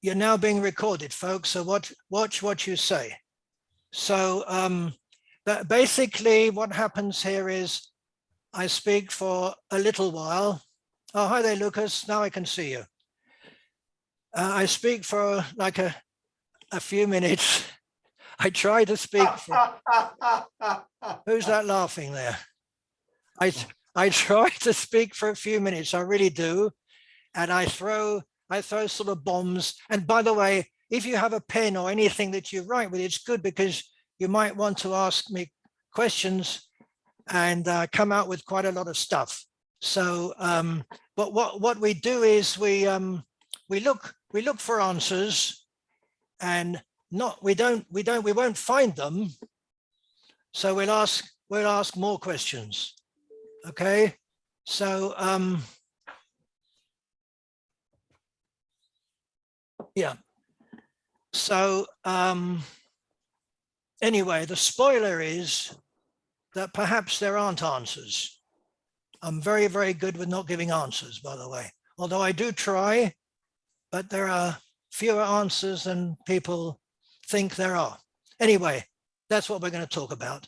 you're now being recorded, folks, so watch what you say. So that basically what happens here is I speak for a little while. Oh, hi there, Lucas. Now I can see you. I speak for like a few minutes. I try to speak for... Who's that laughing there? I try to speak for a few minutes, I really do. And I throw sort of bombs. And by the way, if you have a pen or anything that you write with, it's good because you might want to ask me questions and come out with quite a lot of stuff. So, but what we do is we look for answers, and we won't find them. So we'll ask more questions. Okay. So yeah. So anyway, the spoiler is that perhaps there aren't answers. I'm very, very good with not giving answers, by the way, although I do try, but there are fewer answers than people think there are. Anyway, that's what we're going to talk about.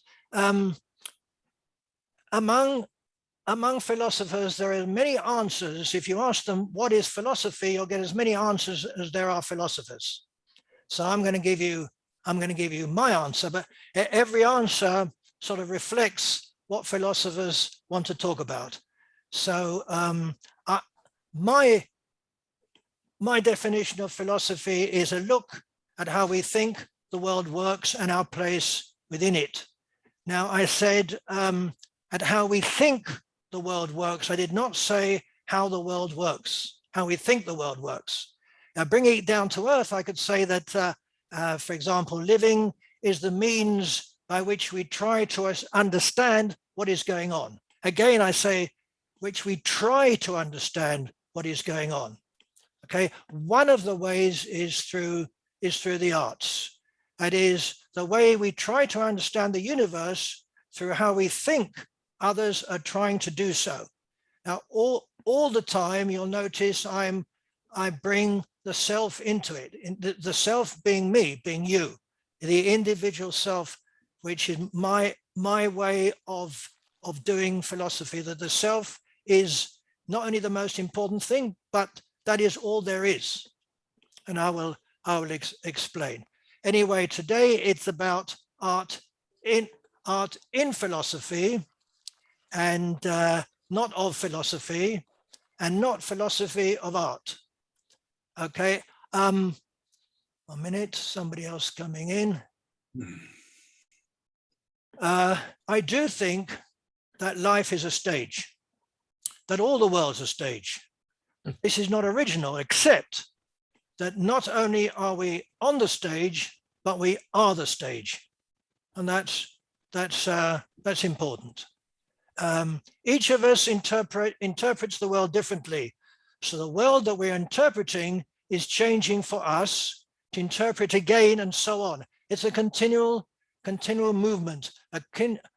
Among philosophers, there are many answers. If you ask them, what is philosophy, you'll get as many answers as there are philosophers. So I'm going to give you my answer, but every answer sort of reflects what philosophers want to talk about. So my definition of philosophy is a look at how we think the world works and our place within it. Now, I said at how we think the world works. I did not say how the world works, how we think the world works. Now, bringing it down to earth, I could say that, for example, living is the means by which we try to understand what is going on. Again, I say, which we try to understand what is going on. Okay, one of the ways is through the arts. That is the way we try to understand the universe through how we think others are trying to do so. Now, all the time, you'll notice I bring the self into it. The self being me, being you, the individual self, which is my way of doing philosophy. That the self is not only the most important thing, but that is all there is. And I will explain. Anyway, today it's about art in philosophy, and not of philosophy, and not philosophy of art. Okay, 1 minute, somebody else coming in. I do think that life is a stage, that all the world's a stage. This is not original, except that not only are we on the stage, but we are the stage, and that's important. Each of us interprets the world differently. So the world that we're interpreting is changing for us to interpret again, and so on. It's a continual movement, a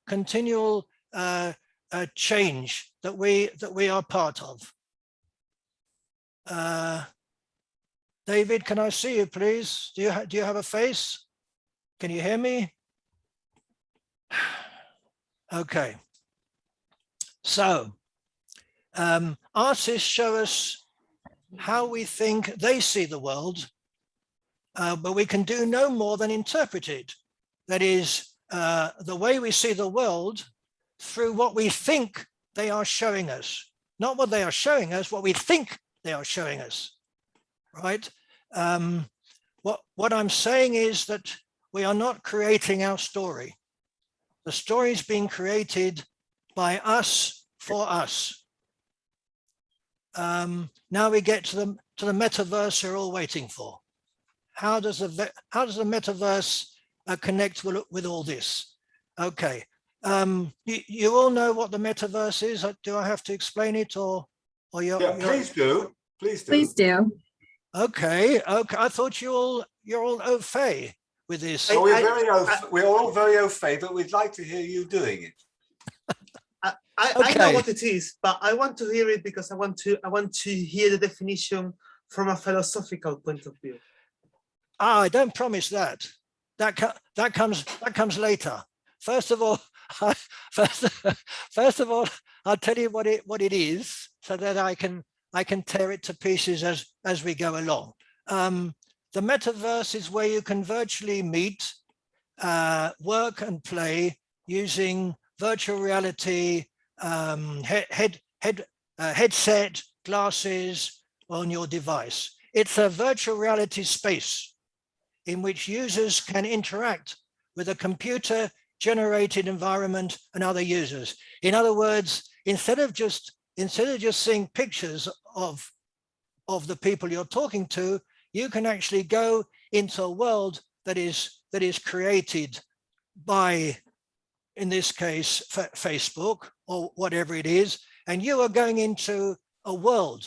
continual change that we are part of. David, can I see you, please? Do you have a face? Can you hear me? Okay. So artists show us how we think they see the world, but we can do no more than interpret it. That is, the way we see the world through what we think they are showing us. Not what they are showing us, what we think they are showing us, right? What I'm saying is that we are not creating our story. The story is being created by us for us. Now we get to the metaverse you're all waiting for. How does the metaverse connect with all this? Okay, you all know what the metaverse is. Do I have to explain it, or please do. Please do. Okay. I thought you're all au fait with this. So we're all very au fait, but we'd like to hear you doing it. I know what it is, but I want to hear it because I want to hear the definition from a philosophical point of view? I don't promise that. That comes later. First of all, first of all, I'll tell you what it is, so that I can tear it to pieces as we go along. The metaverse is where you can virtually meet, work and play using virtual reality, headset, glasses on your device. It's a virtual reality space in which users can interact with a computer generated environment and other users. In other words, instead of just seeing pictures of the people you're talking to, you can actually go into a world that is created by, in this case, Facebook or whatever it is, and you are going into a world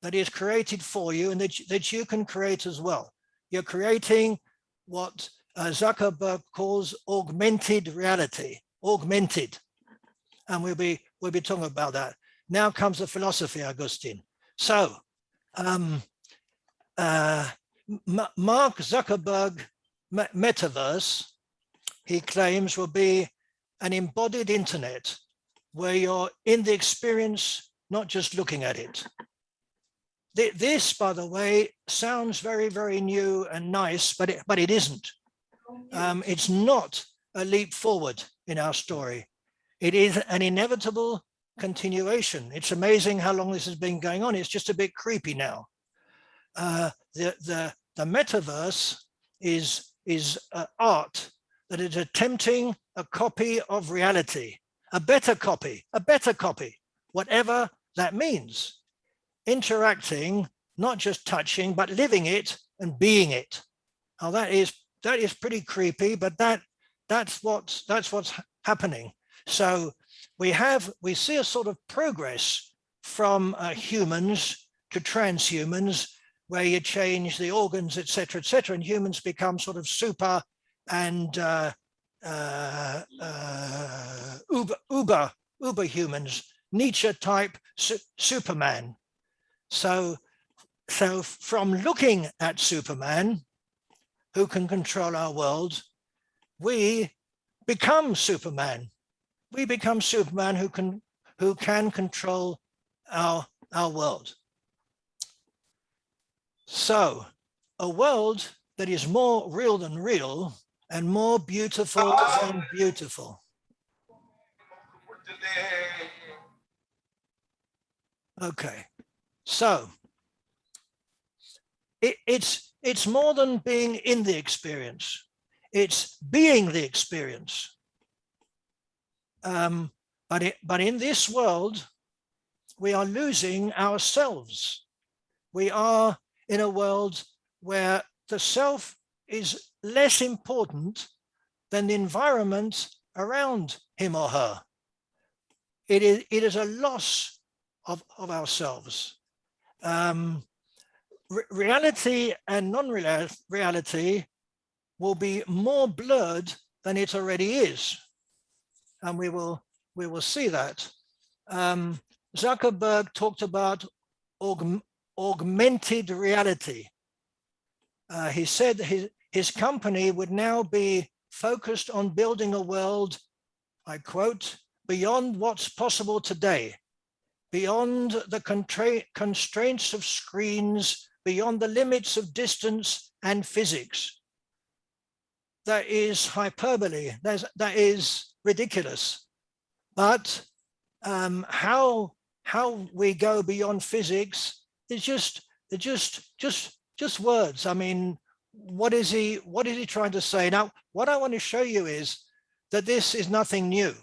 that is created for you and that you can create as well. You're creating what Zuckerberg calls augmented reality, augmented. And we'll be talking about that. Now comes the philosophy, Augustine. So Mark Zuckerberg metaverse, he claims, will be an embodied internet where you're in the experience, not just looking at it. This, by the way, sounds very, very new and nice, but it isn't. It's not a leap forward in our story. It is an inevitable continuation. It's amazing how long this has been going on. It's just a bit creepy now. The metaverse is art that is attempting a copy of reality, a better copy, whatever that means. Interacting, not just touching, but living it and being it. Now that is pretty creepy, but that's what's happening. So we see a sort of progress from humans to transhumans, where you change the organs, etc., and humans become sort of super and uber humans, Nietzsche type Superman. So from looking at Superman, who can control our world, we become Superman. We become Superman who can control our world. So a world that is more real than real and more beautiful than beautiful. Okay, so it's more than being in the experience. It's being the experience. But in this world, we are losing ourselves. We are in a world where the self is less important than the environment around him or her. It is a loss of ourselves. Reality and non-reality will be more blurred than it already is, and we will see that. Zuckerberg talked about augmented reality. He said his company would now be focused on building a world, I quote, beyond what's possible today, beyond the constraints of screens, beyond the limits of distance and physics. That is hyperbole. That is ridiculous. But how we go beyond physics is just words. I mean, what is he trying to say? Now, what I want to show you is that this is nothing new,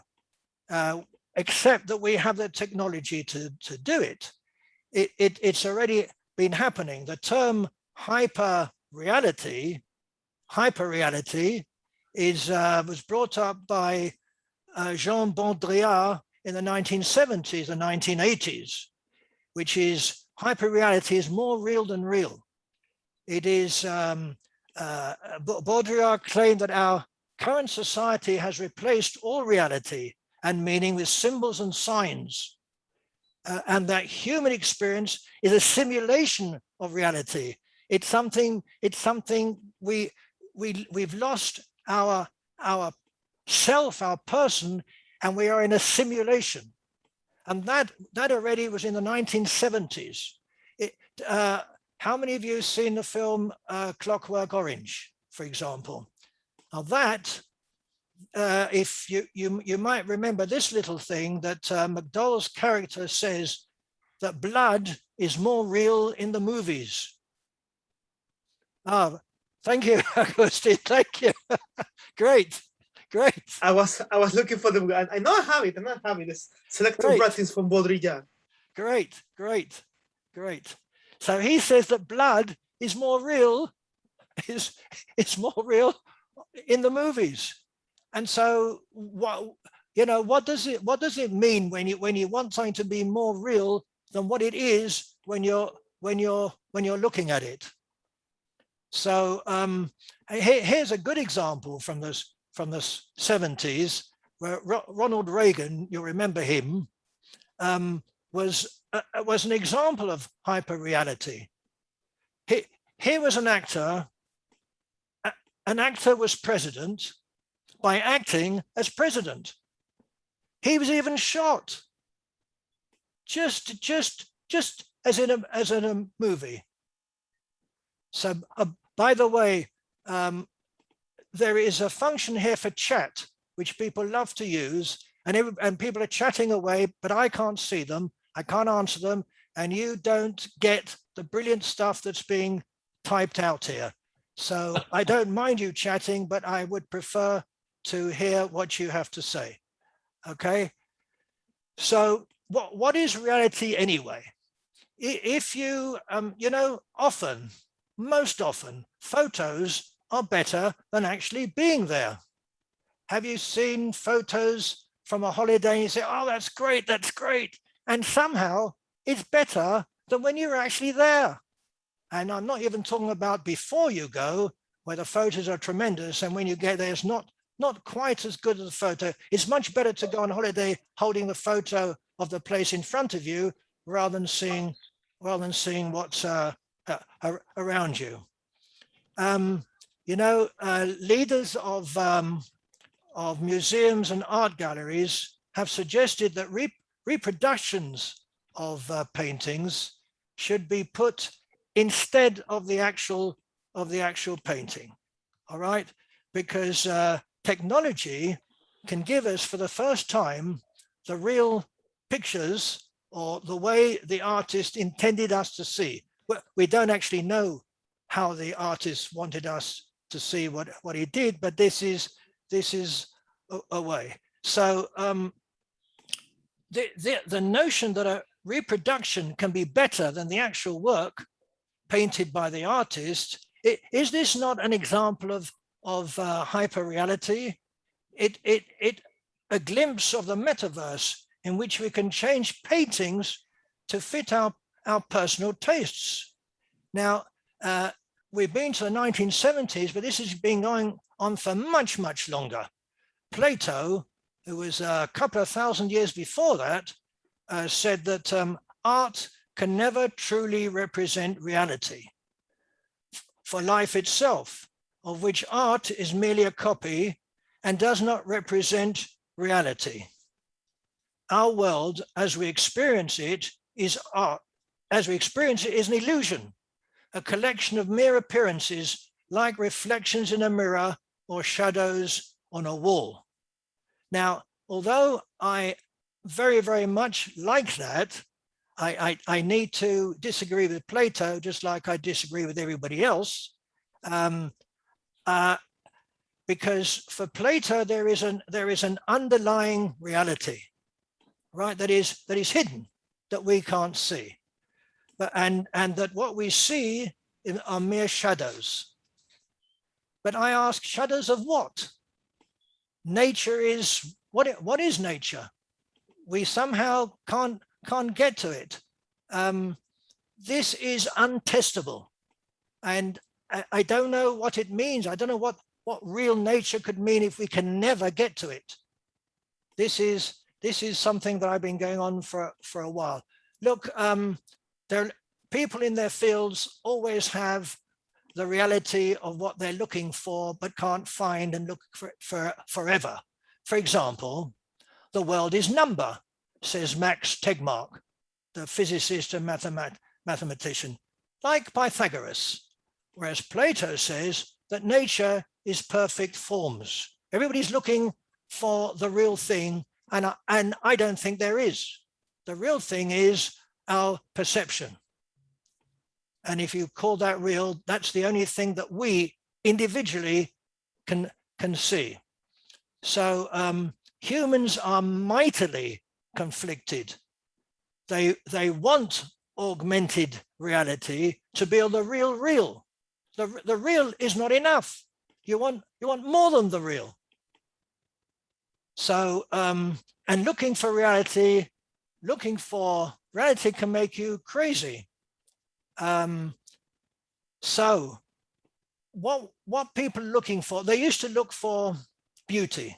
except that we have the technology to do it. It's already been happening. The term hyper reality was brought up by Jean Baudrillard in the 1970s and 1980s, which is hyperreality is more real than real. It is, Baudrillard claimed that our current society has replaced all reality and meaning with symbols and signs. and that human experience is a simulation of reality. It's something we've lost our self, our person, and we are in a simulation. And that already was in the 1970s. How many of you have seen the film Clockwork Orange, for example? Now that, if you might remember this little thing that McDowell's character says that blood is more real in the movies. Thank you, Agustin. Thank you. Great. I was looking for them. I know I have it. It's selective writings from Baudrillard. Great. So he says that blood is more real, is more real in the movies. And so what does it mean when you want something to be more real than what it is when you're looking at it? So here's a good example from the 70s, where Ronald Reagan, you'll remember him, was an example of hyperreality. Here was an actor. An actor was president by acting as president. He was even shot, just as in a movie. So, by the way, there is a function here for chat, which people love to use, and people are chatting away, but I can't see them, I can't answer them, and you don't get the brilliant stuff that's being typed out here. So I don't mind you chatting, but I would prefer to hear what you have to say. Okay. So what is reality anyway? If you, most often, photos are better than actually being there. Have you seen photos from a holiday and you say, oh, that's great. And somehow it's better than when you're actually there. And I'm not even talking about before you go, where the photos are tremendous. And when you get there, it's not quite as good as the photo. It's much better to go on holiday holding the photo of the place in front of you rather than seeing what's around you. Leaders of museums and art galleries have suggested that reproductions of paintings should be put instead of the actual painting. All right, because technology can give us for the first time the real pictures or the way the artist intended us to see. We don't actually know how the artist wanted us to see what he did, but this is a way. So the notion that a reproduction can be better than the actual work painted by the artist, is this not an example of hyperreality? It a glimpse of the metaverse in which we can change paintings to fit our personal tastes. Now, we've been to the 1970s, but this has been going on for much, much longer. Plato, who was a couple of thousand years before that, said that art can never truly represent reality for life itself, of which art is merely a copy and does not represent reality. Our world, as we experience it, is art. As we experience it, is an illusion, a collection of mere appearances like reflections in a mirror or shadows on a wall. Now, although I very, very much like that, I need to disagree with Plato, just like I disagree with everybody else, because for Plato there is an underlying reality, right? That is hidden, that we can't see, and that what we see are mere shadows. But I ask, shadows of what? Nature is what is nature? We somehow can't get to it. This is untestable, and I don't know what it means. I don't know what real nature could mean if we can never get to it. This is something that I've been going on for a while. look, people in their fields always have the reality of what they're looking for, but can't find and look for forever. For example, the world is number, says Max Tegmark, the physicist and mathematician, like Pythagoras, whereas Plato says that nature is perfect forms. Everybody's looking for the real thing, and I don't think there is. The real thing is our perception. And if you call that real, that's the only thing that we individually can see. So humans are mightily conflicted. They want augmented reality to be the real. The real is not enough. You want more than the real. So and looking for reality can make you crazy. So what people are looking for, they used to look for beauty,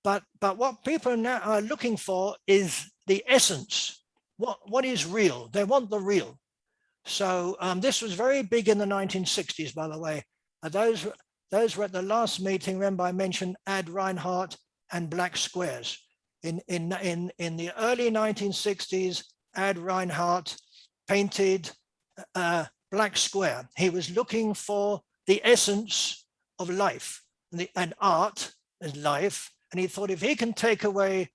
but what people now are looking for is the essence. What is real? They want the real. So this was very big in the 1960s, by the way. Those were at the last meeting. Remember, I mentioned Ad Reinhardt and black squares. In the early 1960s, Ad Reinhardt painted a black square. He was looking for the essence of life and art as life. And he thought if he can take away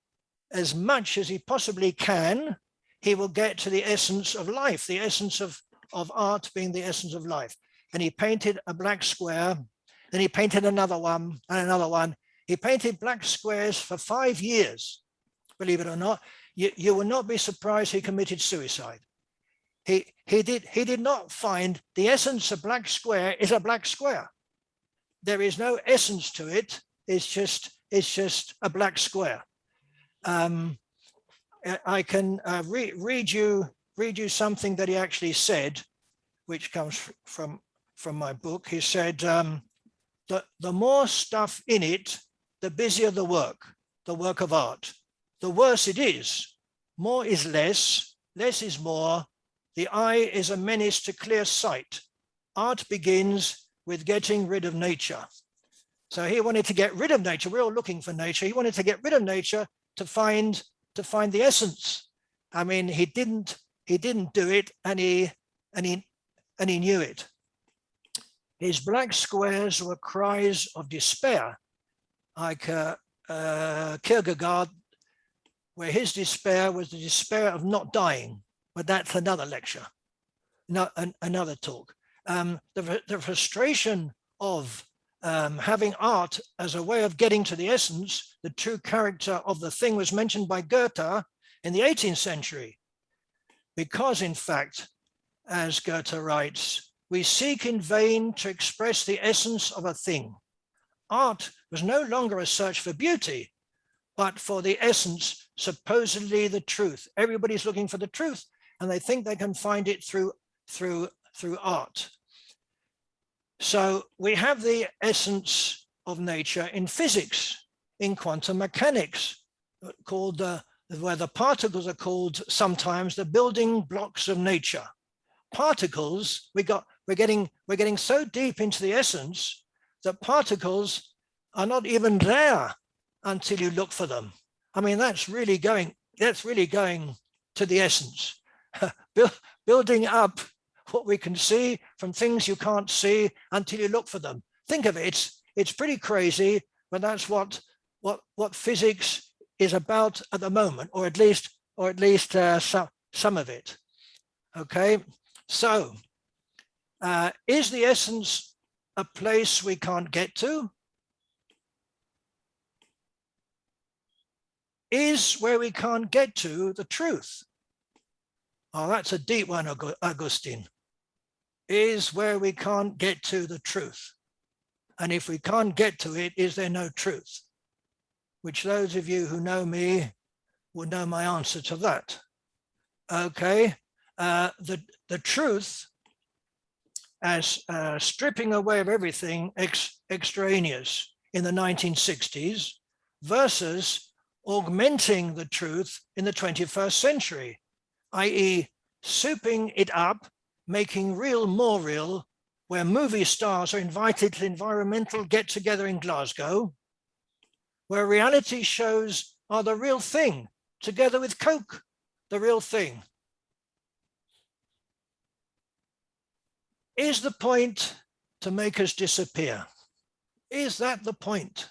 as much as he possibly can, he will get to the essence of life, the essence of art being the essence of life. And he painted a black square, then he painted another one and another one. He painted black squares for 5 years, believe it or not. You will not be surprised he committed suicide. He did not find the essence of black square is a black square. There is no essence to it. It's just a black square. I can read you something that he actually said, which comes from my book. He said, the more stuff in it, the busier the work of art. The worse it is. More is less is more. The eye is a menace to clear sight. Art begins with getting rid of nature. So he wanted to get rid of nature. We're all looking for nature. He wanted to get rid of nature to find the essence. I mean, he didn't do it, and he knew it. His black squares were cries of despair, like Kierkegaard, where his despair was the despair of not dying. But that's another lecture, another talk. The frustration of having art as a way of getting to the essence, the true character of the thing, was mentioned by Goethe in the 18th century. Because in fact, as Goethe writes, we seek in vain to express the essence of a thing. Art was no longer a search for beauty, but for the essence, supposedly the truth. Everybody's looking for the truth, and they think they can find it through art. So we have the essence of nature in physics, in quantum mechanics, called where the particles are called sometimes the building blocks of nature. Particles, we're getting so deep into the essence that particles are not even there until you look for them. I mean, that's really going to the essence. Building up what we can see from things you can't see until you look for them. Think of it. It's pretty crazy, but that's what physics is about at the moment, or at least some of it. Okay, so is the essence a place we can't get to? Is where we can't get to the truth? Oh, that's a deep one, Augustine. Is where we can't get to the truth. And if we can't get to it, is there no truth? Which those of you who know me will know my answer to that. Okay, the truth as stripping away of everything extraneous in the 1960s versus augmenting the truth in the 21st century. i.e. souping it up, making real more real, where movie stars are invited to environmental get-together in Glasgow, where reality shows are the real thing, together with Coke, the real thing. Is the point to make us disappear? Is that the point?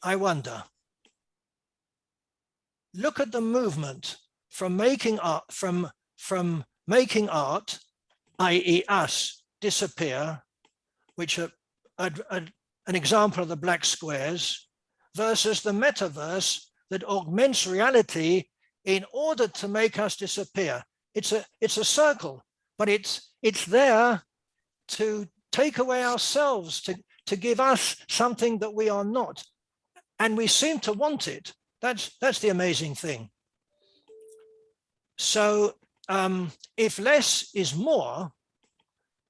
I wonder. Look at the movement from making art, from making art, i.e. us, disappear, which are an example of the black squares, versus the metaverse that augments reality in order to make us disappear. It's a circle, but it's there to take away ourselves, to give us something that we are not. And we seem to want it. That's the amazing thing. So if less is more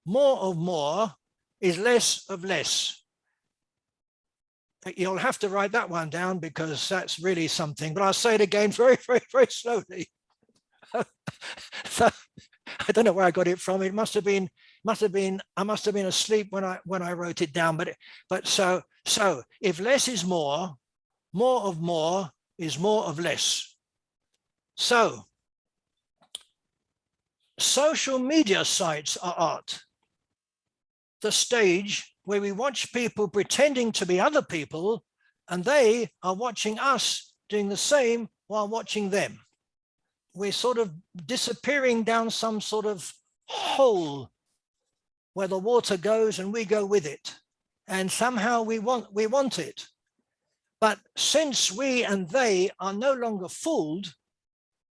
of more is less of less. You'll have to write that one down because that's really something, but I'll say it again very, very, very slowly. So I don't know where I got it from. It must have been I must have been asleep when I wrote it down, but so if less is more of more is more of less. So social media sites are art, the stage where we watch people pretending to be other people, and they are watching us doing the same while watching them. We're sort of disappearing down some sort of hole where the water goes and we go with it. And somehow we want it. But since we and they are no longer fooled,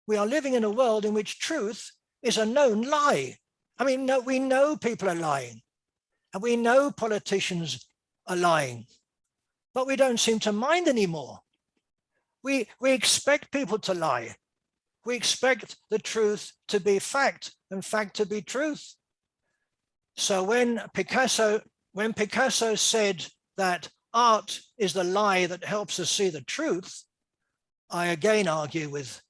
we are living in a world in which truth is a known lie. I mean, we know people are lying, and we know politicians are lying, but we don't seem to mind anymore. We expect people to lie. We expect the truth to be fact and fact to be truth. So when Picasso said that art is the lie that helps us see the truth, I again argue with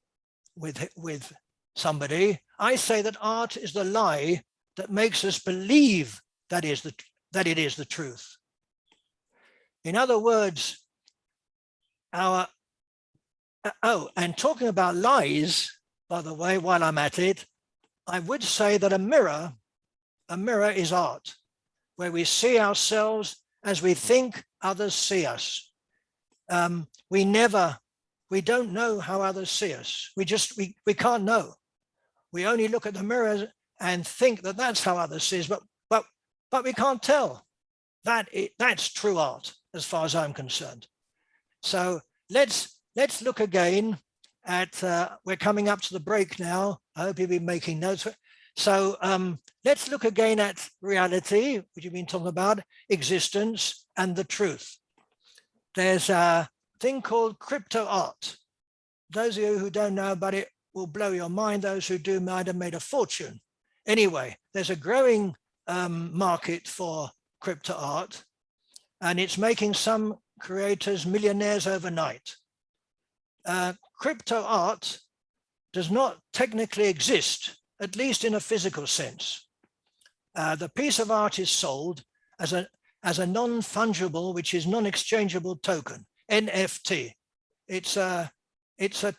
somebody. I say that art is the lie that makes us believe that it is the truth. In other words, and talking about lies, by the way, while I'm at it, I would say that a mirror is art, where we see ourselves as we think others see us. We don't know how others see us. We can't know. We only look at the mirror and think that that's how others see us, but we can't tell. That's true art, as far as I'm concerned. So let's look again at, we're coming up to the break now. I hope you've been making notes. So let's look again at reality, which you've been talking about, existence, and the truth. There's a thing called crypto art. Those of you who don't know about it will blow your mind. Those who do might have made a fortune. Anyway, there's a growing market for crypto art, and it's making some creators millionaires overnight. Crypto art does not technically exist, at least in a physical sense. The piece of art is sold as a non-fungible, which is non-exchangeable token, NFT. It's a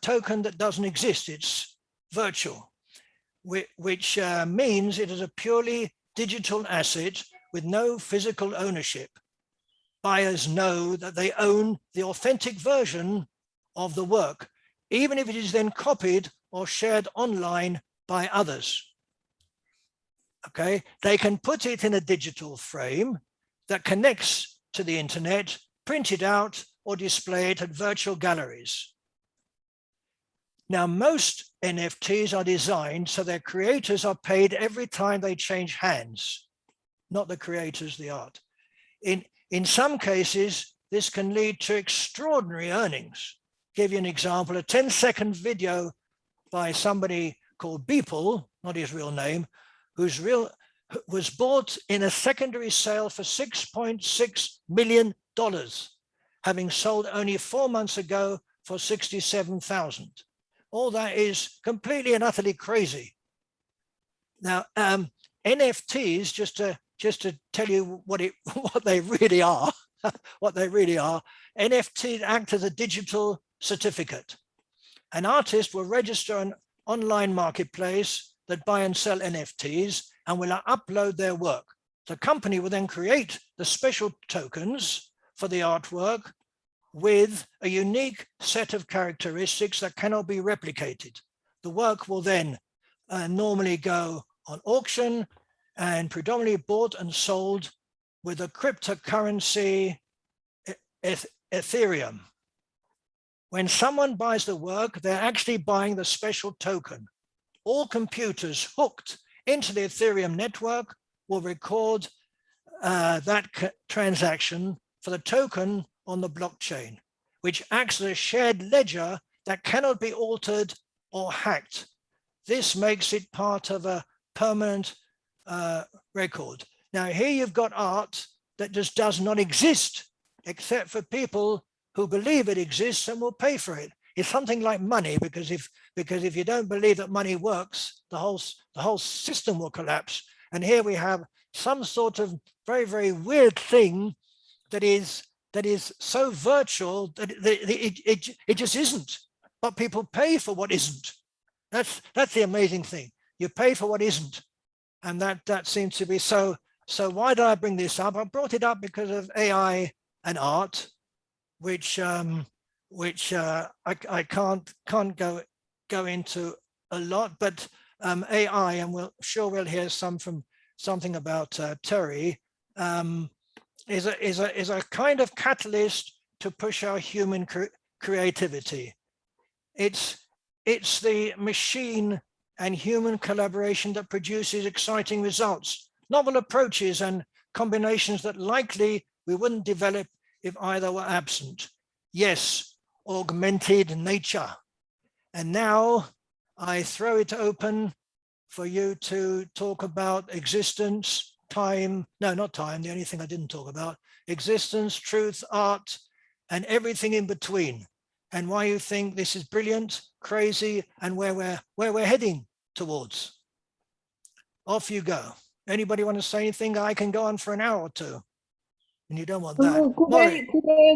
token that doesn't exist. It's virtual, which means it is a purely digital asset with no physical ownership. Buyers know that they own the authentic version of the work, even if it is then copied or shared online by others. Okay, they can put it in a digital frame that connects to the internet, print it out, or display it at virtual galleries. Now, most NFTs are designed so their creators are paid every time they change hands, not the creators, the art. In some cases, this can lead to extraordinary earnings. Give you an example, a 10-second video by somebody called Beeple, not his real name, was bought in a secondary sale for $6.6 million, having sold only 4 months ago for $67,000. all that is completely and utterly crazy. Now, NFTs, just to tell you what they really are, NFTs act as a digital certificate. An artist will register an online marketplace that buy and sell NFTs and will upload their work. The company will then create the special tokens for the artwork with a unique set of characteristics that cannot be replicated. The work will then normally go on auction and predominantly bought and sold with a cryptocurrency, Ethereum. When someone buys the work, they're actually buying the special token. All computers hooked into the Ethereum network will record that transaction for the token on the blockchain, which acts as a shared ledger that cannot be altered or hacked. This makes it part of a permanent record. Now here you've got art that just does not exist, except for people who believe it exists and will pay for it. It's something like money, because if you don't believe that money works, the whole system will collapse. And here we have some sort of very, very weird thing that is so virtual that it just isn't. But people pay for what isn't. That's the amazing thing. You pay for what isn't, and that seems to be so. So why did I bring this up? I brought it up because of AI and art, which I can't go into a lot, but AI, and we'll hear something about Terry, is a kind of catalyst to push our human creativity. It's the machine and human collaboration that produces exciting results, novel approaches and combinations that likely we wouldn't develop if either were absent. Yes, augmented nature. And now I throw it open for you to talk about existence, time, no, not time, the only thing I didn't talk about, existence, truth, art, and everything in between, and why you think this is brilliant, crazy, and where we're heading towards. Off you go. Anybody want to say anything? I can go on for an hour or two. And you don't want that.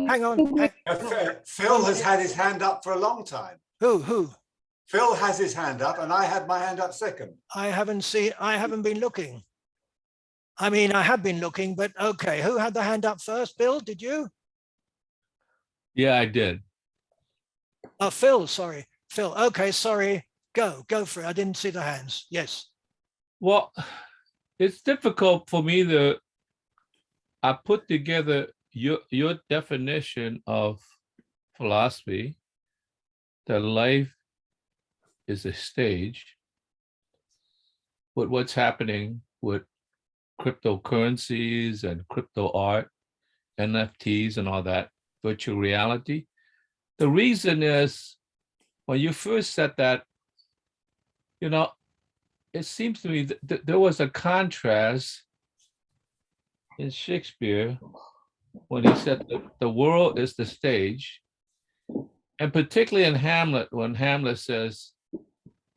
Hang on. Phil has had his hand up for a long time. Who? Phil has his hand up, and I had my hand up second. I haven't been looking. I mean, I have been looking, but okay. Who had the hand up first? Bill, did you? Yeah, I did. Oh, Phil, sorry. Phil, okay, sorry. Go for it. I didn't see the hands. Yes. Well, it's difficult for me to I put together your definition of philosophy, that life is a stage, with what's happening with cryptocurrencies and crypto art, NFTs and all that, virtual reality. The reason is, when you first said that, it seems to me that there was a contrast in Shakespeare when he said that the world is the stage, and particularly in Hamlet, when Hamlet says,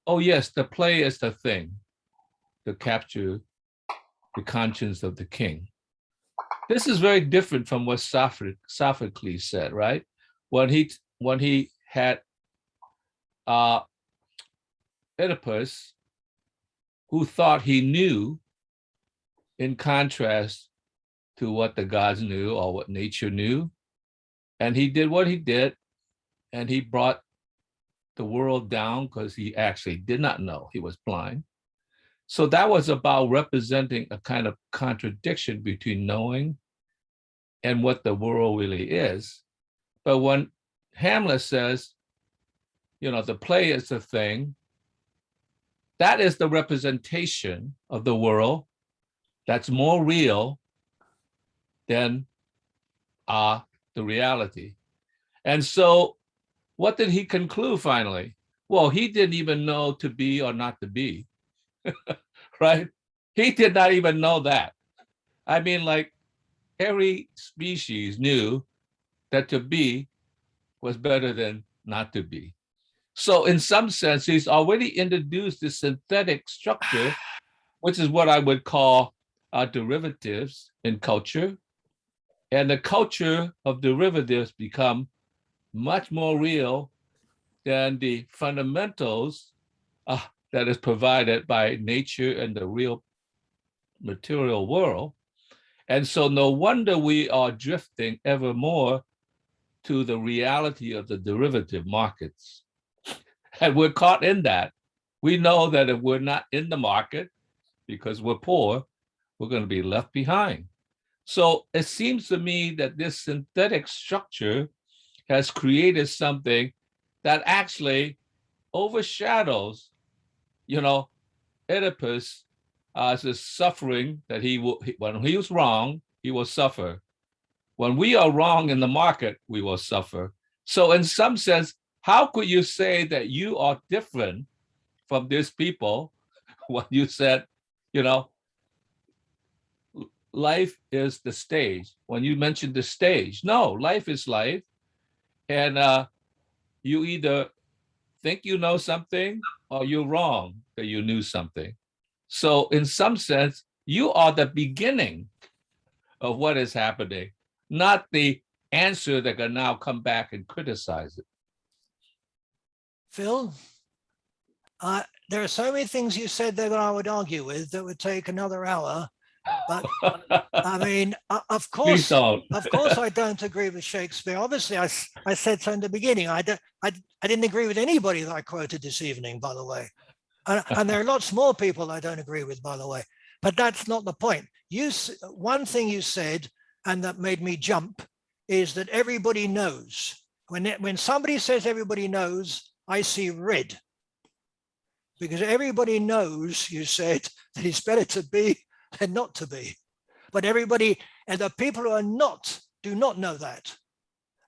oh yes, the play is the thing to capture the conscience of the king. This is very different from what Sophocles said, right? When he had Oedipus, who thought he knew, in contrast to what the gods knew or what nature knew. And he did what he did, and he brought the world down because he actually did not know. He was blind. So that was about representing a kind of contradiction between knowing and what the world really is. But when Hamlet says, the play is the thing, that is the representation of the world that's more real than the reality. And so what did he conclude finally? Well, he didn't even know to be or not to be, right? He did not even know that. I mean, like, every species knew that to be was better than not to be. So in some sense, he's already introduced this synthetic structure, which is what I would call derivatives in culture. And the culture of derivatives become much more real than the fundamentals that is provided by nature and the real material world. And so no wonder we are drifting ever more to the reality of the derivative markets. And we're caught in that. We know that if we're not in the market because we're poor, we're going to be left behind. So it seems to me that this synthetic structure has created something that actually overshadows, Oedipus as a suffering that when he was wrong, he will suffer. When we are wrong in the market, we will suffer. So in some sense, how could you say that you are different from these people when you said, life is the stage? When you mentioned the stage, no, life is life. And you either think you know something or you're wrong that you knew something. So in some sense, you are the beginning of what is happening, not the answer that can now come back and criticize it. Phil, there are so many things you said there that I would argue with that would take another hour. But I mean, of course, I don't agree with Shakespeare. Obviously, I said so in the beginning. I didn't agree with anybody that I quoted this evening, by the way. And there are lots more people I don't agree with, by the way. But that's not the point. One thing you said, and that made me jump, is that everybody knows. When somebody says everybody knows, I see red. Because everybody knows, you said, that it's better to be than not to be. But everybody, and the people who are not, do not know that.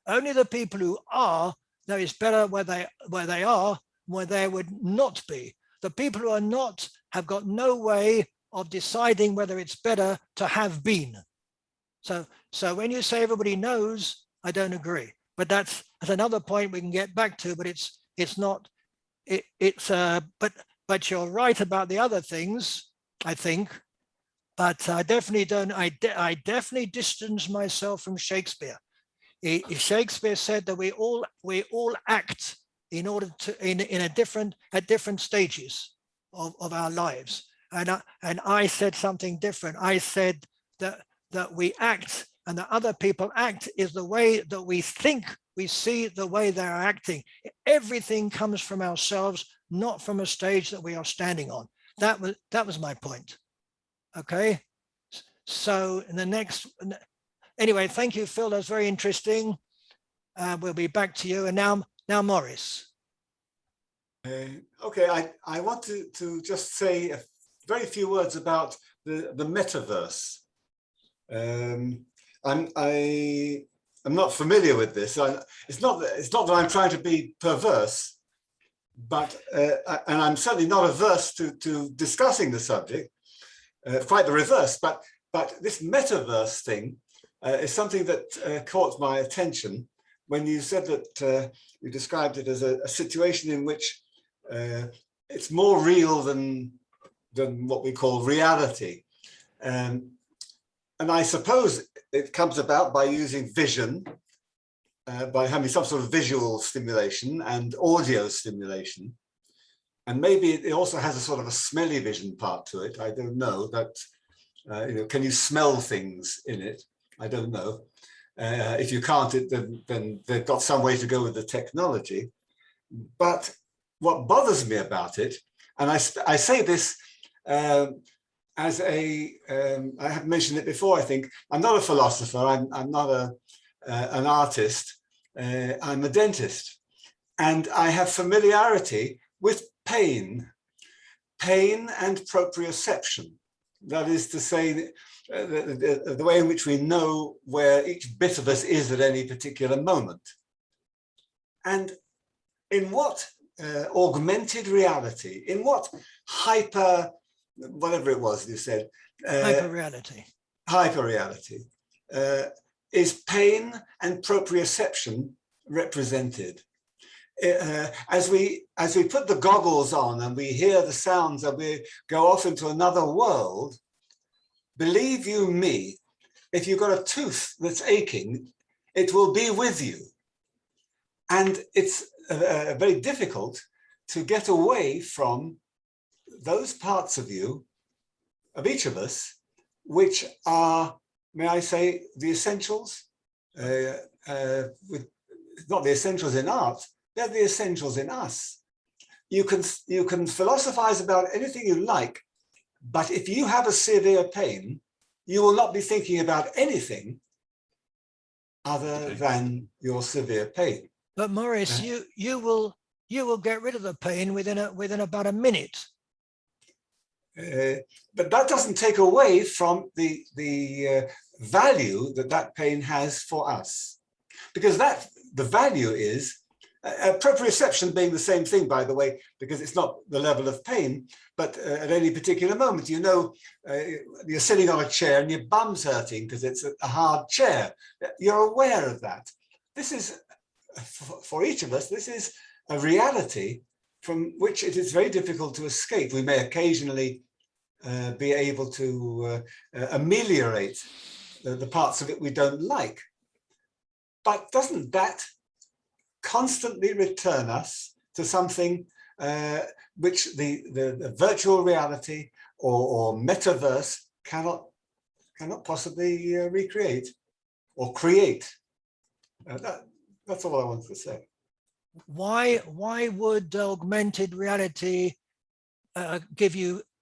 Only the people who are know it's better where they are, where they would not be. The people who are not have got no way of deciding whether it's better to have been. So when you say everybody knows, I don't agree. But that's another point we can get back to. But but you're right about the other things, I think. But I definitely don't. I definitely distance myself from Shakespeare. Shakespeare said that we all act in order to at different stages of our lives. And I said something different. I said that we act and that other people act is the way that we think we see the way they're acting. Everything comes from ourselves, not from a stage that we are standing on. That was my point. Okay. So in the next, anyway, thank you, Phil. That's very interesting. We'll be back to you. And now Morris. Okay, I want to just say a very few words about the metaverse. I'm not familiar with this. It's not that I'm trying to be perverse, but and I'm certainly not averse to discussing the subject. Quite the reverse. But this metaverse thing is something that caught my attention when you said that you described it as a situation in which it's more real than what we call reality. And I suppose it comes about by using vision, by having some sort of visual stimulation and audio stimulation. And maybe it also has a sort of a smelly vision part to it. I don't know that, can you smell things in it? I don't know. If you can't, then they've got some way to go with the technology. But what bothers me about it, and I say this as I have mentioned it before, I think, I'm not a philosopher, I'm not an artist, I'm a dentist. And I have familiarity with pain and proprioception. That is to say, the way in which we know where each bit of us is at any particular moment. And in what augmented reality, in what whatever it was you said. Hyper-reality. Hyper-reality. Is pain and proprioception represented? as we put the goggles on and we hear the sounds and we go off into another world, believe you me, if you've got a tooth that's aching, it will be with you. And it's very difficult to get away from those parts of you, of each of us, which are, may I say, the essentials, not the essentials in art, they're the essentials in us. You can philosophize about anything you like, but if you have a severe pain, you will not be thinking about anything other than your severe pain. But Maurice, you will get rid of the pain within about a minute. But that doesn't take away from the value that pain has for us, because the value is proprioception being the same thing, by the way, because it's not the level of pain, but at any particular moment, you know, you're sitting on a chair and your bum's hurting because it's a hard chair. You're aware of that. This is, for each of us, this is a reality from which it is very difficult to escape. We may occasionally be able to ameliorate the parts of it we don't like. But doesn't that constantly return us to something which the virtual reality or metaverse cannot possibly recreate or create? That's all I wanted to say. Why would augmented reality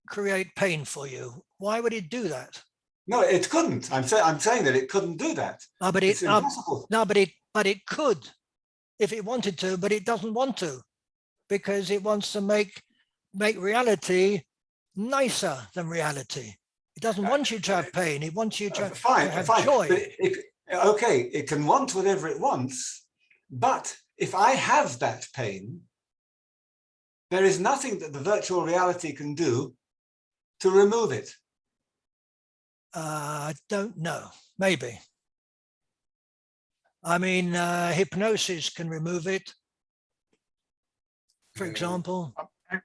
create pain for you? Why would it do that? No, it couldn't. I'm saying that it couldn't do that. It's impossible. But it could if it wanted to, but it doesn't want to, because it wants to make reality nicer than reality. It doesn't want you to have pain. It wants you to have joy. But it can want whatever it wants, but if I have that pain, there is nothing that the virtual reality can do to remove it. I don't know, maybe. I mean, hypnosis can remove it, for example. Can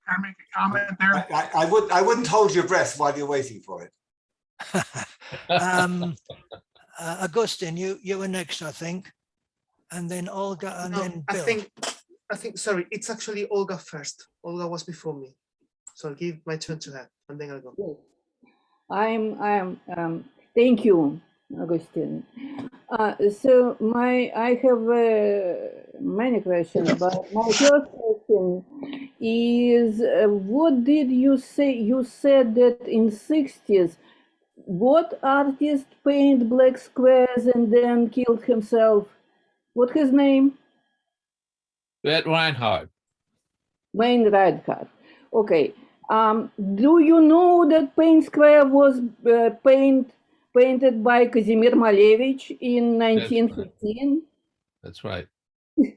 I make a comment there? I wouldn't hold your breath while you're waiting for it. Augustine, you were next, I think, and then Olga, and then Bill. I think. Sorry, it's actually Olga first. Olga was before me, so I'll give my turn to her, and then I'll go. Yes. Thank you, Augustine. So I have many questions, but my first question is, what did you say? You said that in 60s, what artist painted black squares and then killed himself? What's his name? Reinhardt. Wayne Reinhardt. Okay. Do you know that Paint Square was painted by Kazimir Malevich in 1915? That's right.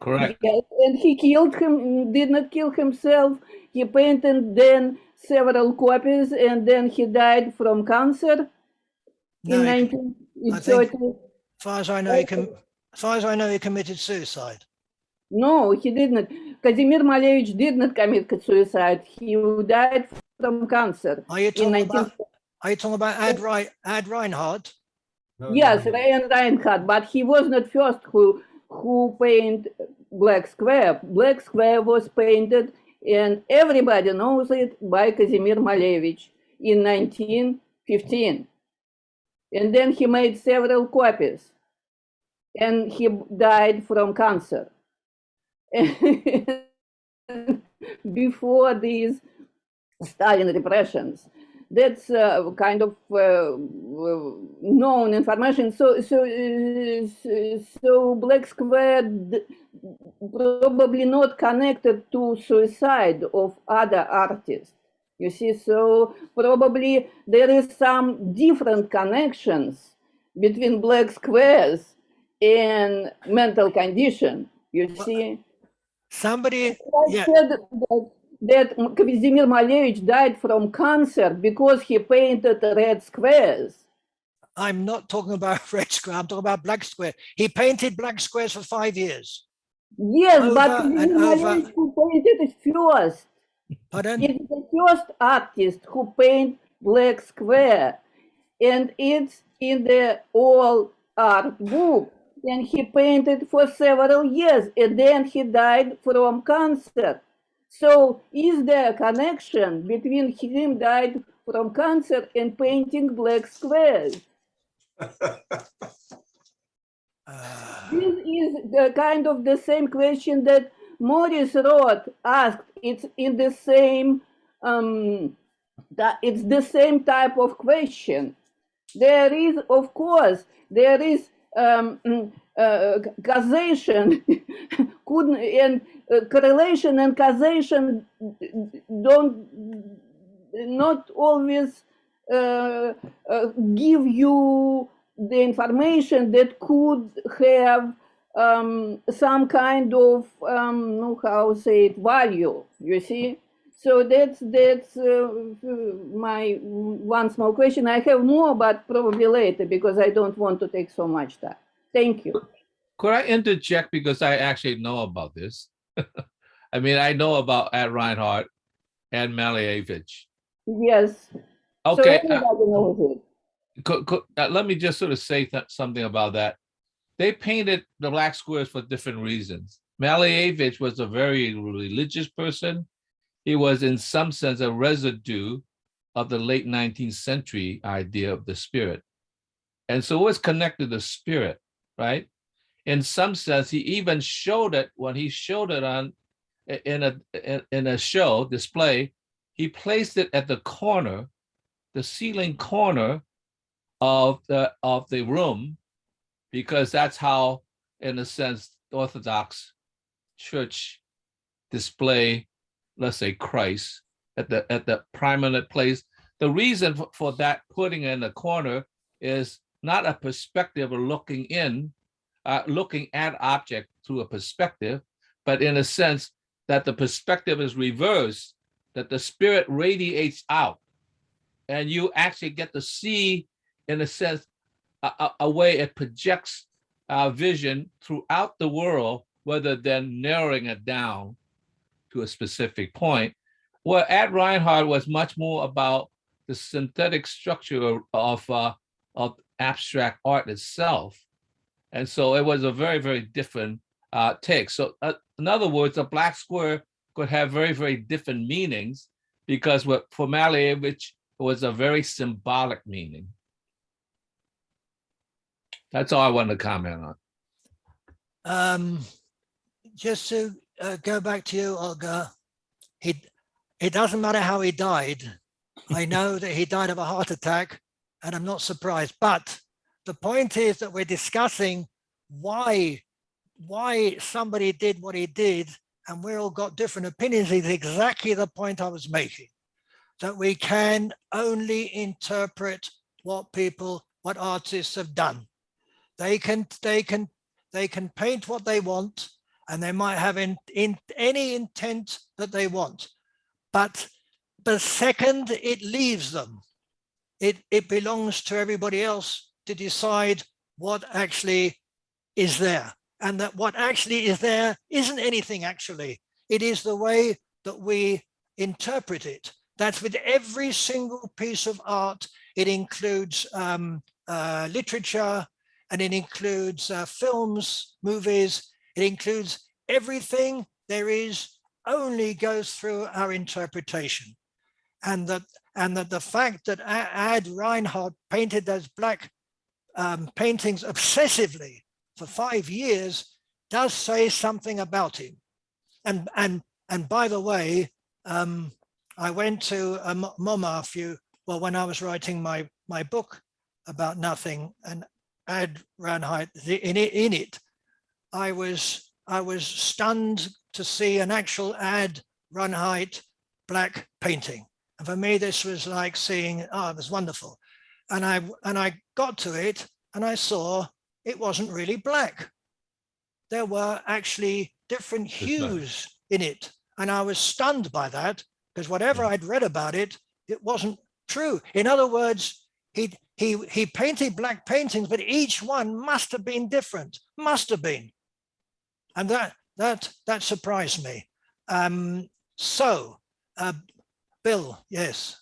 Correct. Yes, and he did not kill himself. He painted then several copies, and then he died from cancer in 1930. As far as I know, he committed suicide. No, he did not. Kazimir Malevich did not commit suicide. He died from cancer. Are you talking about Ad Reinhardt? No, Yes, no. Reinhardt, but he was not first who painted Black Square. Black Square was painted, and everybody knows it, by Kazimir Malevich in 1915. And then he made several copies, and he died from cancer. Before these Stalin repressions. That's kind of known information. So Black Square probably not connected to suicide of other artists. You see, so probably there is some different connections between black squares and mental condition. You see. Somebody said that Kazimir Malevich died from cancer because he painted red squares. I'm not talking about red square, I'm talking about black square. He painted black squares for 5 years. Yes, but over and over. who painted it first. Pardon? It's the first artist who painted black square, and it's in the old art book. And he painted for several years, and then he died from cancer. So, is there a connection between him died from cancer and painting black squares? This is the kind of the same question that Morris Roth asked. It's in the same. It's the same type of question. There is, of course, there is causation, and correlation and causation don't not always give you the information that could have some kind of how say it, value. You see. So that's my one small question. I have more, but probably later because I don't want to take so much time. Thank you. Could I interject because I actually know about this? I mean, I know about Ed Reinhardt and Malevich. Yes. Okay. So everybody knows it. Let me just sort of say something about that. They painted the black squares for different reasons. Malevich was a very religious person. He was, in some sense, a residue of the late 19th century idea of the spirit. And so it was connected to spirit, right? In some sense, he even showed it when he showed it on in a show display. He placed it at the corner, the ceiling corner of the room, because that's how, in a sense, the Orthodox Church display, let's say, Christ at the prominent place. The reason for that putting in the corner is not a perspective of looking at object through a perspective, but in a sense that the perspective is reversed, that the spirit radiates out, and you actually get to see, in a sense, a way it projects our vision throughout the world, rather than narrowing it down to a specific point. Well, Ed Reinhardt was much more about the synthetic structure of abstract art itself. And so it was a very, very different take. So in other words, a black square could have very, very different meanings, because for Malevich, it was a very symbolic meaning. That's all I wanted to comment on. Just to go back to you, Olga, it doesn't matter how he died. I know that he died of a heart attack, and I'm not surprised. But the point is that we're discussing why somebody did what he did, and we all got different opinions. Is exactly the point I was making, that we can only interpret what artists have done. They can paint what they want, and they might have in any intent that they want. But the second it leaves them, it belongs to everybody else to decide what actually is there. And that what actually is there isn't anything actually. It is the way that we interpret it. That's with every single piece of art. It includes literature, and it includes films, movies. It includes everything there is, only goes through our interpretation. And that the fact that Ad Reinhardt painted those black paintings obsessively for 5 years does say something about him. And by the way, I went to MoMA when I was writing my book about nothing, and Ad Reinhardt in it, I was stunned to see an actual Ad Reinhardt black painting. And for me, this was like seeing, it was wonderful. And I got to it and I saw it wasn't really black. There were actually different hues in it. And I was stunned by that, because whatever I'd read about it, it wasn't true. In other words, he painted black paintings, but each one must have been different, must have been. And that surprised me. So, Bill, yes.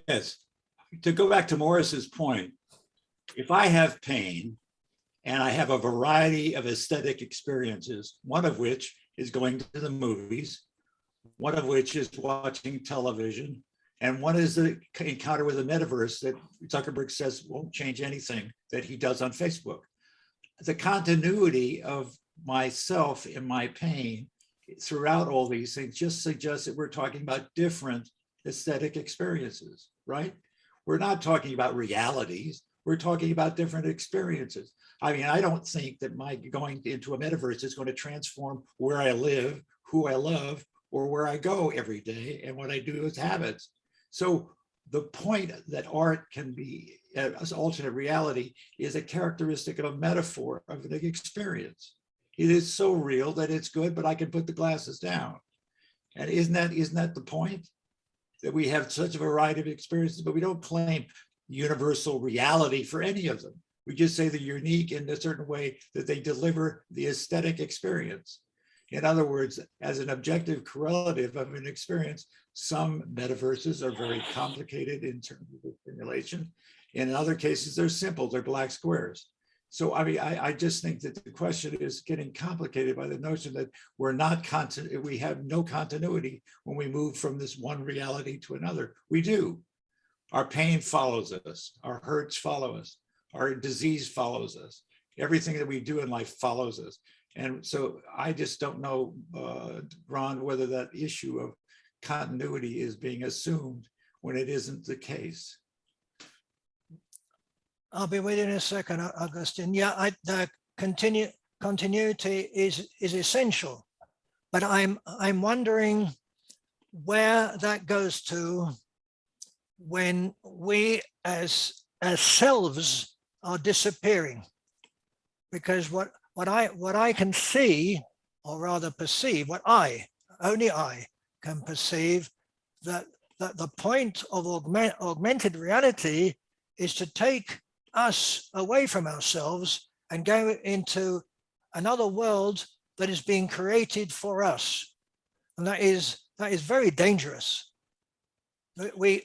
Yes. To go back to Morris's point, if I have pain and I have a variety of aesthetic experiences, one of which is going to the movies, one of which is watching television, and one is the encounter with a metaverse that Zuckerberg says won't change anything that he does on Facebook. The continuity of myself and my pain throughout all these things just suggests that we're talking about different aesthetic experiences, right? We're not talking about realities. We're talking about different experiences. I mean, I don't think that my going into a metaverse is going to transform where I live, who I love, or where I go every day and what I do as habits. So the point that art can be as alternate reality is a characteristic of a metaphor of an experience. It is so real that it's good, but I can put the glasses down. And isn't that the point? That we have such a variety of experiences, but we don't claim universal reality for any of them. We just say they're unique in a certain way that they deliver the aesthetic experience. In other words, as an objective correlative of an experience, some metaverses are very complicated in terms of the simulation. In other cases, they're simple, they're black squares. So I mean, I just think that the question is getting complicated by the notion that we have no continuity when we move from this one reality to another. We do. Our pain follows us, our hurts follow us, our disease follows us. Everything that we do in life follows us. And so I just don't know, Ron, whether that issue of continuity is being assumed when it isn't the case. I'll be with you in a second, Augustine. Yeah, the continuity is essential, but I'm wondering where that goes to when we as selves are disappearing, because what I can see, or rather perceive, only I can perceive, that the point of augmented reality is to take us away from ourselves and go into another world that is being created for us, and that is very dangerous. We're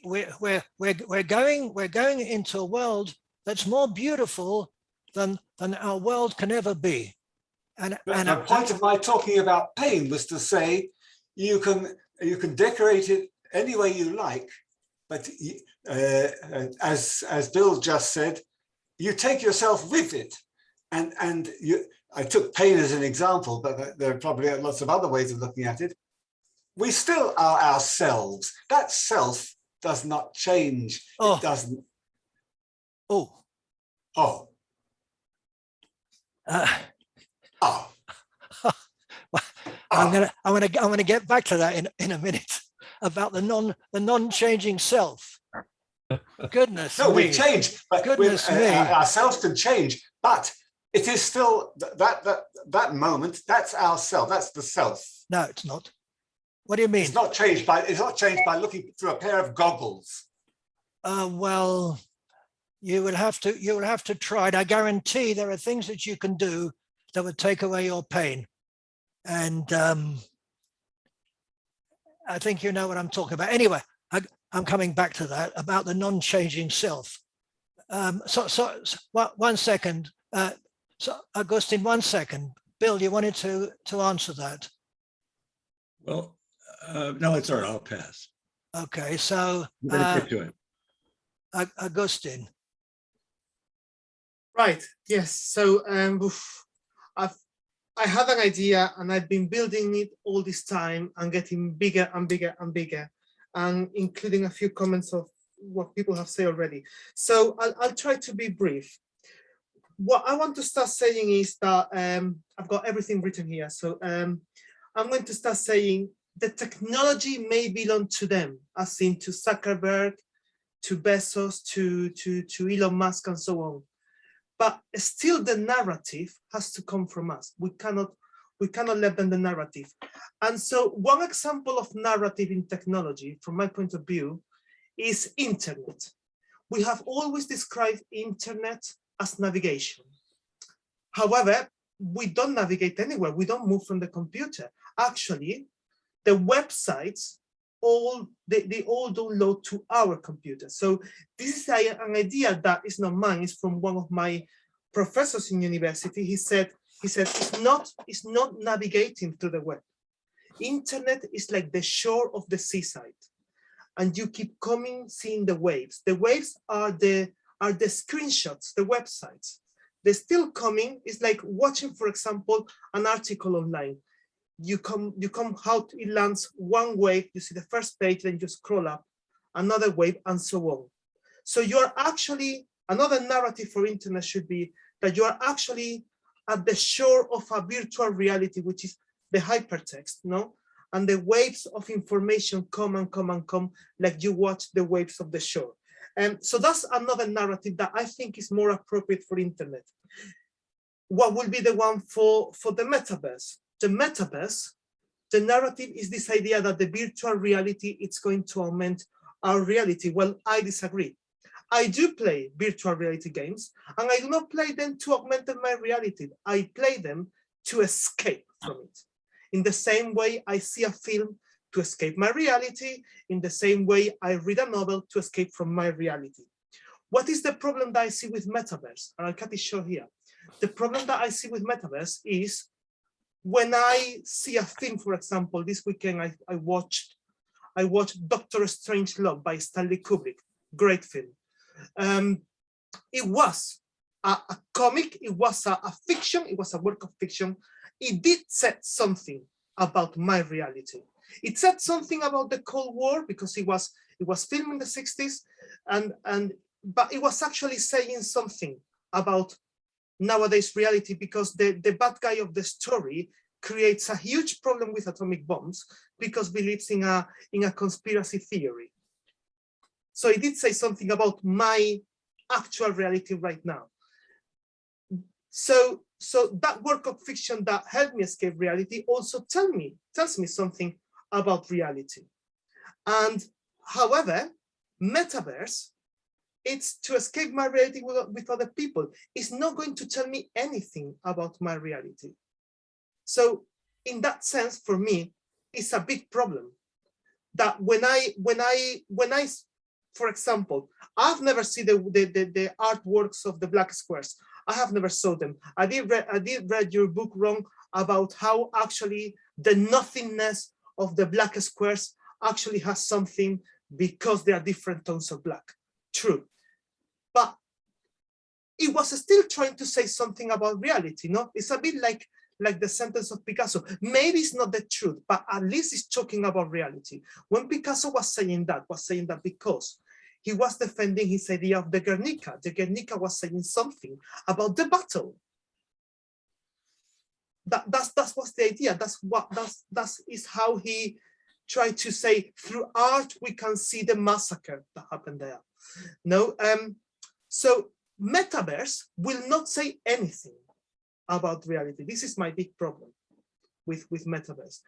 going into a world that's more beautiful than our world can ever be. And the point of my talking about pain was to say you can decorate it any way you like, but as Bill just said, you take yourself with it. And I took pain as an example, but there are probably lots of other ways of looking at it. We still are ourselves. That self does not change. Oh. It doesn't. Oh. Oh. Oh. I'm gonna get back to that in a minute about the non-changing self. Goodness no, me. we change, but Goodness me. Ourselves can change, but it is still that moment. That's ourself. That's the self. No, it's not. What do you mean? It's not changed by looking through a pair of goggles. Well, you will have to try it. I guarantee there are things that you can do that would take away your pain, and I think you know what I'm talking about. Anyway, I'm coming back to that about the non-changing self. So one second. So Augustine, 1 second. Bill, you wanted to answer that? Well, no, it's all right. I'll pass. Okay, so I'm going to get to it. Augustine. Right. Yes. So I had an idea, and I've been building it all this time and getting bigger and bigger and bigger, and including a few comments of what people have said already. So I'll try to be brief. What I want to start saying is that I've got everything written here. So I'm going to start saying the technology may belong to them, as in to Zuckerberg, to Bezos, to Elon Musk, and so on. But still, the narrative has to come from us. We cannot let them the narrative. And so, one example of narrative in technology, from my point of view, is internet. We have always described internet as navigation. However, we don't navigate anywhere. We don't move from the computer. Actually, the websites, they all download to our computer. So this is an idea that is not mine. It's from one of my professors in university. He said it's not navigating through the web. Internet is like the shore of the seaside, and you keep coming, seeing the waves. The waves are the screenshots, the websites. They're still coming. It's like watching, for example, an article online. You come out, it lands one wave, you see the first page, then you scroll up, another wave, and so on. So you're actually, another narrative for internet should be that you are actually at the shore of a virtual reality, which is the hypertext, no? And the waves of information come and come and come, like you watch the waves of the shore. And so that's another narrative that I think is more appropriate for internet. What will be the one for the metaverse? The metaverse, the narrative is this idea that the virtual reality is going to augment our reality. Well, I disagree. I do play virtual reality games, and I do not play them to augment my reality. I play them to escape from it. In the same way I see a film to escape my reality, in the same way I read a novel to escape from my reality. What is the problem that I see with metaverse? And I'll cut it short here. The problem that I see with metaverse is when I see a film, for example, this weekend I watched Doctor Strangelove by Stanley Kubrick, great film. It was a comic, it was a fiction, it was a work of fiction. It did say something about my reality. It said something about the Cold War because it was filmed in the 60s, but it was actually saying something about nowadays reality, because the bad guy of the story creates a huge problem with atomic bombs because believes in a conspiracy theory. So it did say something about my actual reality right now. So that work of fiction that helped me escape reality also tells me something about reality. And however, metaverse, it's to escape my reality with other people. It's not going to tell me anything about my reality. So in that sense, for me, it's a big problem that when I, for example, I've never seen the artworks of the black squares. I have never saw them. I did read your book, Ron, about how actually the nothingness of the black squares actually has something because they are different tones of black. True. But it was still trying to say something about reality, no? It's a bit like the sentence of Picasso. Maybe it's not the truth, but at least it's talking about reality. When Picasso was saying that because he was defending his idea of the Guernica. The Guernica was saying something about the battle. That's what's the idea. That is how he tried to say, through art we can see the massacre that happened there. No, so metaverse will not say anything about reality. This is my big problem with metaverse.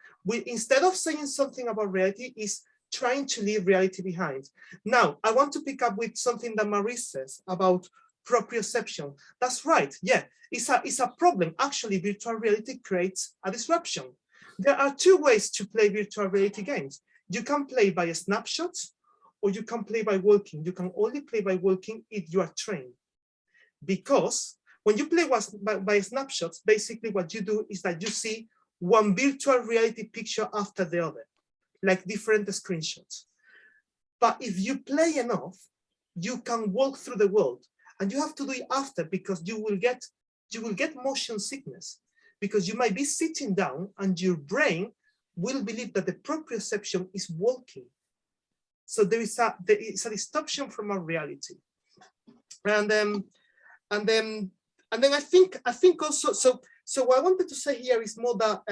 Instead of saying something about reality, is trying to leave reality behind. Now, I want to pick up with something that Marie says about proprioception. That's right. Yeah, it's a problem. Actually, virtual reality creates a disruption. There are two ways to play virtual reality games. You can play by snapshots, or you can play by walking. You can only play by walking if you are trained. Because when you play by snapshots, basically what you do is that you see one virtual reality picture after the other, like different screenshots. But if you play enough, you can walk through the world, and you have to do it after, because you will get motion sickness, because you might be sitting down and your brain will believe that the proprioception is walking. So there is a distortion from our reality. And then I think also, so what I wanted to say here is more that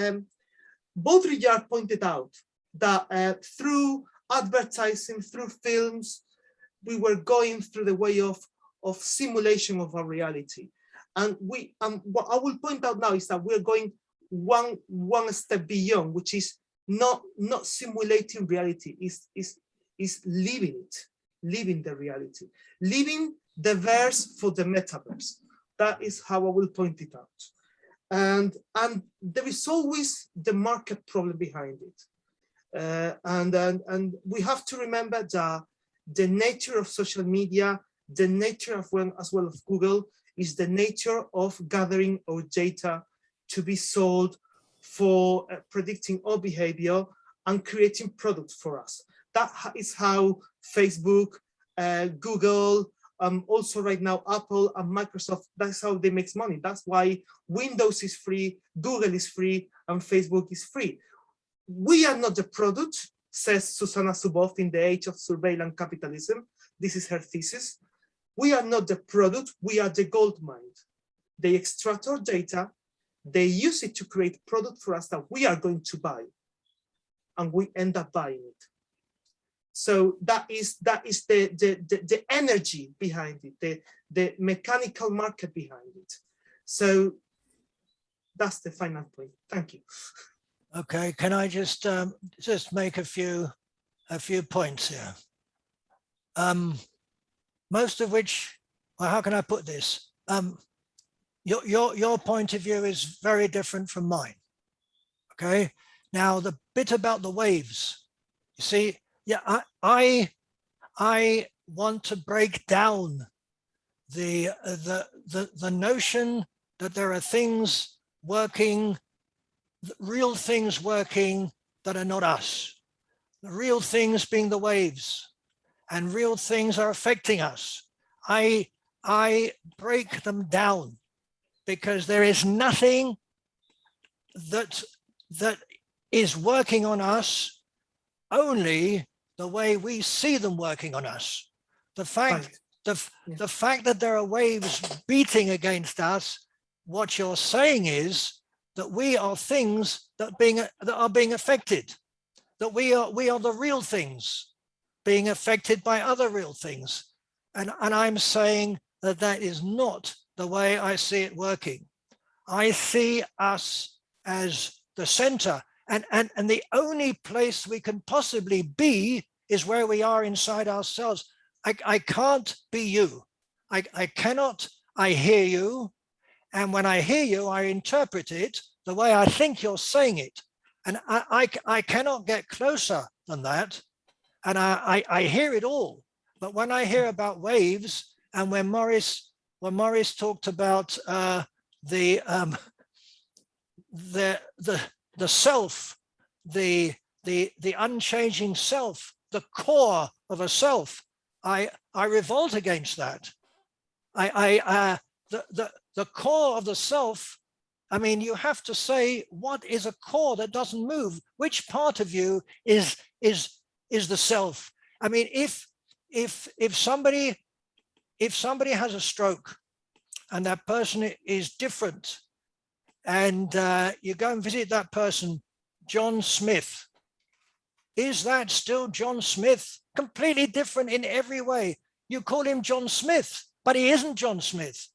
Baudrillard pointed out that through advertising, through films, we were going through the way of simulation of our reality. And what I will point out now is that we're going one step beyond, which is not simulating reality, is living it, living the reality, living the verse for the metaverse. That is how I will point it out. And there is always the market problem behind it. And we have to remember that the nature of social media, the nature of as well of Google, is the nature of gathering our data to be sold for predicting our behavior and creating products for us. That is how Facebook, Google, also right now Apple and Microsoft, that's how they make money. That's why Windows is free, Google is free, and Facebook is free. We are not the product, says Susanna Zuboff in The Age of Surveillance Capitalism. This is her thesis. We are not the product, we are the gold mine. They extract our data, they use it to create product for us that we are going to buy, and we end up buying it. So that is the energy behind it, the mechanical market behind it. So that's the final point. Thank you. Okay, can I just make a few points here? Most of which, well, how can I put this? Your point of view is very different from mine. Okay, now the bit about the waves, you see, yeah, I want to break down the notion that there are things working, real things working that are not us. The real things being the waves, and real things are affecting us. I break them down because there is nothing that is working on us, only the way we see them working on us. The fact that there are waves beating against us, what you're saying is that we are things that are being affected, that we are the real things being affected by other real things. And I'm saying that that is not the way I see it working. I see us as the center, and the only place we can possibly be is where we are inside ourselves. I can't be you. I cannot, I hear you. And when I hear you, I interpret it the way I think you're saying it. And I cannot get closer than that. And I hear it all. But when I hear about waves, and when Maurice talked about the self, the unchanging self, the core of a self, I revolt against that. The core of the self, I mean, you have to say, what is a core that doesn't move? Which part of you is the self? I mean, if somebody has a stroke and that person is different, and you go and visit that person, John Smith, is that still John Smith? Completely different in every way. You call him John Smith, but he isn't John Smith.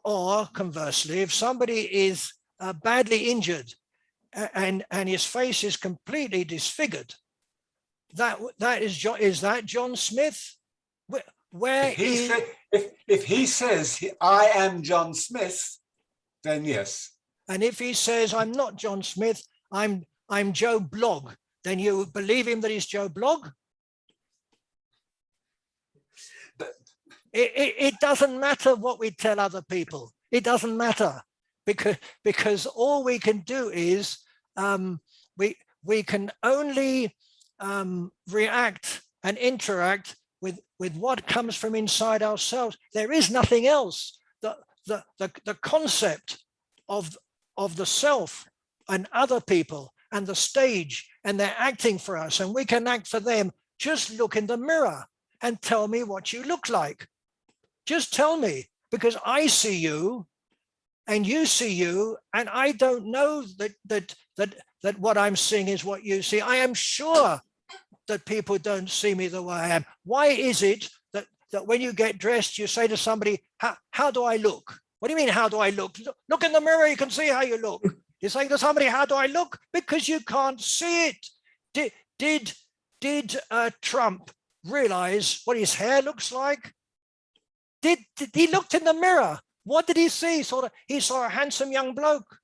Or conversely, if somebody is badly injured and his face is completely disfigured, is that John Smith? Where if he says I am John Smith, then yes. And if he says I'm not John Smith, I'm Joe Blogg, then you believe him that he's Joe Blogg? It doesn't matter what we tell other people. It doesn't matter, because all we can do is we can only react and interact with what comes from inside ourselves. There is nothing else. The concept of the self and other people and the stage, and they're acting for us and we can act for them. Just look in the mirror and tell me what you look like. Just tell me, because I see you and you see you, and I don't know that what I'm seeing is what you see. I am sure that people don't see me the way I am. Why is it that when you get dressed, you say to somebody, how do I look? What do you mean, how do I look? Look in the mirror, you can see how you look. You're saying to somebody, how do I look? Because you can't see it. Did Trump realize what his hair looks like? He looked in the mirror. What did he see? He saw a handsome young bloke.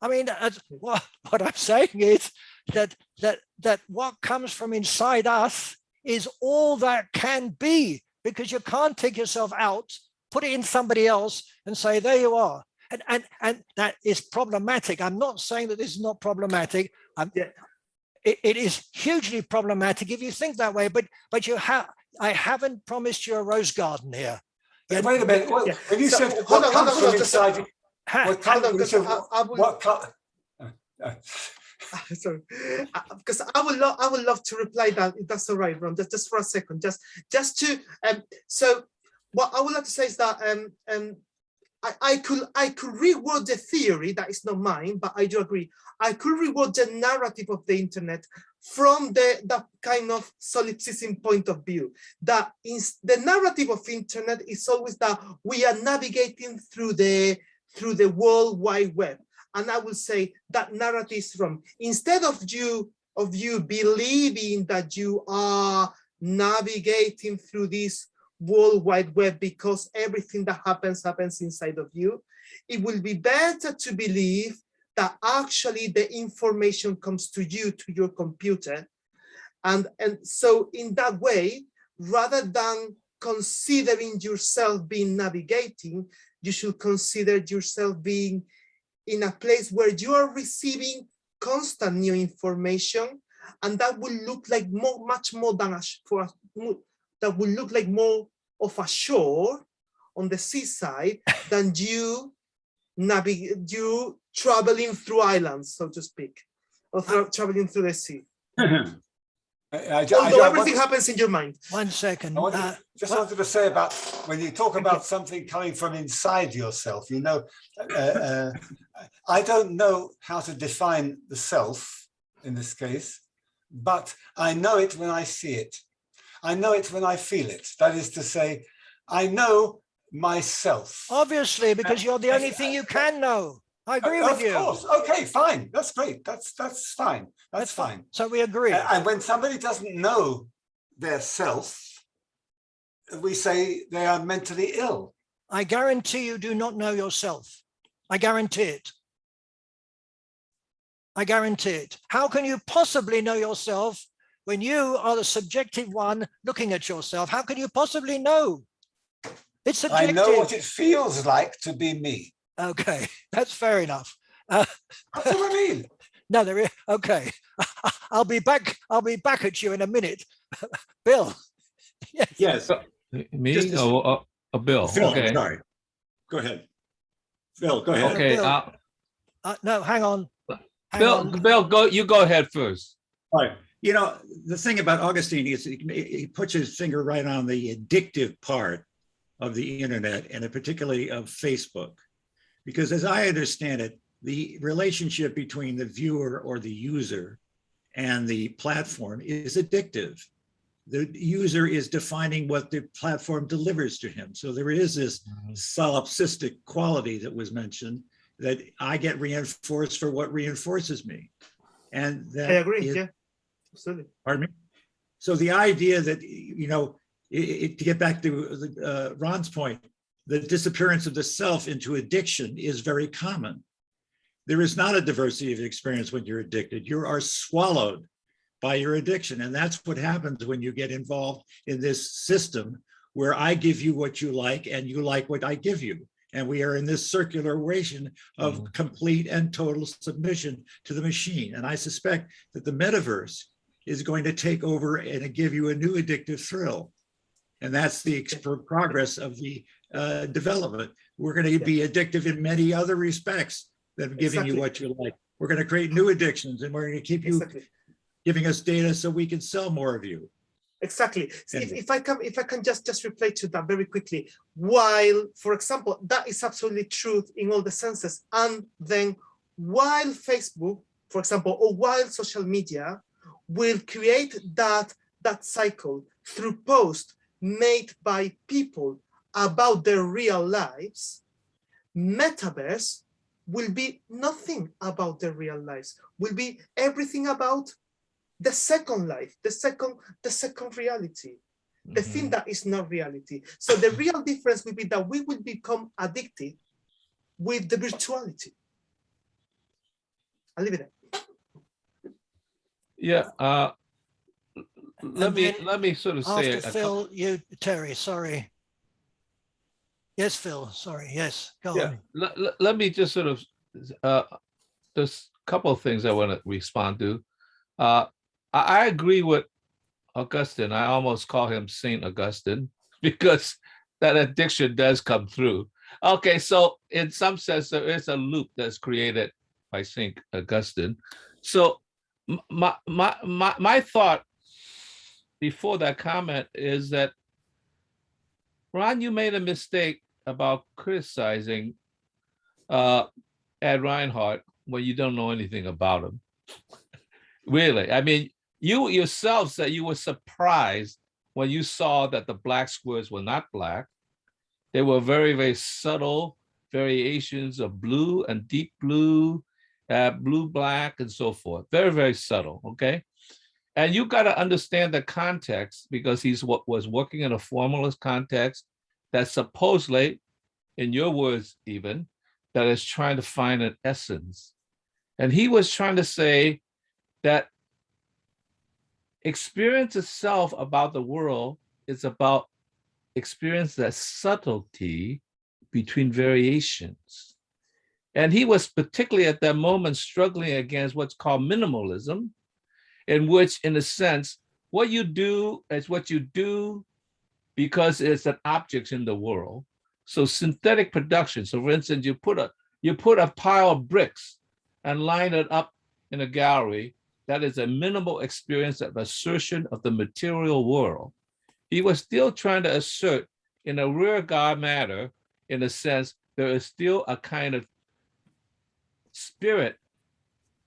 I mean, what I'm saying is that what comes from inside us is all that can be, because you can't take yourself out, put it in somebody else and say, there you are. And that is problematic. I'm not saying that this is not problematic. It is hugely problematic if you think that way, but I haven't promised you a rose garden here. Wait a minute. When you said hold what on, comes from inside you, sorry, because I would love to reply that, if that's all right, Ron, just for a second, just to so what I would like to say is that I could reword the theory, that is not mine, but I do agree. I could reword the narrative of the internet from that kind of solipsism point of view. That the narrative of internet is always that we are navigating through the World Wide Web. And I will say that narrative is from, instead of you believing that you are navigating through this World Wide Web because everything that happens inside of you, it will be better to believe that actually the information comes to you, to your computer. And so in that way, rather than considering yourself being navigating, you should consider yourself being in a place where you are receiving constant new information, and that will look like much more than that will look like more of a shore on the seaside than you traveling through islands, so to speak, or traveling through the sea. Although everything happens in your mind. 1 second. I wanted to say about when you talk about something coming from inside yourself, you know, I don't know how to define the self in this case, but I know it when I see it. I know it when I feel it. That is to say, I know myself. Obviously, because you're the only thing you can know. I agree with you. Of course. Okay, fine. That's great. That's fine. That's fine. So we agree. And when somebody doesn't know their self, we say they are mentally ill. I guarantee you do not know yourself. I guarantee it. I guarantee it. How can you possibly know yourself when you are the subjective one looking at yourself? How can you possibly know? It's subjective. I know what it feels like to be me. Okay, that's fair enough. That's what I mean. No, there is. Okay, I'll be back at you in a minute. Bill. Yes. Me? Just a- Bill? Phil, Okay. sorry. Go ahead. Phil, go ahead. Okay. Bill. No, hang on. Bill, you go ahead first. All right. You know, the thing about Augustine is he puts his finger right on the addictive part of the internet, and particularly of Facebook. Because as I understand it, the relationship between the viewer or the user and the platform is addictive. The user is defining what the platform delivers to him. So there is this solipsistic quality that was mentioned, that I get reinforced for what reinforces me. And that I agree, yeah, absolutely. Pardon me? So the idea that, you know, to get back to Ron's point, the disappearance of the self into addiction is very common. There is not a diversity of experience when you're addicted. You are swallowed by your addiction. And that's what happens when you get involved in this system where I give you what you like and you like what I give you. And we are in this circular relation of complete and total submission to the machine. And I suspect that the metaverse is going to take over and give you a new addictive thrill. And that's the progress of the development. We're going to be addictive in many other respects than giving you what you like. We're going to create new addictions, and we're going to keep you giving us data so we can sell more of you. Exactly. So if I can just reply to that very quickly. While, for example, that is absolutely true in all the senses, and then while Facebook, for example, or while social media will create that cycle through posts made by people about their real lives, Metaverse will be nothing about their real lives, will be everything about the second life, the second reality. the thing that is not reality. So the real difference would be that we would become addicted with the virtuality. I'll leave it there. Yeah. Let me sort of say after Phil, you, Terry, sorry. Yes, Phil, sorry. Yes, go on. Let me just sort of, there's a couple of things I want to respond to. I agree with Augustine. I almost call him Saint Augustine because that addiction does come through. Okay, so in some sense, there is a loop that's created by Saint Augustine. So my thought before that comment is that, Ron, you made a mistake about criticizing Ed Reinhardt when you don't know anything about him. Really, I mean, you yourself said you were surprised when you saw that the black squares were not black. They were very, very subtle variations of blue and deep blue, blue, black, and so forth. Very, very subtle, okay? And you got to understand the context because he's was working in a formalist context that supposedly, in your words even, that is trying to find an essence. And he was trying to say that experience itself about the world is about experience that subtlety between variations. And he was particularly at that moment struggling against what's called minimalism, in which, in a sense, what you do is what you do because it's an object in the world. So synthetic production. So for instance, you put a pile of bricks and line it up in a gallery. That is a minimal experience of assertion of the material world. He was still trying to assert in a rearguard manner, in a sense, there is still a kind of spirit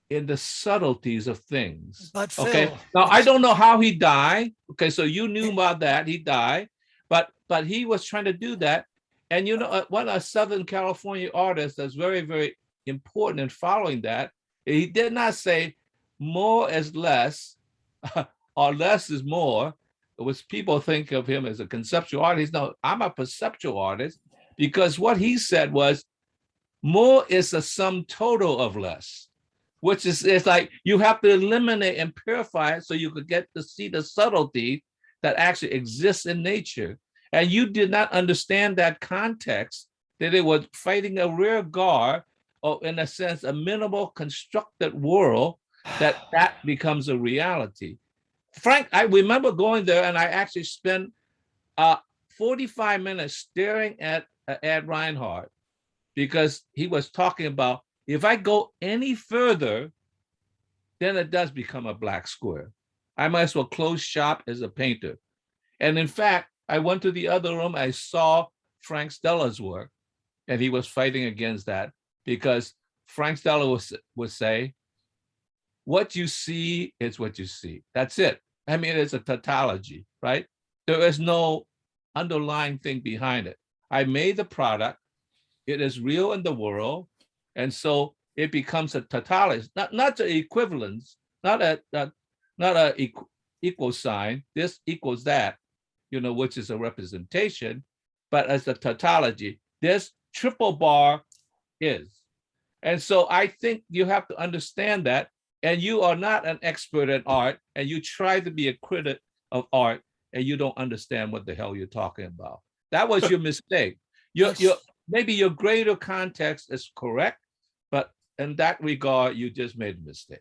in the subtleties of things. But Phil, okay. Now I don't know how he died. Okay, so you knew about that. He died, but he was trying to do that. And you know, one of Southern California artists that's very, very important in following that, he did not say more is less or less is more, which people think of him as a conceptual artist. No, I'm a perceptual artist, because what he said was more is a sum total of less, which is, it's like you have to eliminate and purify it so you could get to see the subtlety that actually exists in nature. And you did not understand that context, that it was fighting a rear guard, or in a sense, a minimal constructed world, that becomes a reality. Frank, I remember going there and I actually spent 45 minutes staring at Ed Reinhardt, because he was talking about, if I go any further, then it does become a black square. I might as well close shop as a painter. And in fact, I went to the other room, I saw Frank Stella's work, and he was fighting against that, because Frank Stella would say, what you see is what you see. That's it. I mean, it's a tautology, right? There is no underlying thing behind it. I made the product. It is real in the world. And so it becomes a tautology, not an equivalence, not a equal sign. This equals that, you know, which is a representation, but as a tautology, this triple bar is. And so I think you have to understand that. And you are not an expert in art, and you try to be a critic of art, and you don't understand what the hell you're talking about. That was your mistake. Maybe your greater context is correct, but in that regard, you just made a mistake.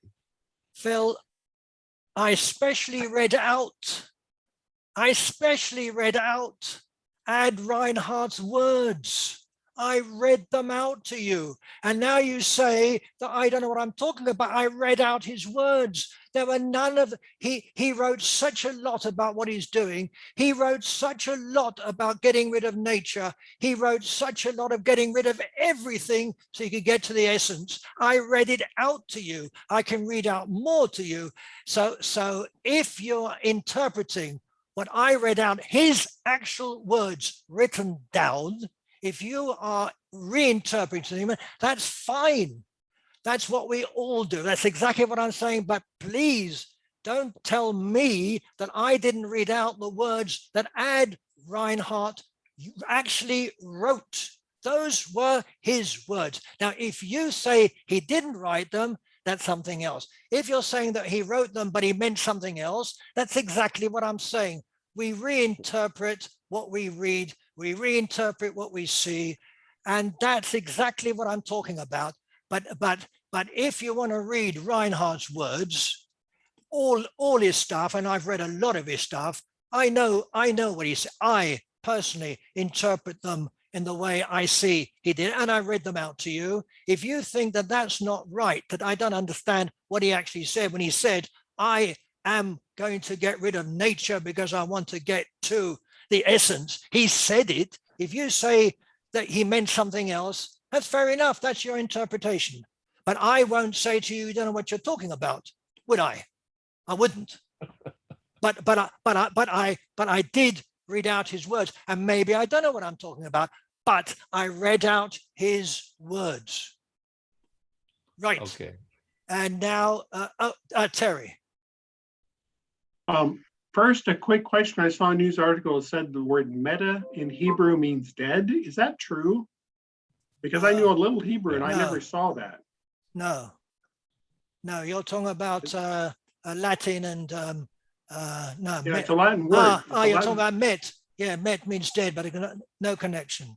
Phil, I especially read out Ed Reinhardt's words. I read them out to you. And now you say that I don't know what I'm talking about. I read out his words. There were none of, he wrote such a lot about what he's doing. He wrote such a lot about getting rid of nature. He wrote such a lot of getting rid of everything so you could get to the essence. I read it out to you. I can read out more to you. So if you're interpreting what I read out, his actual words written down, if you are reinterpreting them, that's fine. That's what we all do. That's exactly what I'm saying. But please don't tell me that I didn't read out the words that Reinhardt actually wrote. Those were his words. Now, if you say he didn't write them, that's something else. If you're saying that he wrote them, but he meant something else, that's exactly what I'm saying. We reinterpret what we read, we reinterpret what we see, and that's exactly what I'm talking about. But if you want to read Reinhardt's words, all his stuff, and I've read a lot of his stuff, I know what he said. I personally interpret them in the way I see he did, and I read them out to you. If you think that that's not right, that I don't understand what he actually said when he said, I am going to get rid of nature because I want to get to the essence, he said it. If you say that he meant something else, that's fair enough, that's your interpretation. But I won't say to you, you don't know what you're talking about, would I? I wouldn't. But I did read out his words, and maybe I don't know what I'm talking about, but I read out his words. Right. Okay. And now, Terry. First, a quick question. I saw a news article that said the word meta in Hebrew means dead. Is that true? Because I knew a little Hebrew and I never saw that. No, you're talking about Latin and no. Yeah, it's a Latin word. You're talking about met. Yeah, met means dead, but no connection.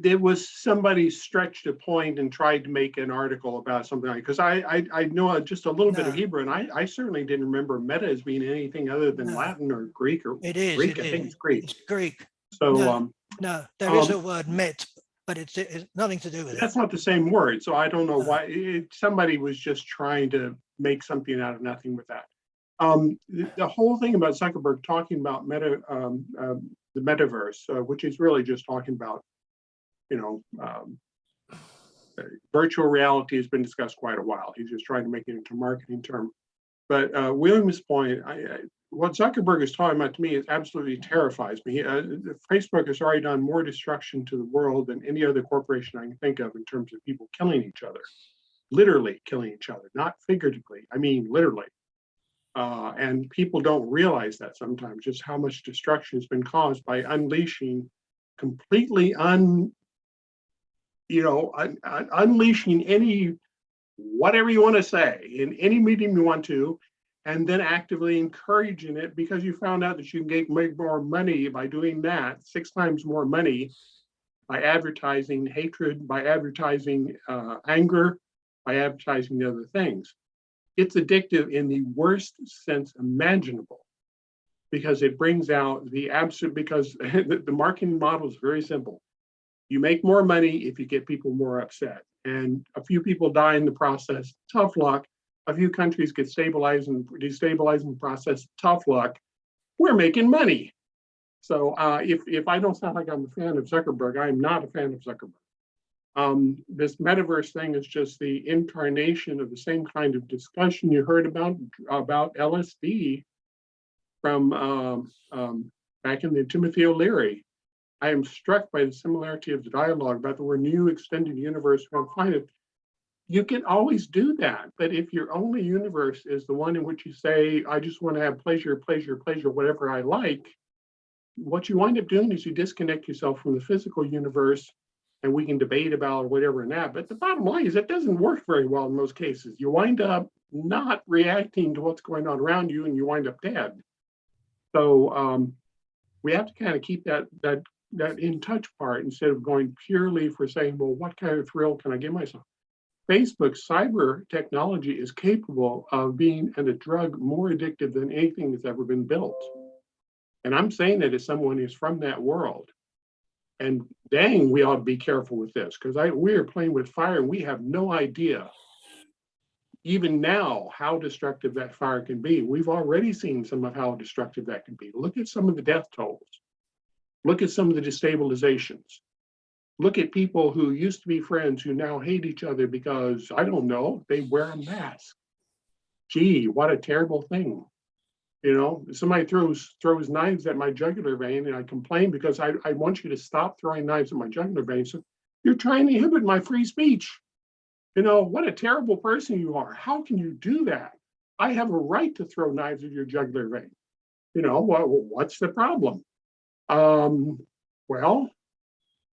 There was somebody stretched a point and tried to make an article about something like, because I know just a little bit of Hebrew, and I certainly didn't remember meta as being anything other than Latin or Greek or it is Greek. I think it's Greek. It's Greek. So no, there is a word met, but it's nothing to do with it. That's not the same word, so I don't know why somebody was just trying to make something out of nothing with that. The whole thing about Zuckerberg talking about the metaverse, which is really just talking about, virtual reality has been discussed quite a while. He's just trying to make it into a marketing term. But William's point, what Zuckerberg is talking about to me absolutely terrifies me. Facebook has already done more destruction to the world than any other corporation I can think of in terms of people killing each other, literally killing each other, not figuratively. I mean, literally. And people don't realize that sometimes, just how much destruction has been caused by unleashing completely unleashing any, whatever you want to say, in any medium you want to, and then actively encouraging it because you found out that you can make more money by doing that, 6 times more money by advertising hatred, by advertising anger, by advertising the other things. It's addictive in the worst sense imaginable because it brings out the absolute, because the marketing model is very simple. You make more money if you get people more upset. And a few people die in the process, tough luck. A few countries get stabilized and destabilized in the process, tough luck. We're making money. So if I don't sound like I'm a fan of Zuckerberg, I am not a fan of Zuckerberg. This metaverse thing is just the incarnation of the same kind of discussion you heard about LSD from back in the Timothy O'Leary. I am struck by the similarity of the dialogue about the word new extended universe. You can always do that, but if your only universe is the one in which you say, I just want to have pleasure, pleasure, pleasure, whatever I like, what you wind up doing is you disconnect yourself from the physical universe, and we can debate about whatever and that, but the bottom line is it doesn't work very well in most cases. You wind up not reacting to what's going on around you, and you wind up dead. So we have to kind of keep that in touch part instead of going purely for saying, well, what kind of thrill can I give myself? Facebook's cyber technology is capable of being a drug more addictive than anything that's ever been built. And I'm saying that as someone who's from that world. And dang, we ought to be careful with this because we are playing with fire and we have no idea, even now, how destructive that fire can be. We've already seen some of how destructive that can be. Look at some of the death tolls. Look at some of the destabilizations. Look at people who used to be friends who now hate each other because, I don't know, they wear a mask. Gee, what a terrible thing. Somebody throws knives at my jugular vein and I complain because I want you to stop throwing knives at my jugular vein. So you're trying to inhibit my free speech. What a terrible person you are. How can you do that? I have a right to throw knives at your jugular vein. You know, what's the problem? Well,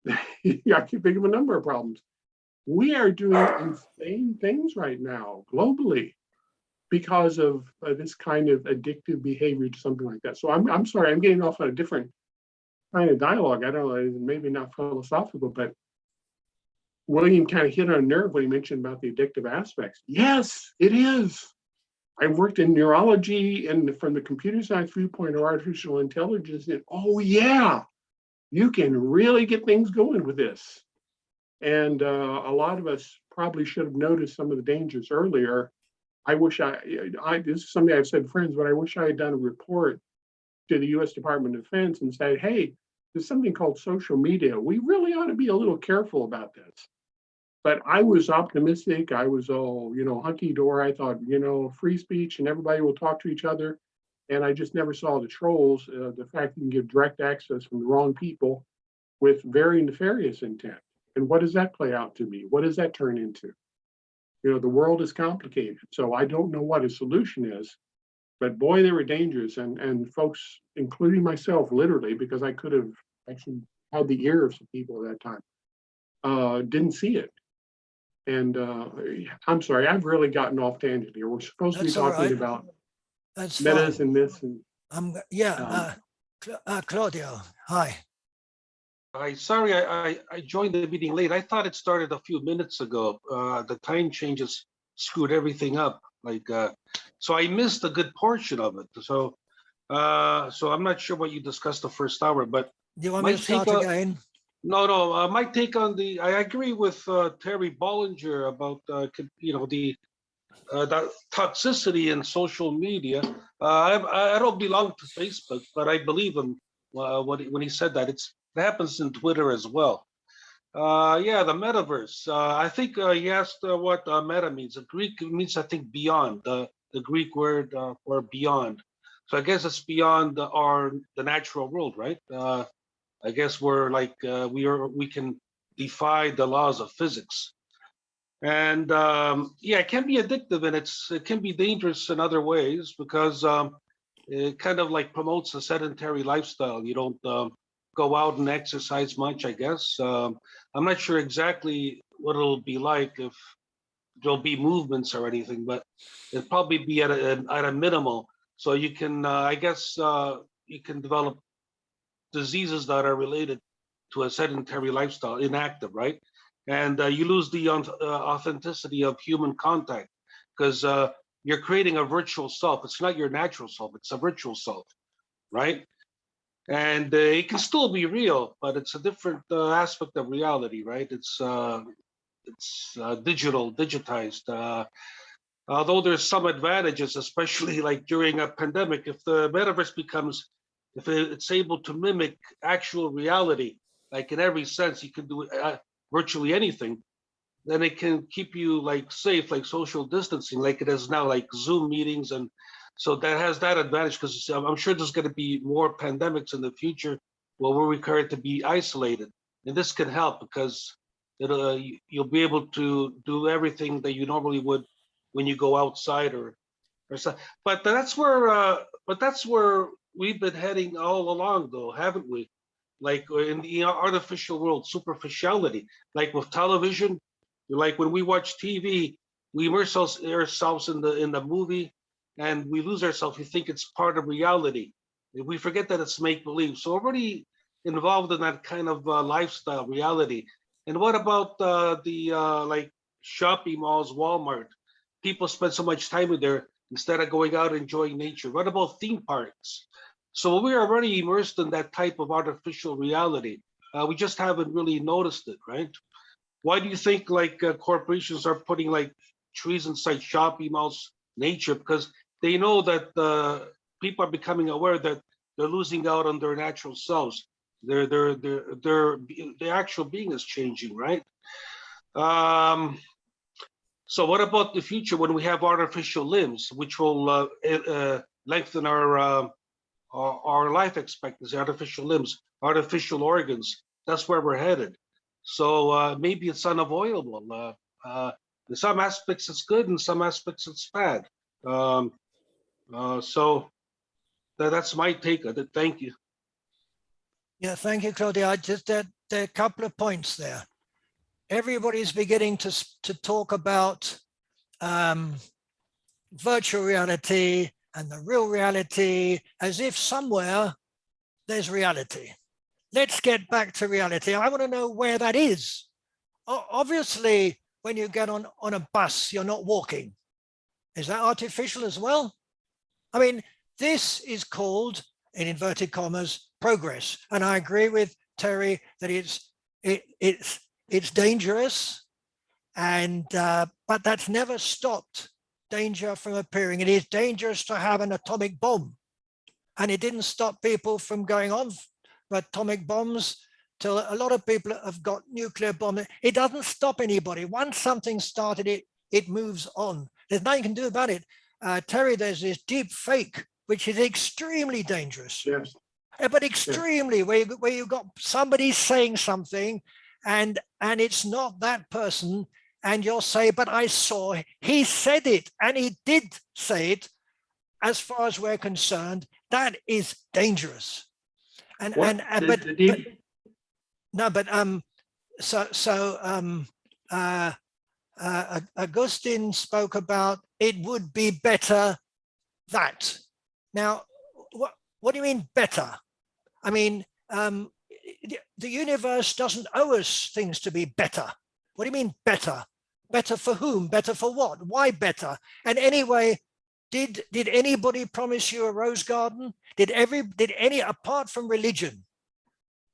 I can think of a number of problems. We are doing insane things right now globally because of this kind of addictive behavior to something like that. So I'm sorry, I'm getting off on a different kind of dialogue. I don't know, maybe not philosophical, but William kind of hit on a nerve when he mentioned about the addictive aspects. Yes, it is. I worked in neurology and from the computer science viewpoint or artificial intelligence, and oh yeah, you can really get things going with this. And a lot of us probably should have noticed some of the dangers earlier. I wish this is something I've said to friends, but I wish I had done a report to the US Department of Defense and said, hey, there's something called social media. We really ought to be a little careful about this. But I was optimistic. I was all, hunky-dory. I thought, free speech and everybody will talk to each other. And I just never saw the trolls, the fact you can give direct access from the wrong people with very nefarious intent. And what does that play out to me? What does that turn into? The world is complicated. So I don't know what a solution is, but boy, they were dangerous. And folks, including myself, literally, because I could have actually had the ear of some people at that time, didn't see it. And I'm sorry, I've really gotten off tangent here. We're supposed to be talking about metas and myths. And Claudio, hi. Sorry, I joined the meeting late. I thought it started a few minutes ago. The time changes screwed everything up. So I missed a good portion of it. So I'm not sure what you discussed the first hour, but do you want me to start again? No. My take on I agree with Terry Bollinger about the toxicity in social media. I don't belong to Facebook, but I believe him when he said that. It happens in Twitter as well. The metaverse. I think he asked what meta means. The Greek means, I think, beyond. The Greek word for beyond. So I guess it's beyond the natural world, right? I guess we're like we can defy the laws of physics, and it can be addictive, and it can be dangerous in other ways because it kind of like promotes a sedentary lifestyle. You don't go out and exercise much, I guess. I'm not sure exactly what it'll be like if there'll be movements or anything, but it'll probably be at a minimal. So you can, I guess, you can develop diseases that are related to a sedentary lifestyle, inactive, right? And you lose the authenticity of human contact because you're creating a virtual self. It's not your natural self, it's a virtual self, right? And it can still be real, but it's a different aspect of reality, right? It's digitized. Although there's some advantages, especially like during a pandemic, if the metaverse if it's able to mimic actual reality, like in every sense, you can do virtually anything, then it can keep you like safe, like social distancing, like it is now, like Zoom meetings. And so that has that advantage because I'm sure there's going to be more pandemics in the future where we're required to be isolated. And this can help because you'll be able to do everything that you normally would when you go outside or something. But that's where we've been heading all along, though, haven't we? Like in the artificial world, superficiality, like with television, like when we watch TV, we immerse ourselves in the movie and we lose ourselves. We think it's part of reality. We forget that it's make-believe. So already involved in that kind of lifestyle reality. And what about like shopping malls, Walmart? People spend so much time in there instead of going out and enjoying nature. What about theme parks? So we're already immersed in that type of artificial reality. We just haven't really noticed it, right? Why do you think like corporations are putting like trees inside shopping malls, nature? Because they know that people are becoming aware that they're losing out on their natural selves. Their actual being is changing, right? So what about the future when we have artificial limbs, which will lengthen our life expectancy? Artificial limbs, artificial organs. That's where we're headed. So maybe it's unavoidable. In some aspects it's good, in some aspects it's bad. So that's my take on it. Thank you. Yeah, thank you, Claudia. I just there are a couple of points there. Everybody's beginning to talk about virtual reality and the real reality as if somewhere there's reality. Let's get back to reality. I want to know where that is. Obviously, when you get on a bus, you're not walking. Is that artificial as well? I mean, this is called, in inverted commas, progress. And I agree with Terry that it's dangerous, and but that's never stopped danger from appearing. It is dangerous to have an atomic bomb, and it didn't stop people from going on atomic bombs till a lot of people have got nuclear bombs. It doesn't stop anybody. Once something started, it moves on. There's nothing you can do about it. Terry, there's this deep fake, which is extremely dangerous. Yes. But extremely, where you got somebody saying something and it's not that person, and you'll say, but I saw, he said it, and he did say it. As far as we're concerned, that is dangerous. And Augustine spoke about it would be better that. Now, what do you mean better? I mean, the universe doesn't owe us things to be better. What do you mean better? Better for whom? Better for what? Why better? And anyway, did anybody promise you a rose garden? Did any, apart from religion,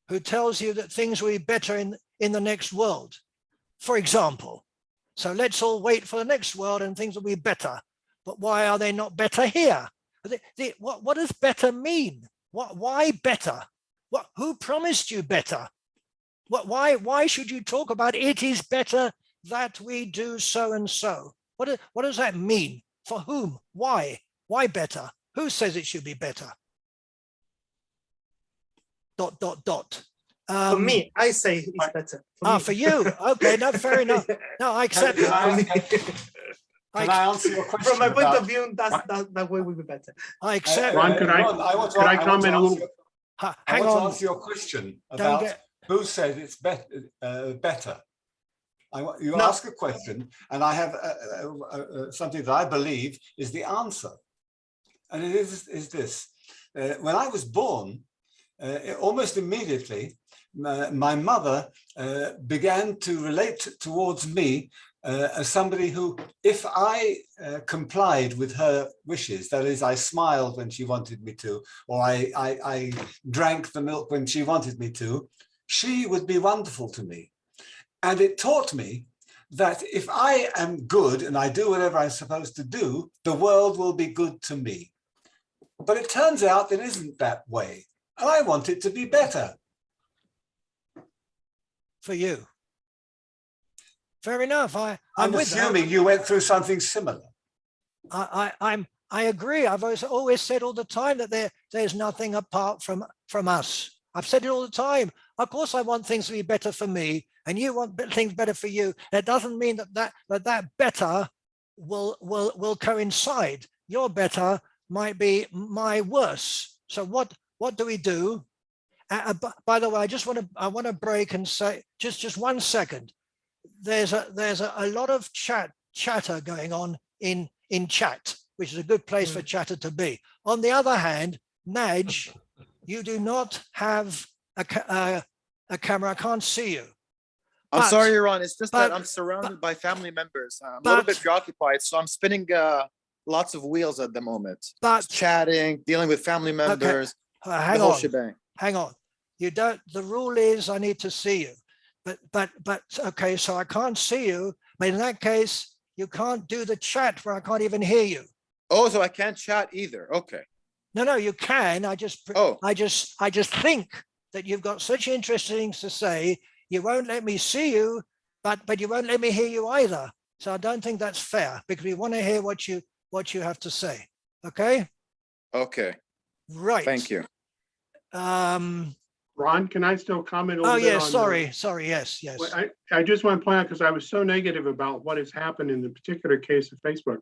who tells you that things will be better in the next world, for example? So let's all wait for the next world and things will be better. But why are they not better here? What does better mean? Why better? Who promised you better? Why should you talk about it is better that we do so and so? What does that mean? For whom? Why? Why better? Who says it should be better? ... For me, I say it's better. For you. Okay, no, fair enough. No, I accept it. Can I answer your question? From my point of view, that way would be better. I accept. Ron, could I comment a little? I want to answer your question about who said it's better. You ask a question, and I have something that I believe is the answer, and it is this: when I was born, almost immediately, my mother began to relate towards me as somebody who, if I complied with her wishes, that is, I smiled when she wanted me to, or I drank the milk when she wanted me to, she would be wonderful to me. And it taught me that if I am good and I do whatever I'm supposed to do, the world will be good to me. But it turns out it isn't that way. And I want it to be better. For you. Fair enough. I'm assuming you went through something similar. I agree. I've always said all the time that there's nothing apart from us. I've said it all the time. Of course, I want things to be better for me, and you want things better for you. That doesn't mean that better will coincide. Your better might be my worse. So what do we do? By the way, I want to break and say just 1 second. There's a lot of chatter going on in chat, which is a good place for chatter to be. On the other hand, Naj, you do not have a camera. I can't see you. I'm sorry, Ron. It's just that I'm surrounded by family members. I'm a little bit preoccupied, so I'm spinning lots of wheels at the moment. Just chatting, dealing with family members, the whole shebang. Hang on. You don't. The rule is I need to see you. But okay. So I can't see you. But in that case, you can't do the chat where I can't even hear you. Oh, so I can't chat either. Okay. No, you can. I just think that you've got such interesting things to say. You won't let me see you, but you won't let me hear you either. So I don't think that's fair, because we want to hear what you have to say. Okay. Okay. Right. Thank you. Ron, can I still comment a little bit? Oh, yes, sorry, yes. I just want to point out, because I was so negative about what has happened in the particular case of Facebook.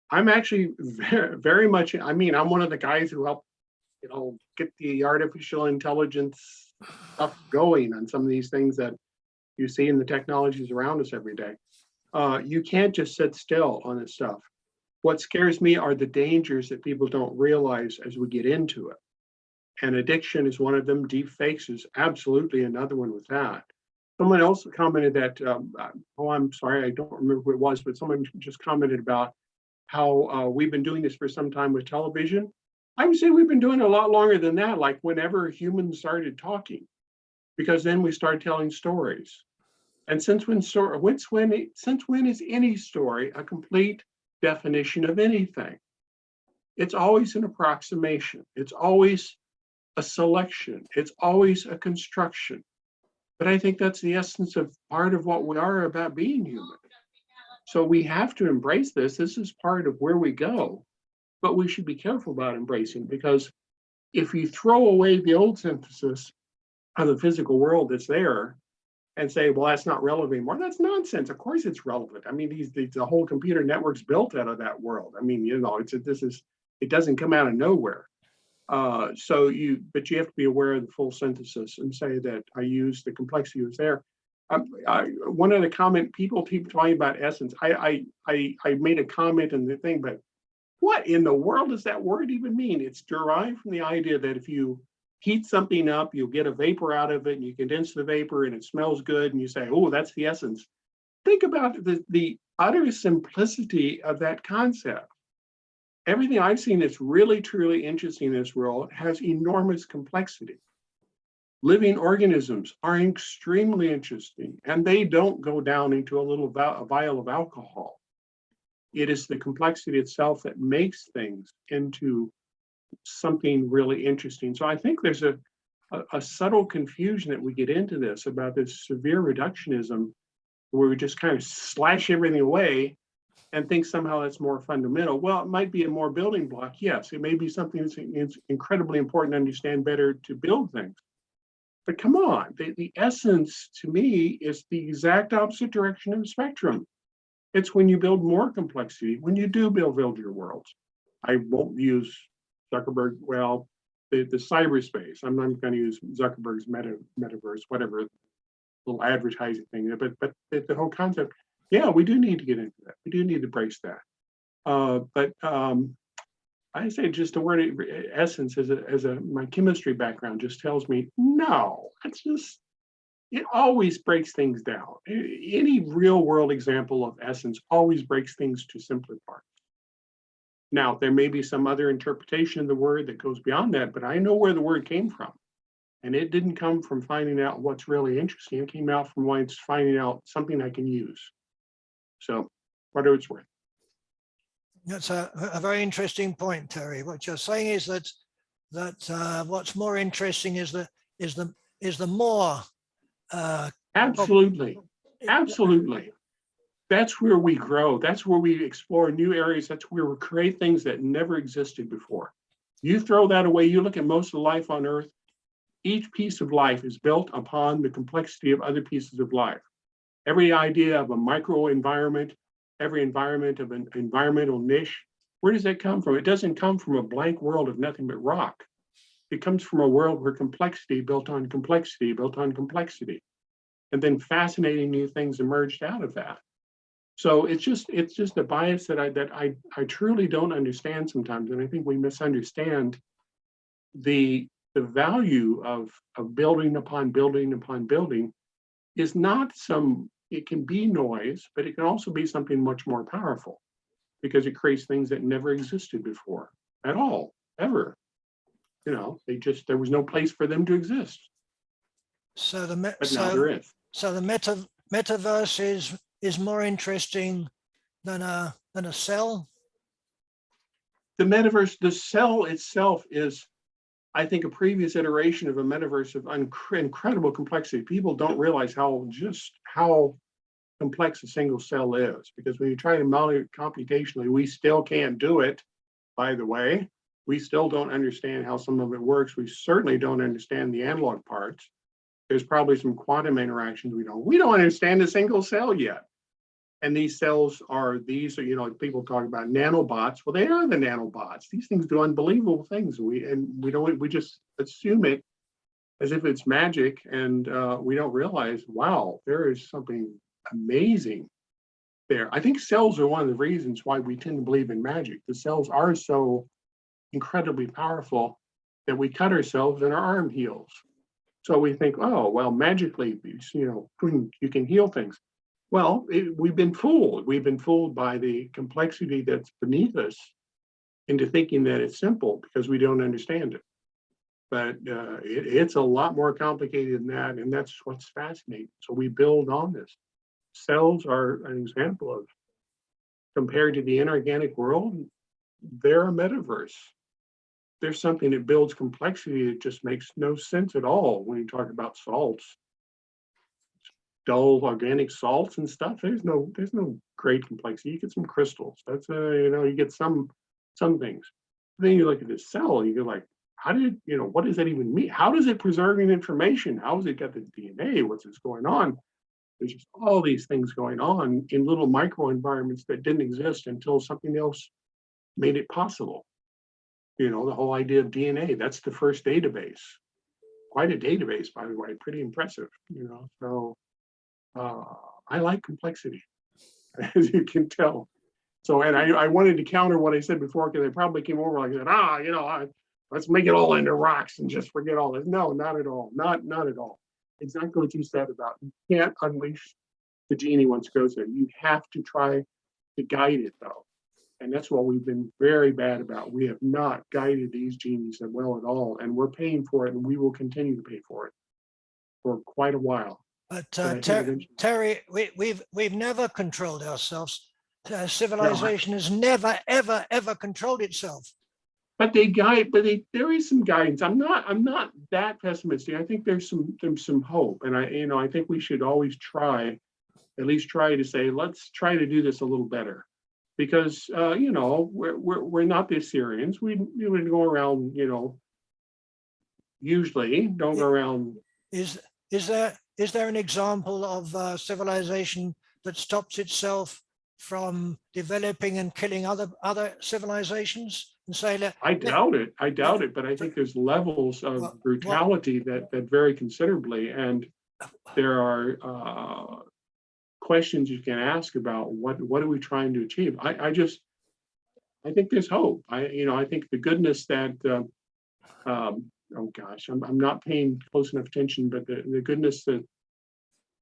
I'm actually very much, I mean, I'm one of the guys who helped, get the artificial intelligence stuff going on some of these things that you see in the technologies around us every day. You can't just sit still on this stuff. What scares me are the dangers that people don't realize as we get into it. And addiction is one of them. Deep fakes is absolutely another one with that. Someone else commented that, I'm sorry, I don't remember who it was, but someone just commented about how we've been doing this for some time with television. I would say we've been doing it a lot longer than that, like whenever humans started talking, because then we started telling stories. And since when is any story a complete definition of anything? It's always an approximation. It's always a selection. It's always a construction. But I think that's the essence of part of what we are about being human. So we have to embrace this. This is part of where we go, but we should be careful about embracing, because if you throw away the old synthesis of the physical world that's there and say, well, that's not relevant anymore, that's nonsense. Of course it's relevant. I mean, the whole computer network's built out of that world. I mean, it doesn't come out of nowhere. But you have to be aware of the full synthesis and say that I use the complexity was there. One other comment, people keep talking about essence. I made a comment in the thing, but what in the world does that word even mean? It's derived from the idea that if you heat something up, you'll get a vapor out of it, and you condense the vapor and it smells good, and you say, oh, that's the essence. Think about the utter simplicity of that concept. Everything I've seen that's really, truly interesting in this world has enormous complexity. Living organisms are extremely interesting, and they don't go down into a little vial of alcohol. It is the complexity itself that makes things into something really interesting. So I think there's a subtle confusion that we get into this about this severe reductionism, where we just kind of slash everything away and think somehow that's more fundamental. Well, it might be a more building block. Yes, it may be something that's incredibly important to understand better to build things. But come on, the essence to me is the exact opposite direction of the spectrum. It's when you build more complexity, when you do build your worlds. I won't use Zuckerberg, well, the cyberspace. I'm not going to use Zuckerberg's metaverse, whatever little advertising thing, but the whole concept, yeah, we do need to get into that. We do need to brace that. But I say just the word essence my chemistry background just tells me, no, it always breaks things down. Any real world example of essence always breaks things to simpler parts. Now, there may be some other interpretation of the word that goes beyond that, but I know where the word came from. And it didn't come from finding out what's really interesting. It came out from finding out something I can use. So whatever it's worth. That's a very interesting point, Terry. What you're saying is that what's more interesting is the more absolutely. That's where we grow. That's where we explore new areas. That's where we create things that never existed before. You throw that away, you look at most of life on Earth, each piece of life is built upon the complexity of other pieces of life. Every idea of a micro environment, every environment of an environmental niche, where does that come from? It doesn't come from a blank world of nothing but rock. It comes from a world where complexity built on complexity built on complexity. And then fascinating new things emerged out of that. So it's just a bias that I truly don't understand sometimes. And I think we misunderstand the value of building upon building upon building is not it can be noise, but it can also be something much more powerful because it creates things that never existed before at all, ever. There was no place for them to exist. So now there is. So the metaverse is more interesting than a cell? The metaverse, the cell itself is, I think, a previous iteration of a metaverse of incredible complexity. People don't realize how complex a single cell is, because when you try to model it computationally, we still can't do it, by the way. We still don't understand how some of it works. We certainly don't understand the analog parts. There's probably some quantum interactions we don't understand a single cell yet. And these cells are these, you know, people talk about nanobots. Well, they are the nanobots. These things do unbelievable things. We just assume it as if it's magic, and we don't realize, wow, there is something amazing there. I think cells are one of the reasons why we tend to believe in magic. The cells are so incredibly powerful that we cut ourselves and our arm heals. So we think, oh, well, magically, you know, you can heal things. Well, we've been fooled. We've been fooled by the complexity that's beneath us into thinking that it's simple because we don't understand it. But it's a lot more complicated than that, and that's what's fascinating. So we build on this. Cells are an example of, compared to the inorganic world, they're a metaverse. There's something that builds complexity that just makes no sense at all when you talk about salts. Dull organic salts and stuff. There's no great complexity. You get some crystals. That's you know, you get some things. Then you look at this cell, you go like, how did, you know, what does that even mean? How does it preserving information? How has it got the DNA? What's going on? There's just all these things going on in little micro environments that didn't exist until something else made it possible. You know, the whole idea of DNA, that's the first database. Quite a database, by the way, pretty impressive, you know. So I like complexity, as you can tell. So, and I wanted to counter what I said before, because I probably came over like that, you know, let's make it all into rocks and just forget all this. No, not at all. Not at all. Exactly what you said about you can't unleash the genie once it goes there. You have to try to guide it, though. And that's what we've been very bad about. We have not guided these genies well at all. And we're paying for it, and we will continue to pay for it for quite a while. But Terry, we've never controlled ourselves. Civilization has never, ever controlled itself. But they guide. There is some guidance. I'm not that pessimistic. I think there's some hope, and I think we should always at least try to say, let's try to do this a little better, because you know, we're not the Assyrians. We would go around, you know. Usually, don't go around. Is there an example of civilization that stops itself from developing and killing other civilizations? And say, I doubt it, but I think there's levels of brutality that vary considerably, and there are questions you can ask about what are we trying to achieve. I think there's hope. I think the goodness that oh gosh, I'm not paying close enough attention, but the goodness that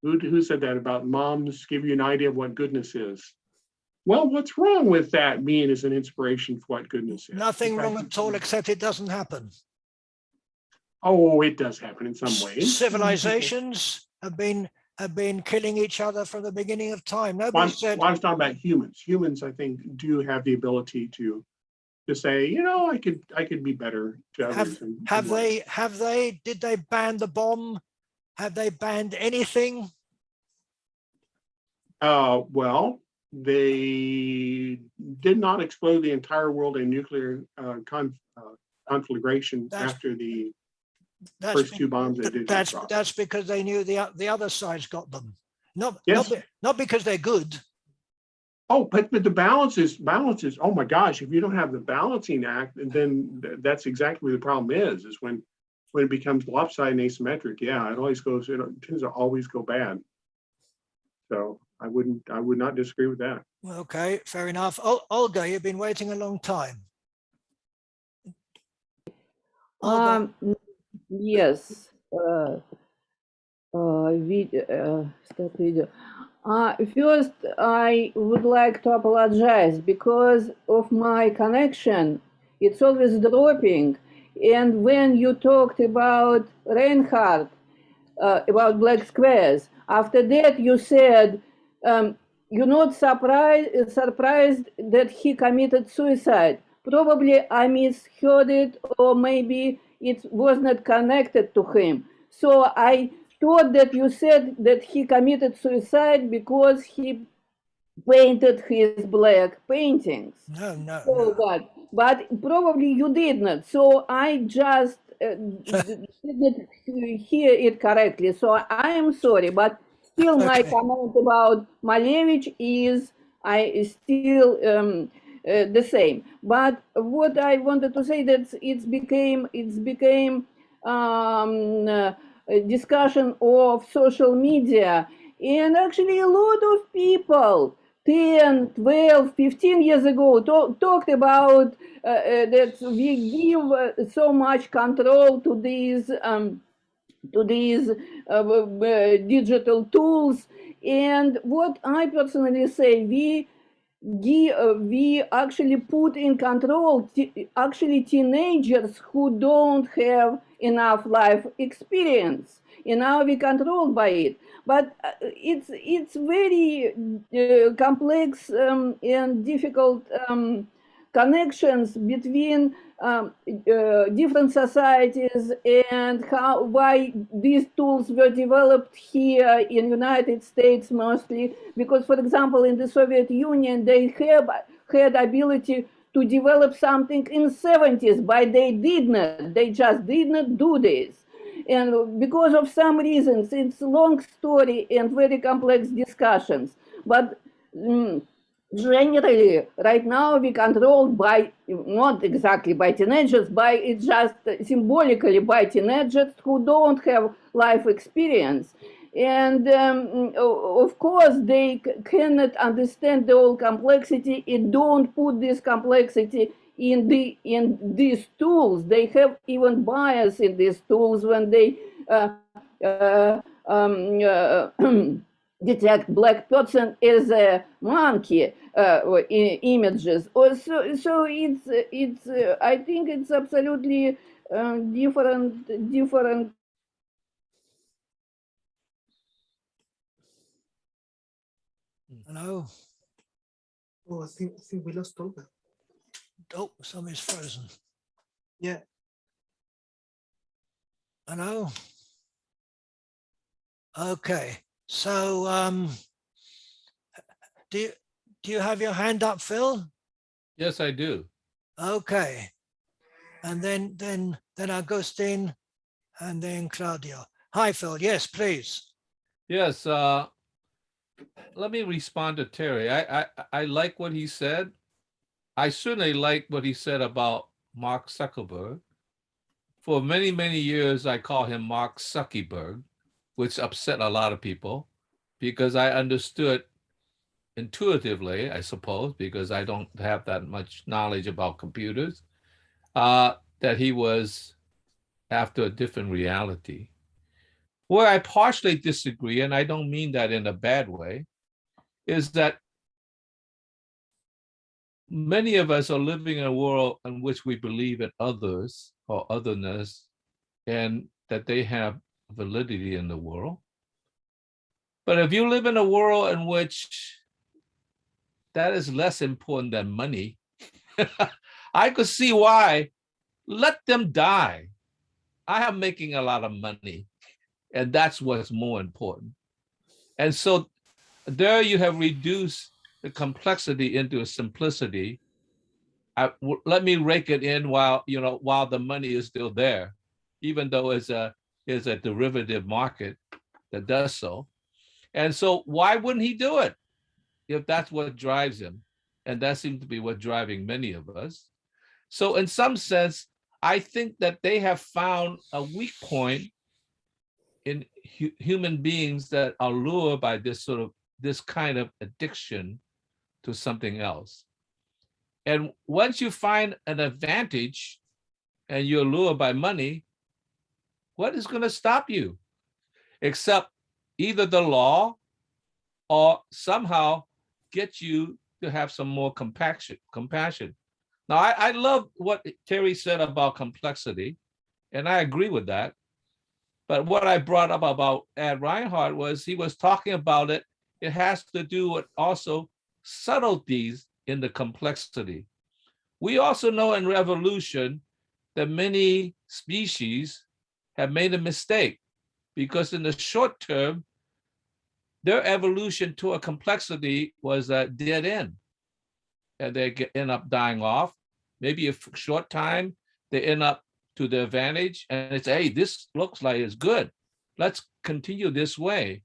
who said that about moms give you an idea of what goodness is. Well, what's wrong with that being as an inspiration for what goodness is? Nothing wrong at all, except it doesn't happen. Oh, it does happen in some ways. Civilizations have been killing each other from the beginning of time. Nobody said. Well, I was talking about humans. Humans, I think, do have the ability to say, you know, I could be better to others. Did they ban the bomb? Have they banned anything? Well, they did not explode the entire world in nuclear conflagration after the first two bombs they did. That's because they knew the other side's got them. Not because they're good. Oh, but the balance is, oh my gosh, if you don't have the balancing act, then that's exactly what the problem is when it becomes lopsided and asymmetric. Yeah, it tends to always go bad. So I would not disagree with that. Okay, fair enough. Olga, you've been waiting a long time. Yes. Stop video. First, I would like to apologize because of my connection. It's always dropping. And when you talked about Reinhardt, about black squares, after that you said, you're not surprised that he committed suicide. Probably I misheard it, or maybe it was not connected to him. So I thought that you said that he committed suicide because he painted his black paintings. No. But probably you did not. So I just did not hear it correctly. So I am sorry, but still my comment about Malevich is I still the same. But what I wanted to say that it's became a discussion of social media, and actually a lot of people 10, 12, 15 years ago talked about that we give so much control to these digital tools. And what I personally say, we actually put in control actually teenagers who don't have enough life experience, and now we controlled by it. But it's very complex and difficult connections between different societies, and why these tools were developed here in United States mostly, because for example in the Soviet Union they had ability to develop something in 70s, but they just did not do this. And because of some reasons, it's a long story and very complex discussions. But generally, right now we controlled by, not exactly by teenagers, by it's just symbolically by teenagers who don't have life experience. And of course, they cannot understand the whole complexity and don't put this complexity in these tools. They have even bias in these tools when they detect black person as a monkey images. So it's I think it's absolutely different. Hello. Oh, I think we lost Olga. Oh, somebody's frozen. Yeah. Hello. Okay. So do you have your hand up, Phil? Yes, I do. Okay. And then Agustin, and then Claudio. Hi, Phil. Yes, please. Yes. Let me respond to Terry. I like what he said. I certainly like what he said about Mark Zuckerberg. For many, many years, I call him Mark Zuckerberg, which upset a lot of people because I understood intuitively, I suppose, because I don't have that much knowledge about computers, that he was after a different reality. Where I partially disagree, and I don't mean that in a bad way, is that many of us are living in a world in which we believe in others or otherness and that they have validity in the world. But if you live in a world in which that is less important than money, I could see why. Let them die. I am making a lot of money, and that's what's more important. And so there you have reduced the complexity into a simplicity. Let me rake it in while the money is still there, even though it's a derivative market that does so. And so why wouldn't he do it if that's what drives him? And that seems to be what driving many of us. So in some sense, I think that they have found a weak point in human beings that are lured by this kind of addiction to something else. And once you find an advantage and you're lured by money, what is going to stop you? Except either the law or somehow get you to have some more compassion. Now, I love what Terry said about complexity, and I agree with that. But what I brought up about Ed Reinhardt was he was talking about it. It has to do with also subtleties in the complexity. We also know in evolution that many species have made a mistake because in the short term, their evolution to a complexity was a dead end. And they end up dying off. Maybe a short time, they end up to the advantage and it's, hey, this looks like it's good. Let's continue this way.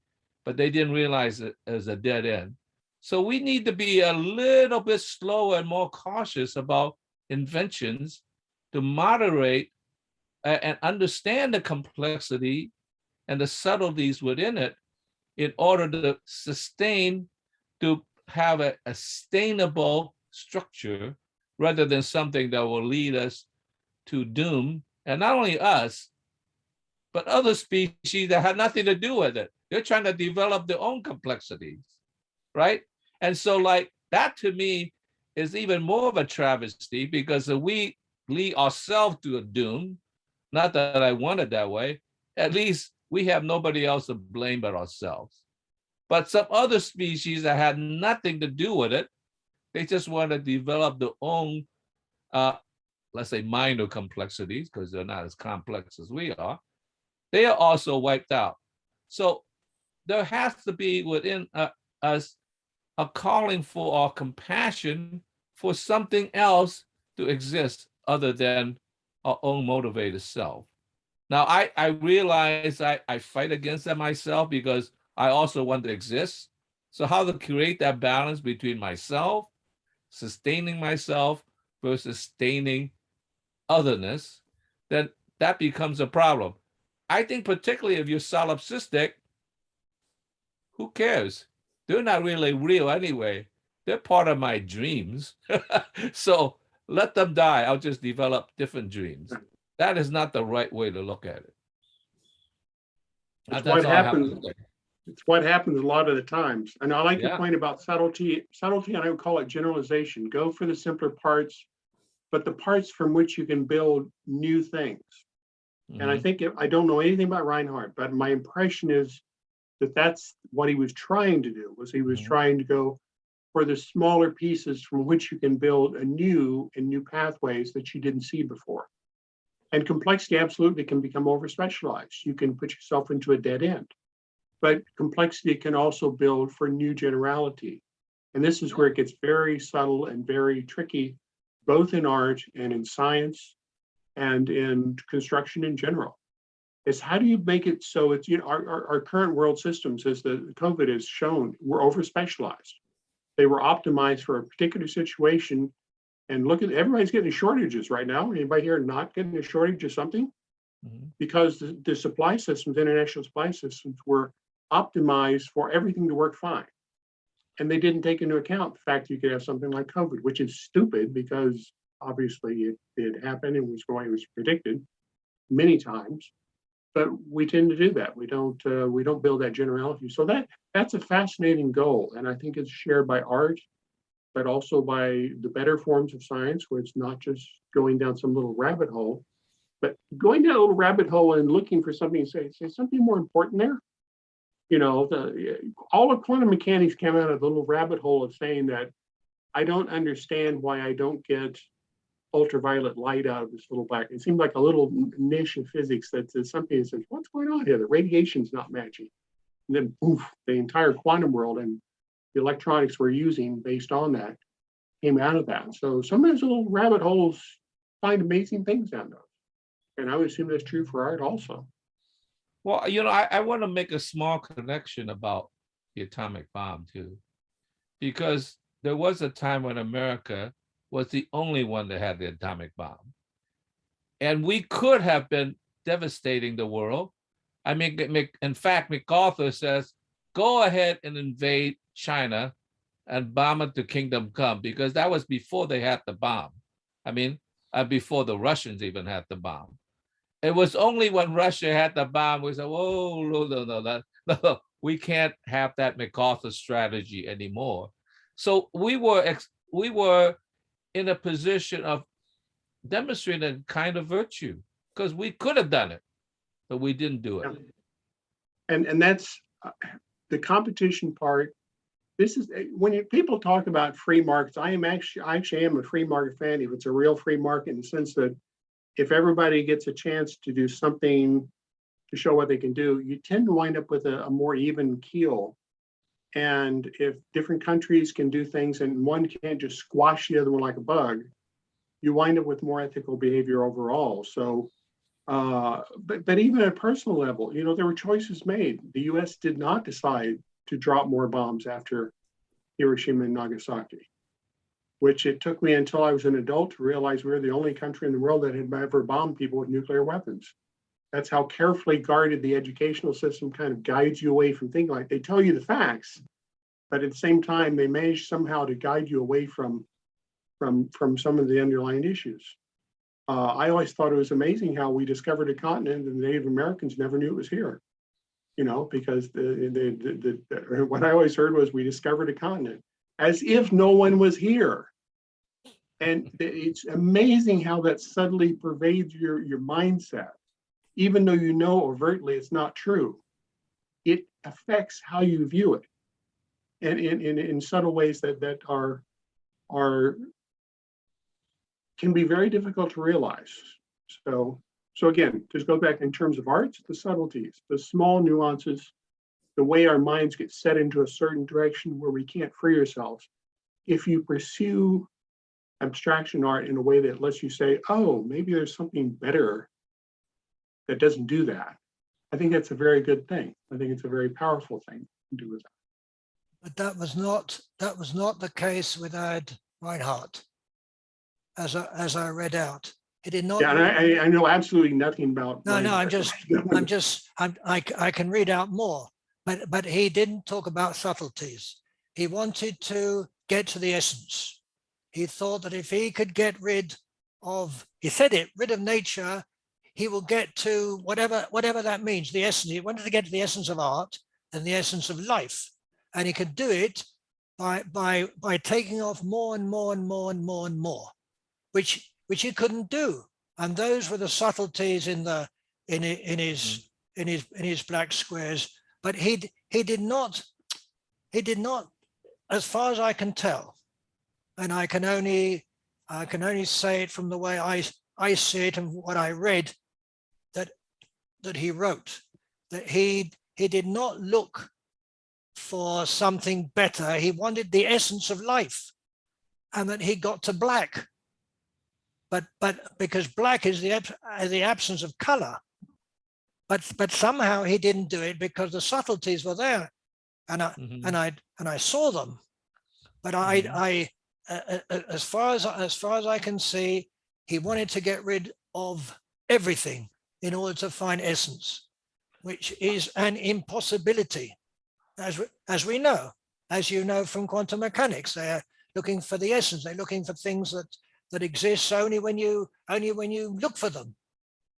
but they didn't realize it as a dead end. So we need to be a little bit slower and more cautious about inventions to moderate and understand the complexity and the subtleties within it in order to sustain, to have a sustainable structure rather than something that will lead us to doom. And not only us, but other species that have nothing to do with it. They're trying to develop their own complexities, right? And so like that to me is even more of a travesty, because if we lead ourselves to a doom, not that I want it that way, at least we have nobody else to blame but ourselves. But some other species that had nothing to do with it, they just want to develop their own, let's say minor complexities, because they're not as complex as we are. They are also wiped out. So there has to be within us a calling for our compassion for something else to exist other than our own motivated self. Now, I realize I fight against that myself because I also want to exist. So how to create that balance between myself, sustaining myself versus sustaining otherness, then that becomes a problem. I think particularly if you're solipsistic, who cares? They're not really real anyway. They're part of my dreams. So let them die. I'll just develop different dreams. That is not the right way to look at it. It's what happens. It's what happens a lot of the times. And I like your point about subtlety, and I would call it generalization. Go for the simpler parts, but the parts from which you can build new things. And I think, I don't know anything about Reinhardt, but my impression is that that's what he was trying to do, was he was trying to go for the smaller pieces from which you can build new pathways that you didn't see before. And complexity absolutely can become over-specialized. You can put yourself into a dead end. But complexity can also build for new generality. And this is where it gets very subtle and very tricky, both in art and in science and in construction in general. Is how do you make it so it's, our current world systems, as the COVID has shown, were over-specialized. They were optimized for a particular situation. And look at, everybody's getting shortages right now. Anybody here not getting a shortage of something? Because the supply systems, international supply systems, were optimized for everything to work fine. And they didn't take into account the fact that you could have something like COVID, which is stupid because obviously it did happen and was predicted many times. But we tend to do that. We don't build that generality. So that's a fascinating goal. And I think it's shared by art, but also by the better forms of science, where it's not just going down some little rabbit hole, but going down a little rabbit hole and looking for something, say something more important there. All of quantum mechanics came out of the little rabbit hole of saying that I don't understand why I don't get ultraviolet light out of this little black. It seemed like a little niche in physics that says something that says, what's going on here? The radiation's not matching. And then poof, the entire quantum world and the electronics we're using based on that came out of that. So sometimes little rabbit holes find amazing things down there. And I would assume that's true for art also. Well, I want to make a small connection about the atomic bomb too, because there was a time when America was the only one that had the atomic bomb. And we could have been devastating the world. I mean, in fact, MacArthur says, go ahead and invade China and bomb it to kingdom come, because that was before they had the bomb. I mean, before the Russians even had the bomb. It was only when Russia had the bomb, we said, whoa, no, we can't have that MacArthur strategy anymore. So we were in a position of demonstrating a kind of virtue, because we could have done it, but we didn't do it. And that's the competition part. This is when people talk about free markets. I actually am a free market fan. If it's a real free market, in the sense that if everybody gets a chance to do something to show what they can do, you tend to wind up with a more even keel. And if different countries can do things and one can't just squash the other one like a bug, you wind up with more ethical behavior overall. So But even at a personal level, you know, there were choices made. The US did not decide to drop more bombs after Hiroshima and Nagasaki, which it took me until I was an adult to realize we were the only country in the world that had ever bombed people with nuclear weapons. That's how carefully guarded the educational system kind of guides you away from thinking like they tell you the facts, but at the same time, they manage somehow to guide you away from some of the underlying issues. I always thought it was amazing how we discovered a continent and the Native Americans never knew it was here. You know, because what I always heard was we discovered a continent as if no one was here. And it's amazing how that subtly pervades your mindset, even though you know overtly it's not true. It affects how you view it, and in subtle ways that are can be very difficult to realize. So again, just go back in terms of arts, the subtleties, the small nuances, the way our minds get set into a certain direction where we can't free ourselves. If you pursue abstraction art in a way that lets you say, oh, maybe there's something better that doesn't do that, I think that's a very good thing. I think it's a very powerful thing to do with that. But that was not the case with Ad Reinhardt, as I read out. He did not. Yeah, and I know absolutely nothing about. No, I can read out more, but he didn't talk about subtleties. He wanted to get to the essence. He thought that if he could get rid of, he said it, rid of nature, he will get to whatever that means, the essence. He wanted to get to the essence of art and the essence of life. And he could do it by taking off more and more and more and more and more, which he couldn't do. And those were the subtleties in his black squares. But he did not, as far as I can tell, and I can only say it from the way I see it and what I read, that he wrote, that he did not look for something better. He wanted the essence of life, and that he got to black. But because black is the absence of color, but somehow he didn't do it because the subtleties were there, and I saw them. But I as far as I can see, he wanted to get rid of everything in order to find essence, which is an impossibility, as we know, as you know from quantum mechanics. They're looking for the essence. They're looking for things that exists only when you look for them.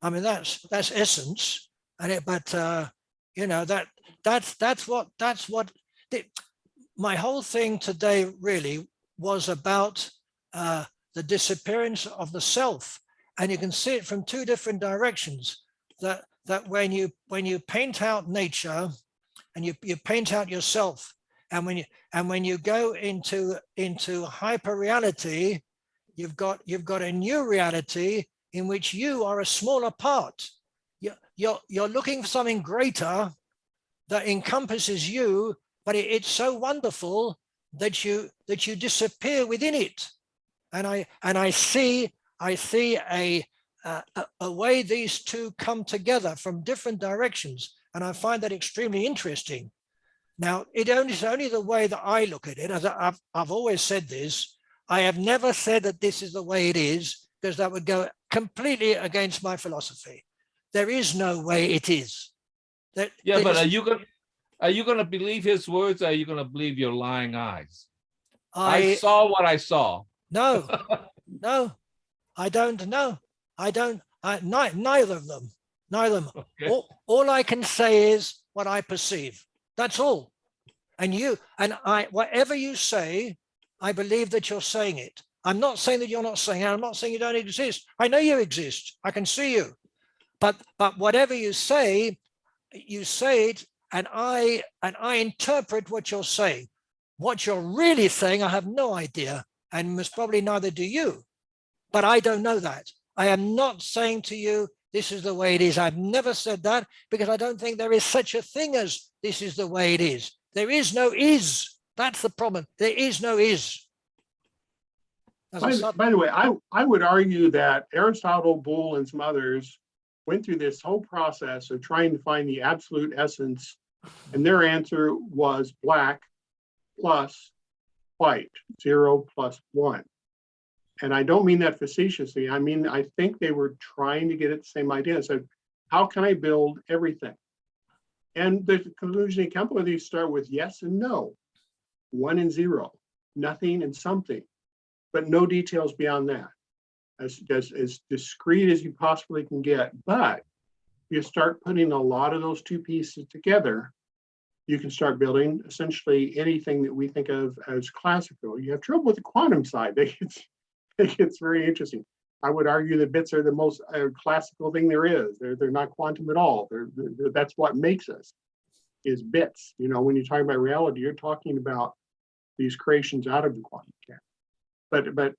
I mean, that's essence, but you know, that's what my whole thing today really was about, the disappearance of the self. And you can see it from two different directions, that when you paint out nature and you paint out yourself, and when you go into hyper reality, you've got a new reality in which you are a smaller part. You're looking for something greater that encompasses you, but it's so wonderful that you disappear within it. And I see a way these two come together from different directions, and I find that extremely interesting. Now, it's only the way that I look at it. As I've always said this, I have never said that this is the way it is, because that would go completely against my philosophy. There is no way it is. But are you going to believe his words, or are you going to believe your lying eyes? I saw what I saw. No, no, I don't know. Neither of them. Neither of them. Okay. All I can say is what I perceive. That's all. And whatever you say, I believe that you're saying it. I'm not saying that you're not saying it. I'm not saying you don't exist. I know you exist. I can see you. But whatever you say it, and I interpret what you're saying. What you're really saying, I have no idea, and most probably neither do you. But I don't know that. I am not saying to you, this is the way it is. I've never said that, because I don't think there is such a thing as this is the way it is. There is no is. That's the problem. There is no is. By the way, I would argue that Aristotle, Boole, and some others went through this whole process of trying to find the absolute essence, and their answer was black plus white, 0 plus 1. And I don't mean that facetiously. I mean, I think they were trying to get at the same idea. And said, how can I build everything? And the conclusion they come up with, you start with yes and no, 1 and 0, nothing and something, but no details beyond that. As discrete as you possibly can get. But you start putting a lot of those two pieces together, you can start building essentially anything that we think of as classical. You have trouble with the quantum side. It gets very interesting. I would argue that bits are the most classical thing there is. They're not quantum at all. That's what makes us, is bits. You know, when you're talking about reality, you're talking about these creations out of the quantum camp. But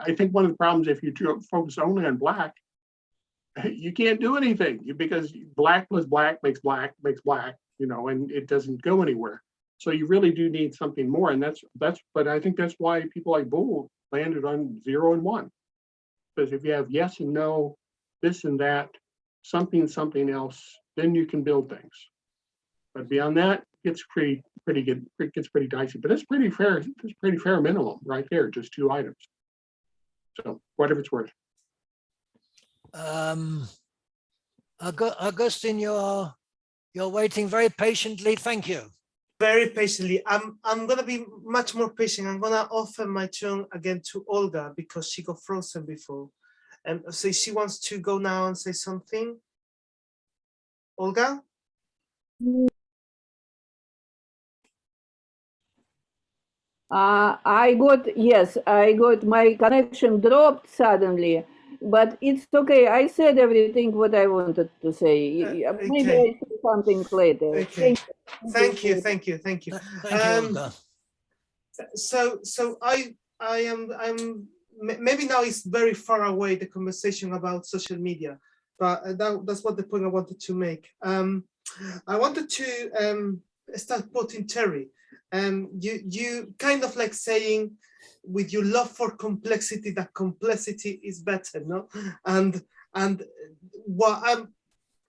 I think one of the problems, if you focus only on black, you can't do anything because black plus black makes black, you know, and it doesn't go anywhere. So you really do need something more. And but I think that's why people like Bull landed on 0 and 1. Because if you have yes and no, this and that, something else, then you can build things. But beyond that, it's pretty good. It gets pretty dicey, but it's pretty fair. It's pretty fair minimum right there, just 2 items. So whatever it's worth. Augustine, you're waiting very patiently. Thank you. Very patiently. I'm gonna be much more patient. I'm gonna offer my turn again to Olga because she got frozen before. And so she wants to go now and say something. Olga? I got my connection dropped suddenly, but it's okay. I said everything what I wanted to say. Maybe I say something later. Okay. Thank you. Olga. So I am maybe now it's very far away, the conversation about social media, but that's what the point I wanted to make. I wanted to start quoting Terry. You kind of like saying with your love for complexity that complexity is better, no? And what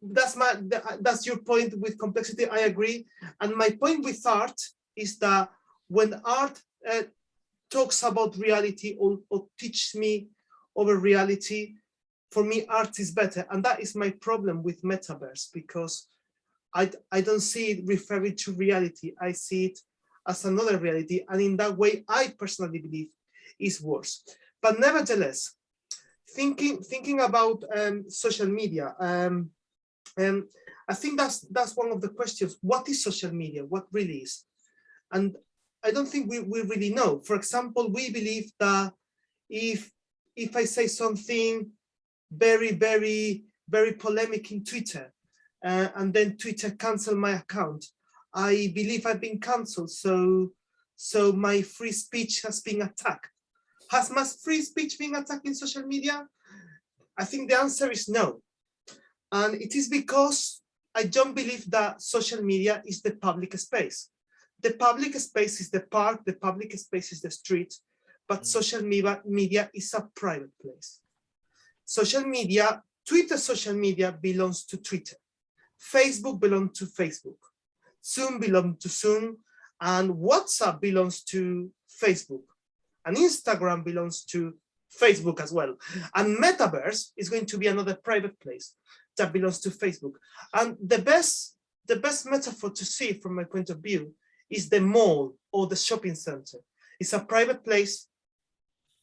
that's your point with complexity. I agree. And my point with art is that when art talks about reality or teaches me over reality, for me art is better. And that is my problem with Metaverse, because I don't see it referring to reality. I see it as another reality, and in that way I personally believe is worse. But nevertheless, thinking about social media, I think that's one of the questions. What is social media? What really is? And I don't think we really know. For example, we believe that if I say something very, very, very polemic in Twitter, and then Twitter cancel my account, I believe I've been cancelled, so my free speech has been attacked. Has my free speech been attacked in social media? I think the answer is no. And it is because I don't believe that social media is the public space. The public space is the park, the public space is the street, but social media is a private place. Social media, Twitter social media belongs to Twitter. Facebook belongs to Facebook. Zoom belongs to Zoom, and WhatsApp belongs to Facebook, and Instagram belongs to Facebook as well. And Metaverse is going to be another private place that belongs to Facebook. And the best metaphor to see from my point of view is the mall or the shopping center. It's a private place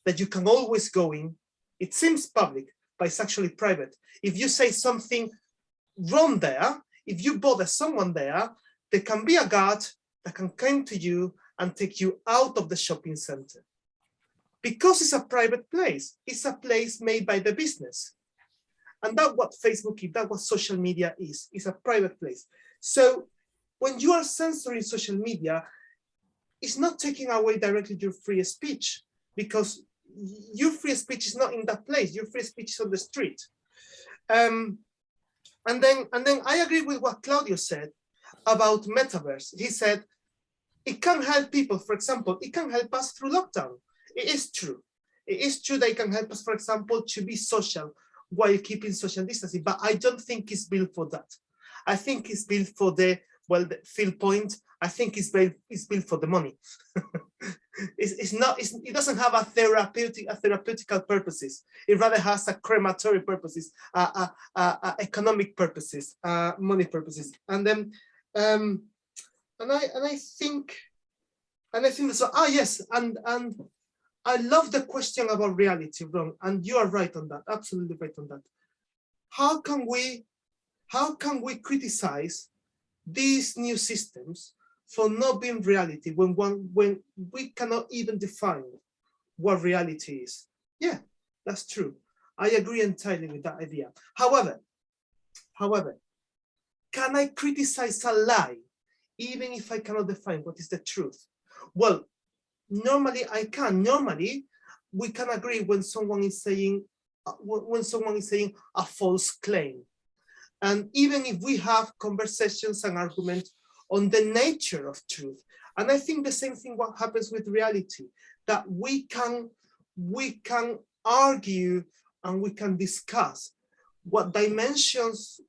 that you can always go in. It seems public, but it's actually private. If you say something wrong there, if you bother someone there can be a guard that can come to you and take you out of the shopping center. Because it's a private place, it's a place made by the business. And that's what Facebook is, that's what social media is. It's a private place. So when you are censoring social media, it's not taking away directly your free speech, because your free speech is not in that place. Your free speech is on the street. And then I agree with what Claudio said about Metaverse. He said it can help people. For example, it can help us through lockdown. It is true. It is true that it can help us, for example, to be social while keeping social distancing, but I don't think it's built for that. I think it's built for the Phil point. I think it's built for the money. It doesn't have a therapeutical purposes. It rather has a crematory purposes, economic purposes, money purposes, and then I think so. Yes, and I love the question about reality, Ron, and you are right on that. Absolutely right on that. How can we criticize these new systems for not being reality when we cannot even define what reality is? Yeah, that's true. I agree entirely with that idea. However, can I criticize a lie even if I cannot define what is the truth? Well, normally I can. Normally, we can agree when someone is saying a false claim. And even if we have conversations and arguments on the nature of truth, and I think the same thing what happens with reality, that we can argue and we can discuss what dimensions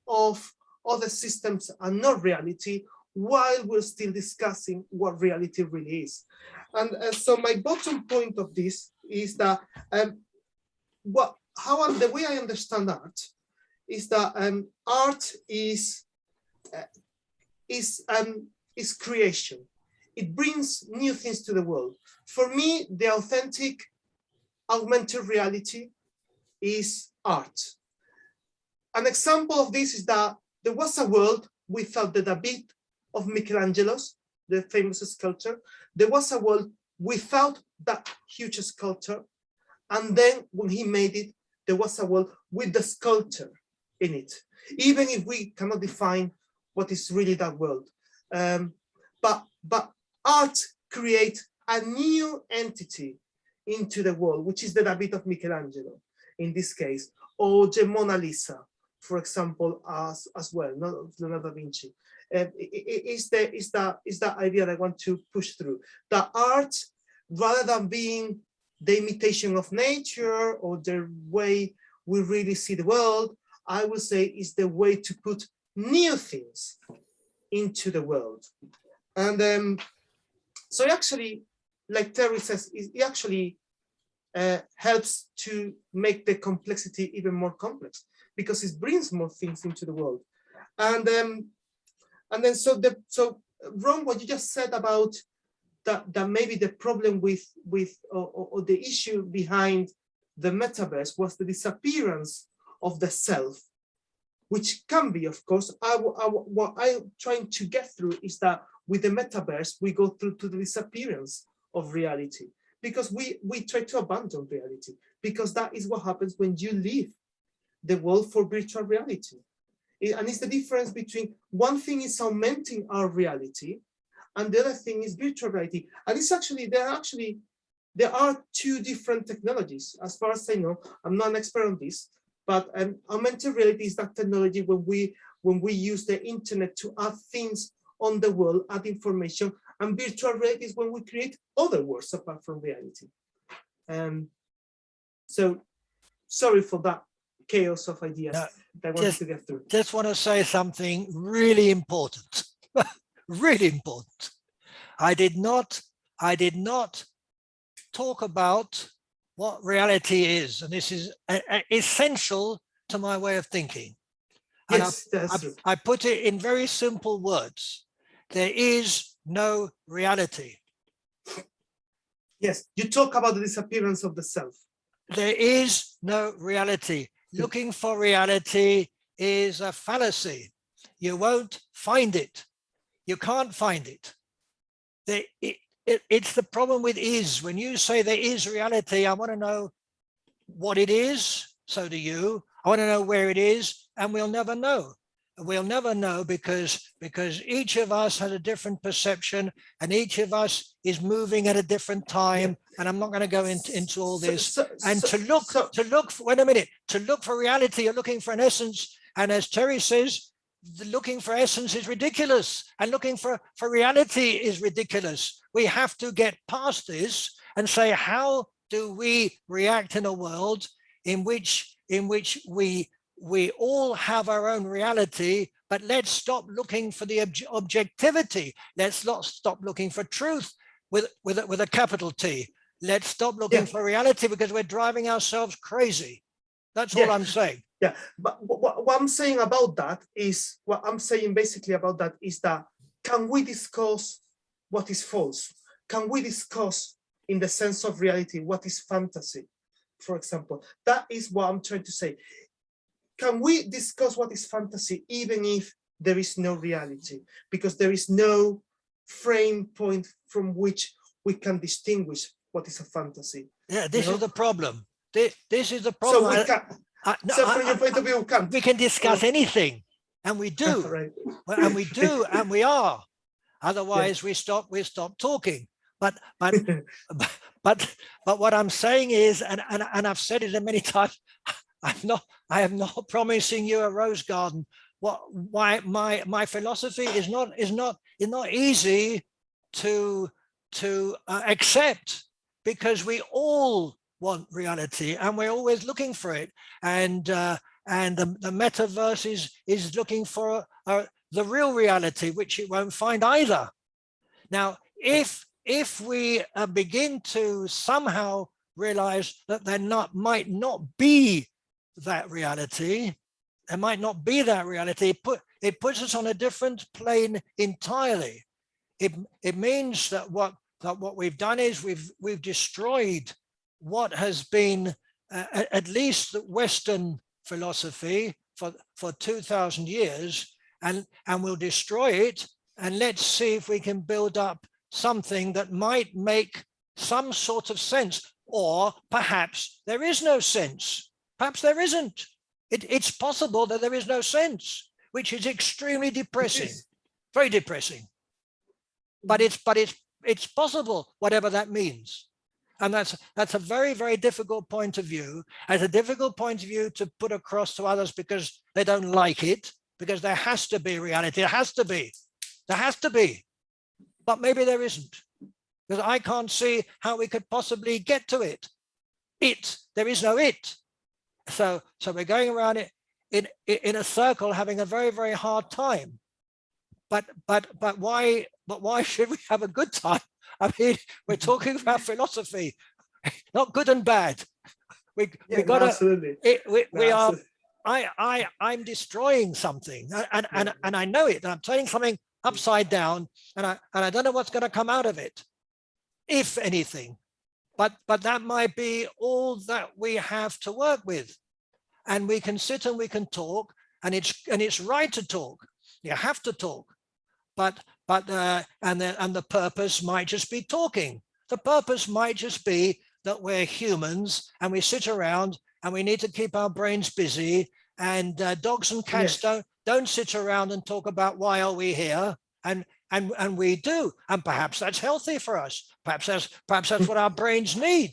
of other systems are not reality, while we're still discussing what reality really is. And so my bottom point of this is that the way I understand art is that art is creation. It brings new things to the world. For me, the authentic augmented reality is art. An example of this is that there was a world without the David of Michelangelo's, the famous sculptor. There was a world without that huge sculptor. And then when he made it, there was a world with the sculptor in it, even if we cannot define what is really that world. But art creates a new entity into the world, which is the David of Michelangelo in this case, or the Mona Lisa, for example, as well, not Leonardo da Vinci. Is that idea that I want to push through. That art, rather than being the imitation of nature or the way we really see the world, I would say is the way to put new things into the world. And so it actually, like Terry says, it actually helps to make the complexity even more complex because it brings more things into the world. And then so Ron, what you just said about that maybe the problem with or the issue behind the metaverse was the disappearance of the self, which can be, of course. What I'm trying to get through is that with the metaverse, we go through to the disappearance of reality because we try to abandon reality, because that is what happens when you leave the world for virtual reality. And it's the difference between one thing is augmenting our reality and the other thing is virtual reality. And it's actually, there are two different technologies. As far as I know, I'm not an expert on this, but augmented reality is that technology when we use the internet to add things on the world, add information, and virtual reality is when we create other worlds apart from reality. So sorry for that chaos of ideas that I wanted to get through. Just want to say something really important, really important. I did not talk about what reality is, and this is essential to my way of thinking. And yes, that's true. I put it in very simple words. There is no reality. Yes, you talk about the disappearance of the self. There is no reality. Looking for reality is a fallacy. You won't find it. You can't find it. It's the problem with is. When you say there is reality, I want to know what it is. So do you. I want to know where it is, and we'll never know. We'll never know because each of us has a different perception, and each of us is moving at a different time. Yeah. And I'm not going to go into all this. Wait a minute. To look for reality, you're looking for an essence, and as Terry says, looking for essence is ridiculous, and looking for reality is ridiculous. We have to get past this and say, how do we react in a world in which in which we all have our own reality, but let's stop looking for the objectivity. Let's not stop looking for truth with a capital T. Let's stop looking for reality, because we're driving ourselves crazy. That's all I'm saying. Yeah, but what I'm saying about that is, what I'm saying basically about that is that, can we discuss what is false? Can we discuss, in the sense of reality, what is fantasy, for example? That is what I'm trying to say. Can we discuss what is fantasy even if there is no reality? Because there is no frame point from which we can distinguish what is a fantasy. Yeah, this is the problem. This is the problem. So we can. So from your point of view, we can discuss anything, and we do, right. and we do, and we are. Otherwise, we stop talking. But what I'm saying is, and I've said it many times, I am not promising you a rose garden. Why my philosophy is not easy to accept, because we all want reality, and we're always looking for it, and the metaverse is looking for the real reality, which it won't find either. Now, if we begin to somehow realize that there might not be that reality, it puts us on a different plane entirely. It means that what we've done is we've destroyed what has been at least the Western philosophy for 2,000 years, and we'll destroy it, and let's see if we can build up something that might make some sort of sense. Or perhaps there is no sense. Perhaps there isn't. It's possible that there is no sense, which is extremely depressing, very depressing. But it's possible, whatever that means. And that's a very, very difficult point of view. It's a difficult point of view to put across to others because they don't like it, because there has to be reality. There has to be. There has to be. But maybe there isn't, because I can't see how we could possibly get to it. There is no it. So we're going around it in a circle, having a very, very hard time. But why should we have a good time? I mean, we're talking about philosophy, not good and bad. We got to. I'm destroying something, and I know it. And I'm turning something upside down, and I don't know what's going to come out of it, if anything. But that might be all that we have to work with, and we can sit and we can talk, and it's right to talk. You have to talk, but the purpose might just be talking. The purpose might just be that we're humans and we sit around and we need to keep our brains busy. And dogs and cats don't sit around and talk about why are we here, and we do, and perhaps that's healthy for us. Perhaps that's what our brains need.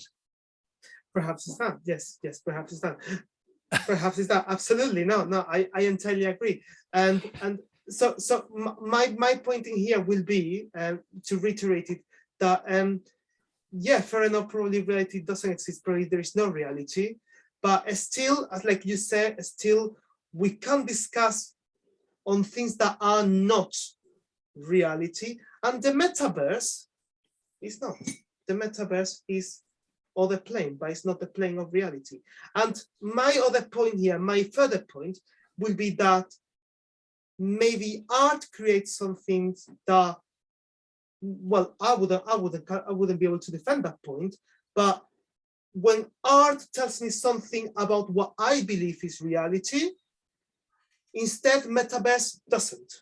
Perhaps it's that. Yes, perhaps it's that. Perhaps it's that. Absolutely, no, I entirely agree. And so my point in here will be to reiterate it, that fair enough, probably reality doesn't exist, probably there is no reality, but still, as like you said, still we can discuss on things that are not reality. And the metaverse is not. The metaverse is other plane, but it's not the plane of reality. And my other point here, my further point, will be that maybe art creates some things that, well, I wouldn't be able to defend that point, but when art tells me something about what I believe is reality, instead metaverse doesn't.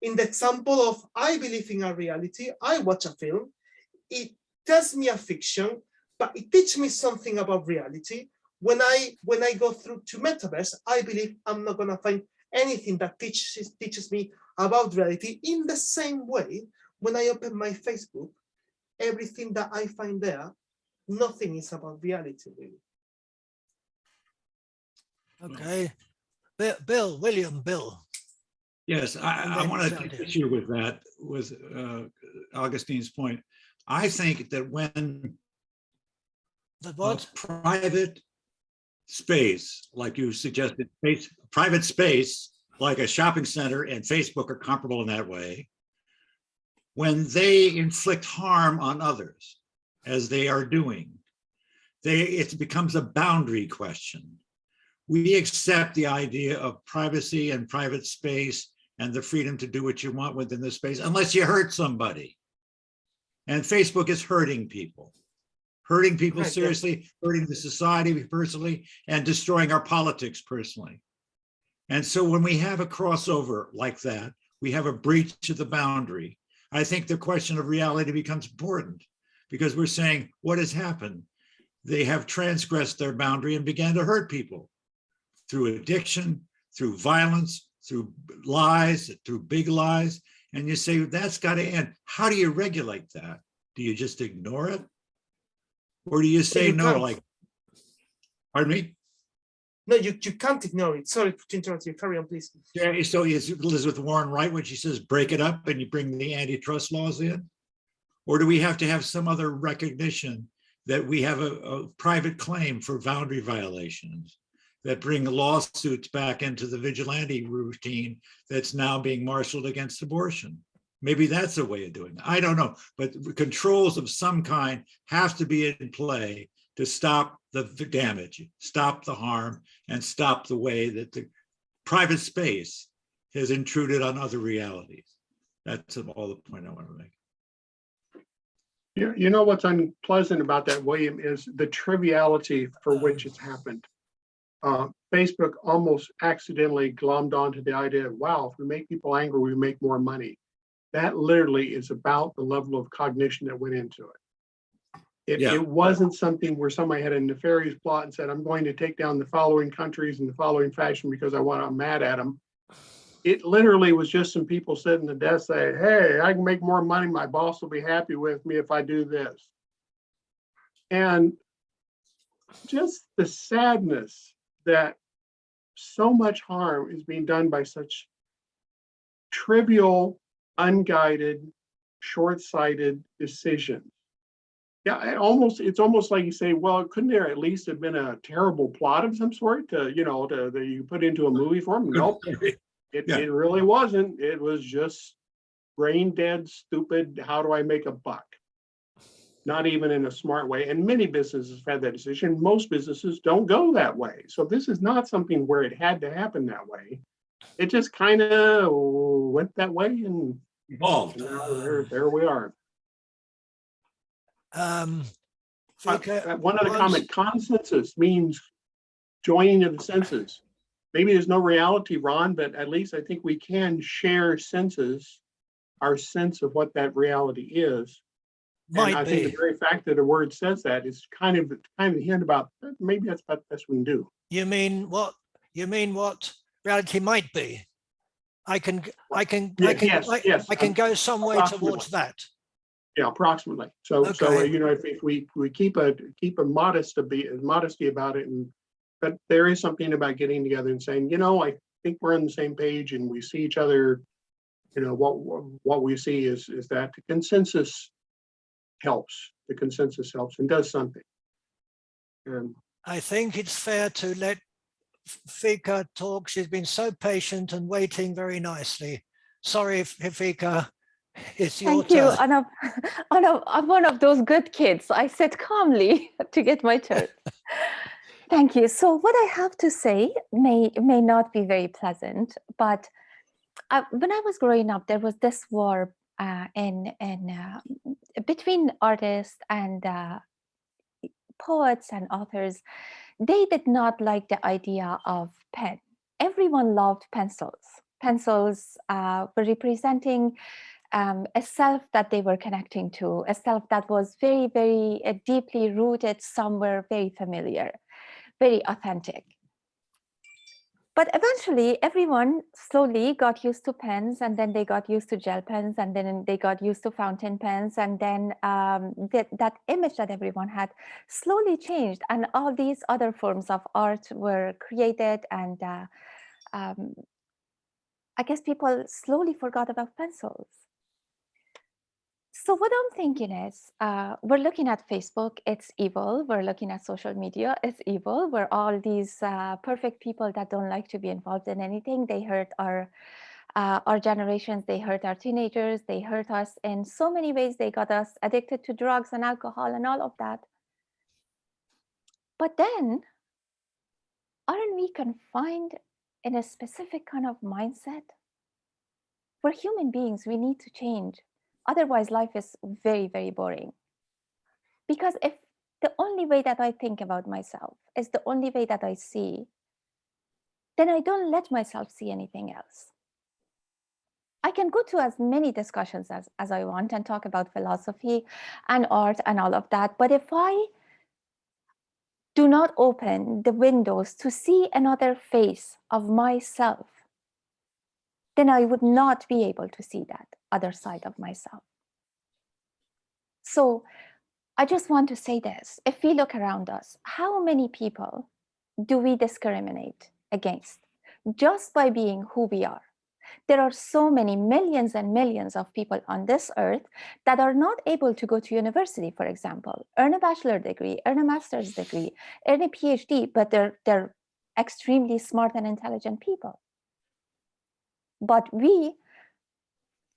In the example of I believe in a reality, I watch a film, it tells me a fiction, but it teaches me something about reality. When I go through to metaverse, I believe I'm not gonna find anything that teaches me about reality. In the same way, when I open my Facebook, everything that I find there, nothing is about reality, really. Okay. Bill. Yes, I want to take issue with that, with Augustine's point. I think that when the what? Private space, like you suggested, private space, like a shopping center and Facebook are comparable in that way, when they inflict harm on others, as they are doing, it becomes a boundary question. We accept the idea of privacy and private space and the freedom to do what you want within the space, unless you hurt somebody. And Facebook is hurting people seriously, hurting the society personally, and destroying our politics personally. And so when we have a crossover like that, we have a breach of the boundary. I think the question of reality becomes important, because we're saying, what has happened? They have transgressed their boundary and began to hurt people through addiction, through violence, through lies, through big lies. And you say, that's got to end. How do you regulate that? Do you just ignore it? Or do you say no, like, pardon me? No, you can't ignore it. Sorry to interrupt you. Carry on, please. Yeah, so is Elizabeth Warren right when she says break it up and you bring the antitrust laws in? Or do we have to have some other recognition that we have a private claim for boundary violations that bring lawsuits back into the vigilante routine that's now being marshaled against abortion? Maybe that's a way of doing it. I don't know, but controls of some kind have to be in play to stop the damage, stop the harm, and stop the way that the private space has intruded on other realities. That's all the point I want to make. You know what's unpleasant about that, William, is the triviality for which it's happened. Facebook almost accidentally glommed onto the idea of, wow, if we make people angry, we make more money. That literally is about the level of cognition that went into it. It wasn't something where somebody had a nefarious plot and said, I'm going to take down the following countries in the following fashion because I'm mad at them. It literally was just some people sitting at the desk saying, hey, I can make more money. My boss will be happy with me if I do this. And just the sadness that so much harm is being done by such trivial, unguided, short-sighted decisions. Yeah, it's almost like you say, well, couldn't there at least have been a terrible plot of some sort that you put into a movie form? Nope, it really wasn't. It was just brain dead, stupid, how do I make a buck? Not even in a smart way. And many businesses have had that decision. Most businesses don't go that way. So this is not something where it had to happen that way. It just kind of went that way and evolved. There we are. One other comment, consensus means joining of the senses. Maybe there's no reality, Ron, but at least I think we can share senses, our sense of what that reality is. And I think the very fact that a word says that is kind of a hint about maybe that's about the best we can do. You mean what reality might be? I can go some way towards that. Yeah, approximately. So okay. So if we keep a modesty about it, but there is something about getting together and saying, I think we're on the same page and we see each other. What we see is that the consensus helps. The consensus helps and does something. And I think it's fair to let Fika talk. She's been so patient and waiting very nicely. Sorry, Fika, it's your turn. Thank you. I'm one of those good kids. I sit calmly to get my turn. Thank you. So what I have to say may not be very pleasant, but when I was growing up, there was this war between artists and poets and authors. They did not like the idea of pen. Everyone loved pencils. Pencils were representing a self that they were connecting to, a self that was very, very deeply rooted somewhere, very familiar, very authentic. But eventually, everyone slowly got used to pens, and then they got used to gel pens, and then they got used to fountain pens, and then that image that everyone had slowly changed, and all these other forms of art were created, and I guess people slowly forgot about pencils. So what I'm thinking is, we're looking at Facebook, it's evil. We're looking at social media, it's evil. We're all these perfect people that don't like to be involved in anything. They hurt our generations, they hurt our teenagers, they hurt us in so many ways. They got us addicted to drugs and alcohol and all of that. But then, aren't we confined in a specific kind of mindset? We're human beings, we need to change. Otherwise, life is very, very boring. Because if the only way that I think about myself is the only way that I see, then I don't let myself see anything else. I can go to as many discussions as I want and talk about philosophy and art and all of that. But if I do not open the windows to see another face of myself, then I would not be able to see that other side of myself. So I just want to say this. If we look around us, how many people do we discriminate against just by being who we are? There are so many millions and millions of people on this earth that are not able to go to university, for example, earn a bachelor's degree, earn a master's degree, earn a PhD, but they're extremely smart and intelligent people. But we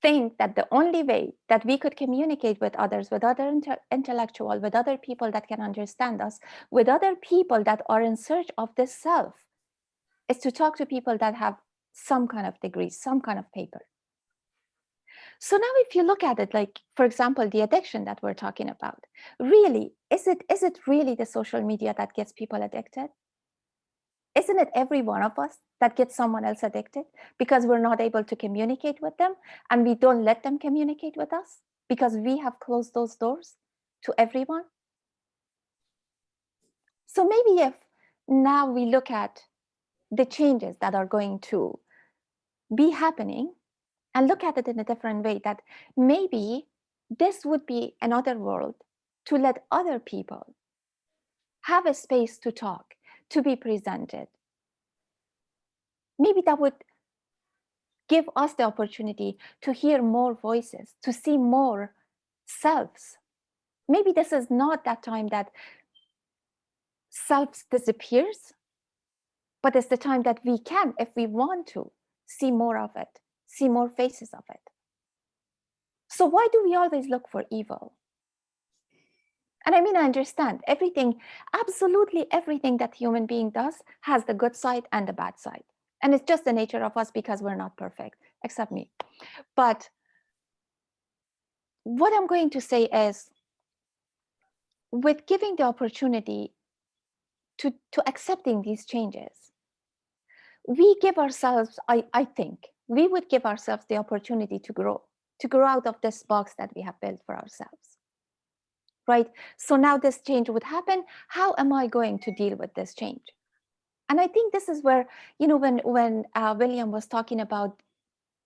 think that the only way that we could communicate with others, with other intellectuals, with other people that can understand us, with other people that are in search of this self, is to talk to people that have some kind of degree, some kind of paper. So now if you look at it, like, for example, the addiction that we're talking about, really, is it really the social media that gets people addicted? Isn't it every one of us that gets someone else addicted because we're not able to communicate with them and we don't let them communicate with us because we have closed those doors to everyone? So maybe if now we look at the changes that are going to be happening and look at it in a different way, that maybe this would be another world to let other people have a space to talk, to be presented. Maybe that would give us the opportunity to hear more voices, to see more selves. Maybe this is not that time that self disappears, but it's the time that we can, if we want to, see more of it, see more faces of it. So why do we always look for evil? And I mean, I understand everything, absolutely everything that human being does has the good side and the bad side. And it's just the nature of us because we're not perfect, except me. But what I'm going to say is, with giving the opportunity to accepting these changes, we give ourselves, I think, we would give ourselves the opportunity to grow out of this box that we have built for ourselves, right? So now this change would happen. How am I going to deal with this change? And I think this is where, you know, when William was talking about,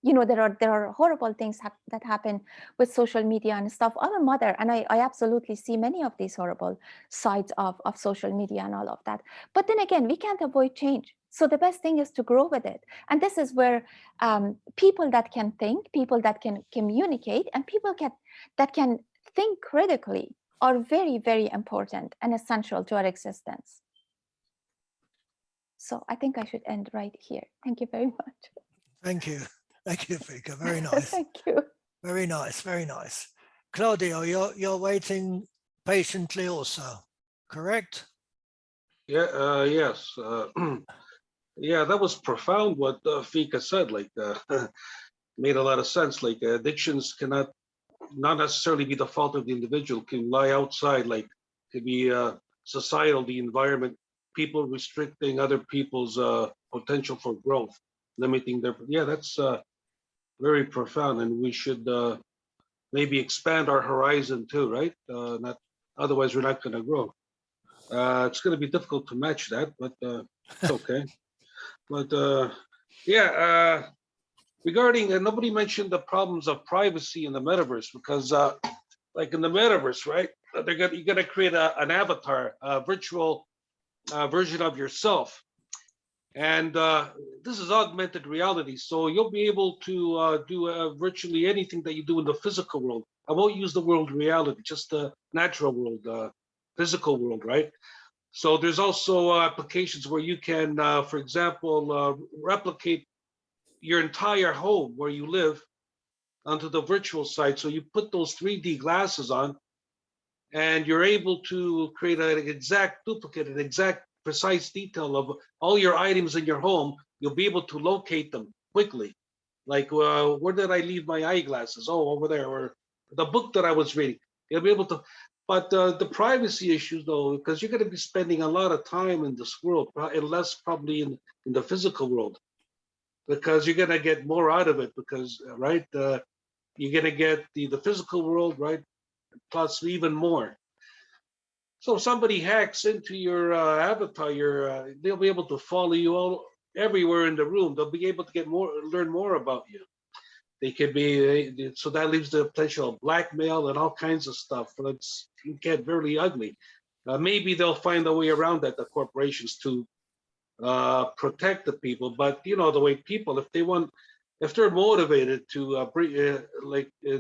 you know, there are horrible things that happen with social media and stuff. I'm a mother, and I absolutely see many of these horrible sides of social media and all of that. But then again, we can't avoid change. So the best thing is to grow with it. And this is where people that can think, people that can communicate, and people that can think critically are very, very important and essential to our existence. So I think I should end right here. Thank you very much. Thank you. Thank you, Fika. Very nice. Thank you. Very nice. Very nice. Claudio, you're waiting patiently also, correct? Yeah. Yes. Yeah, that was profound what Fika said. Like, made a lot of sense. Like, addictions cannot not necessarily be the fault of the individual. Can lie outside. Like, could be societal, the environment, people restricting other people's potential for growth, limiting their. Yeah, that's very profound, and we should maybe expand our horizon too, right? Not otherwise we're not going to grow. It's going to be difficult to match that, but it's okay. But yeah, regarding nobody mentioned the problems of privacy in the metaverse, because like in the metaverse, right? You're going to create an avatar, a virtual version of yourself. And this is augmented reality. So you'll be able to do virtually anything that you do in the physical world. I won't use the world reality, just the natural world, physical world, right? So there's also applications where you can, for example, replicate your entire home where you live onto the virtual site. So you put those 3D glasses on and you're able to create an exact duplicate, an exact precise detail of all your items in your home. You'll be able to locate them quickly. Like, where did I leave my eyeglasses? Oh, over there. Or the book that I was reading. You'll be able to, but the privacy issues though, because you're going to be spending a lot of time in this world, and less probably in the physical world, because you're going to get more out of it because, right, you're going to get the physical world, right, plus even more. So if somebody hacks into your avatar, they'll be able to follow you all everywhere in the room. They'll be able to learn more about you. They could be, so that leaves the potential of blackmail and all kinds of stuff. It can get very ugly. Maybe they'll find a way around that, the corporations, to protect the people. But you know, the way people, if they're motivated to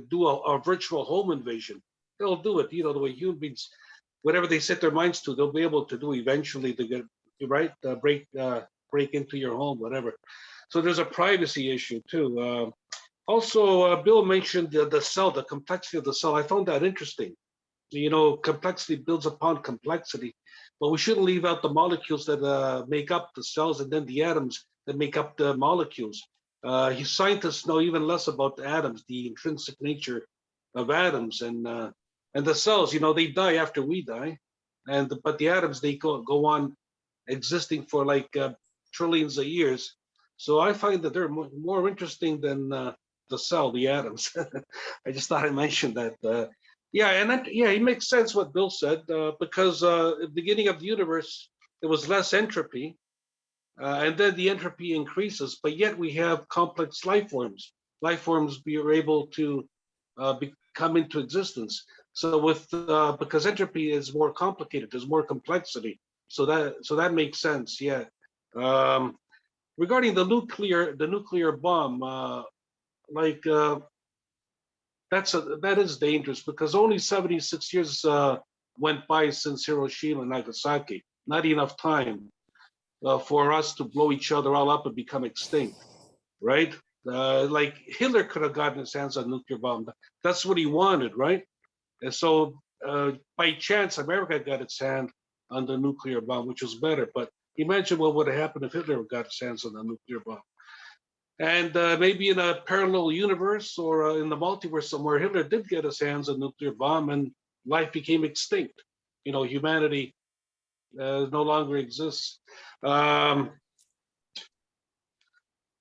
do a virtual home invasion, they'll do it. You know, the way human beings, whatever they set their minds to, they'll be able to do eventually to get right, break into your home, whatever. So there's a privacy issue too. Also, Bill mentioned the cell, the complexity of the cell. I found that interesting. You know, complexity builds upon complexity, but we shouldn't leave out the molecules that make up the cells and then the atoms that make up the molecules. Scientists know even less about the atoms, the intrinsic nature of atoms, and the cells. You know, they die after we die, but the atoms, they go on existing for like trillions of years. So I find that they're more interesting than the cell, the atoms. I just thought I mentioned that. Yeah, and it makes sense what Bill said, because at the beginning of the universe, there was less entropy, and then the entropy increases, but yet we have complex life forms. Life forms are able to come into existence. So because entropy is more complicated, there's more complexity. So that makes sense. Yeah. Regarding the nuclear bomb, that is dangerous, because only 76 years went by since Hiroshima and Nagasaki. Not enough time for us to blow each other all up and become extinct, right? Like Hitler could have gotten his hands on a nuclear bomb. That's what he wanted, right? And so by chance, America got its hand on the nuclear bomb, which was better. But imagine what would have happened if Hitler got his hands on the nuclear bomb. And maybe in a parallel universe or in the multiverse somewhere, Hitler did get his hands on a nuclear bomb and life became extinct. You know, humanity no longer exists.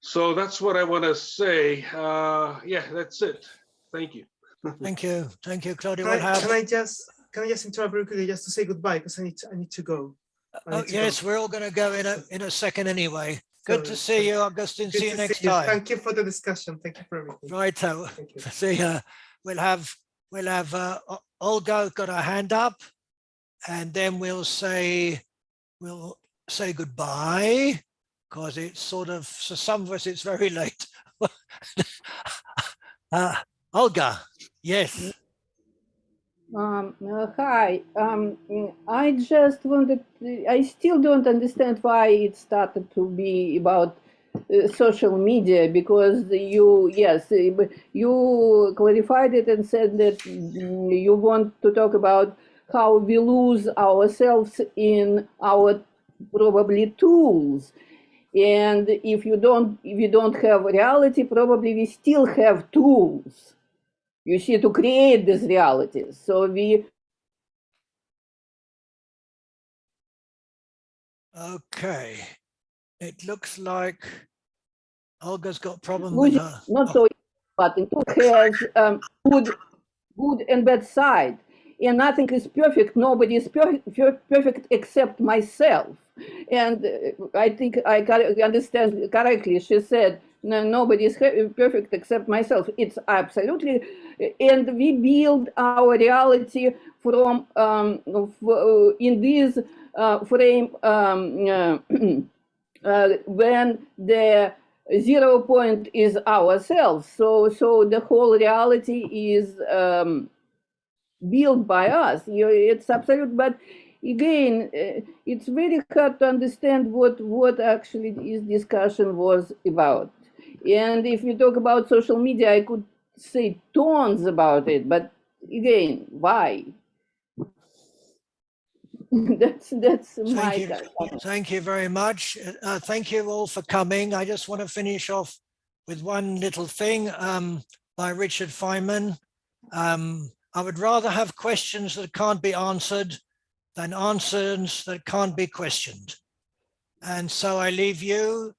So that's what I want to say. Yeah, that's it. Thank you. Thank you, Claudia. Can I just interrupt very quickly just to say goodbye, because I need to go. Yes, we're all going to go in a second anyway. Good to see you, Augustine. See you next time. Thank you for the discussion. Thank you for everything. Righto. See ya. We'll have Olga got her hand up, and then we'll say goodbye, because it's sort of, for some of us it's very late. Olga, yes. Hi, I just wanted, I still don't understand why it started to be about social media, because you clarified it and said that you want to talk about how we lose ourselves in our probably tools. And if we don't have reality, probably we still have tools, you see, to create these realities. So Okay, it looks like Olga's got a problem with her. Not so, but it has good and bad side, and nothing is perfect. Nobody is perfect except myself. And I think I understand correctly. She said, no, nobody is perfect except myself. It's absolutely, and we build our reality from in this frame when the 0 point is ourselves. So the whole reality is built by us. It's absolute, but again, it's very hard to understand what actually this discussion was about. And if we talk about social media, I could say tons about it, but again, why? that's my comment. Thank you very much. Thank you all for coming. I just want to finish off with one little thing by Richard Feynman. I would rather have questions that can't be answered than answers that can't be questioned. And so I leave you,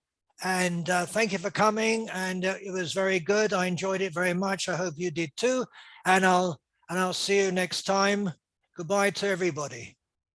and thank you for coming. And it was very good. I enjoyed it very much. I hope you did too. And I'll see you next time. Goodbye to everybody.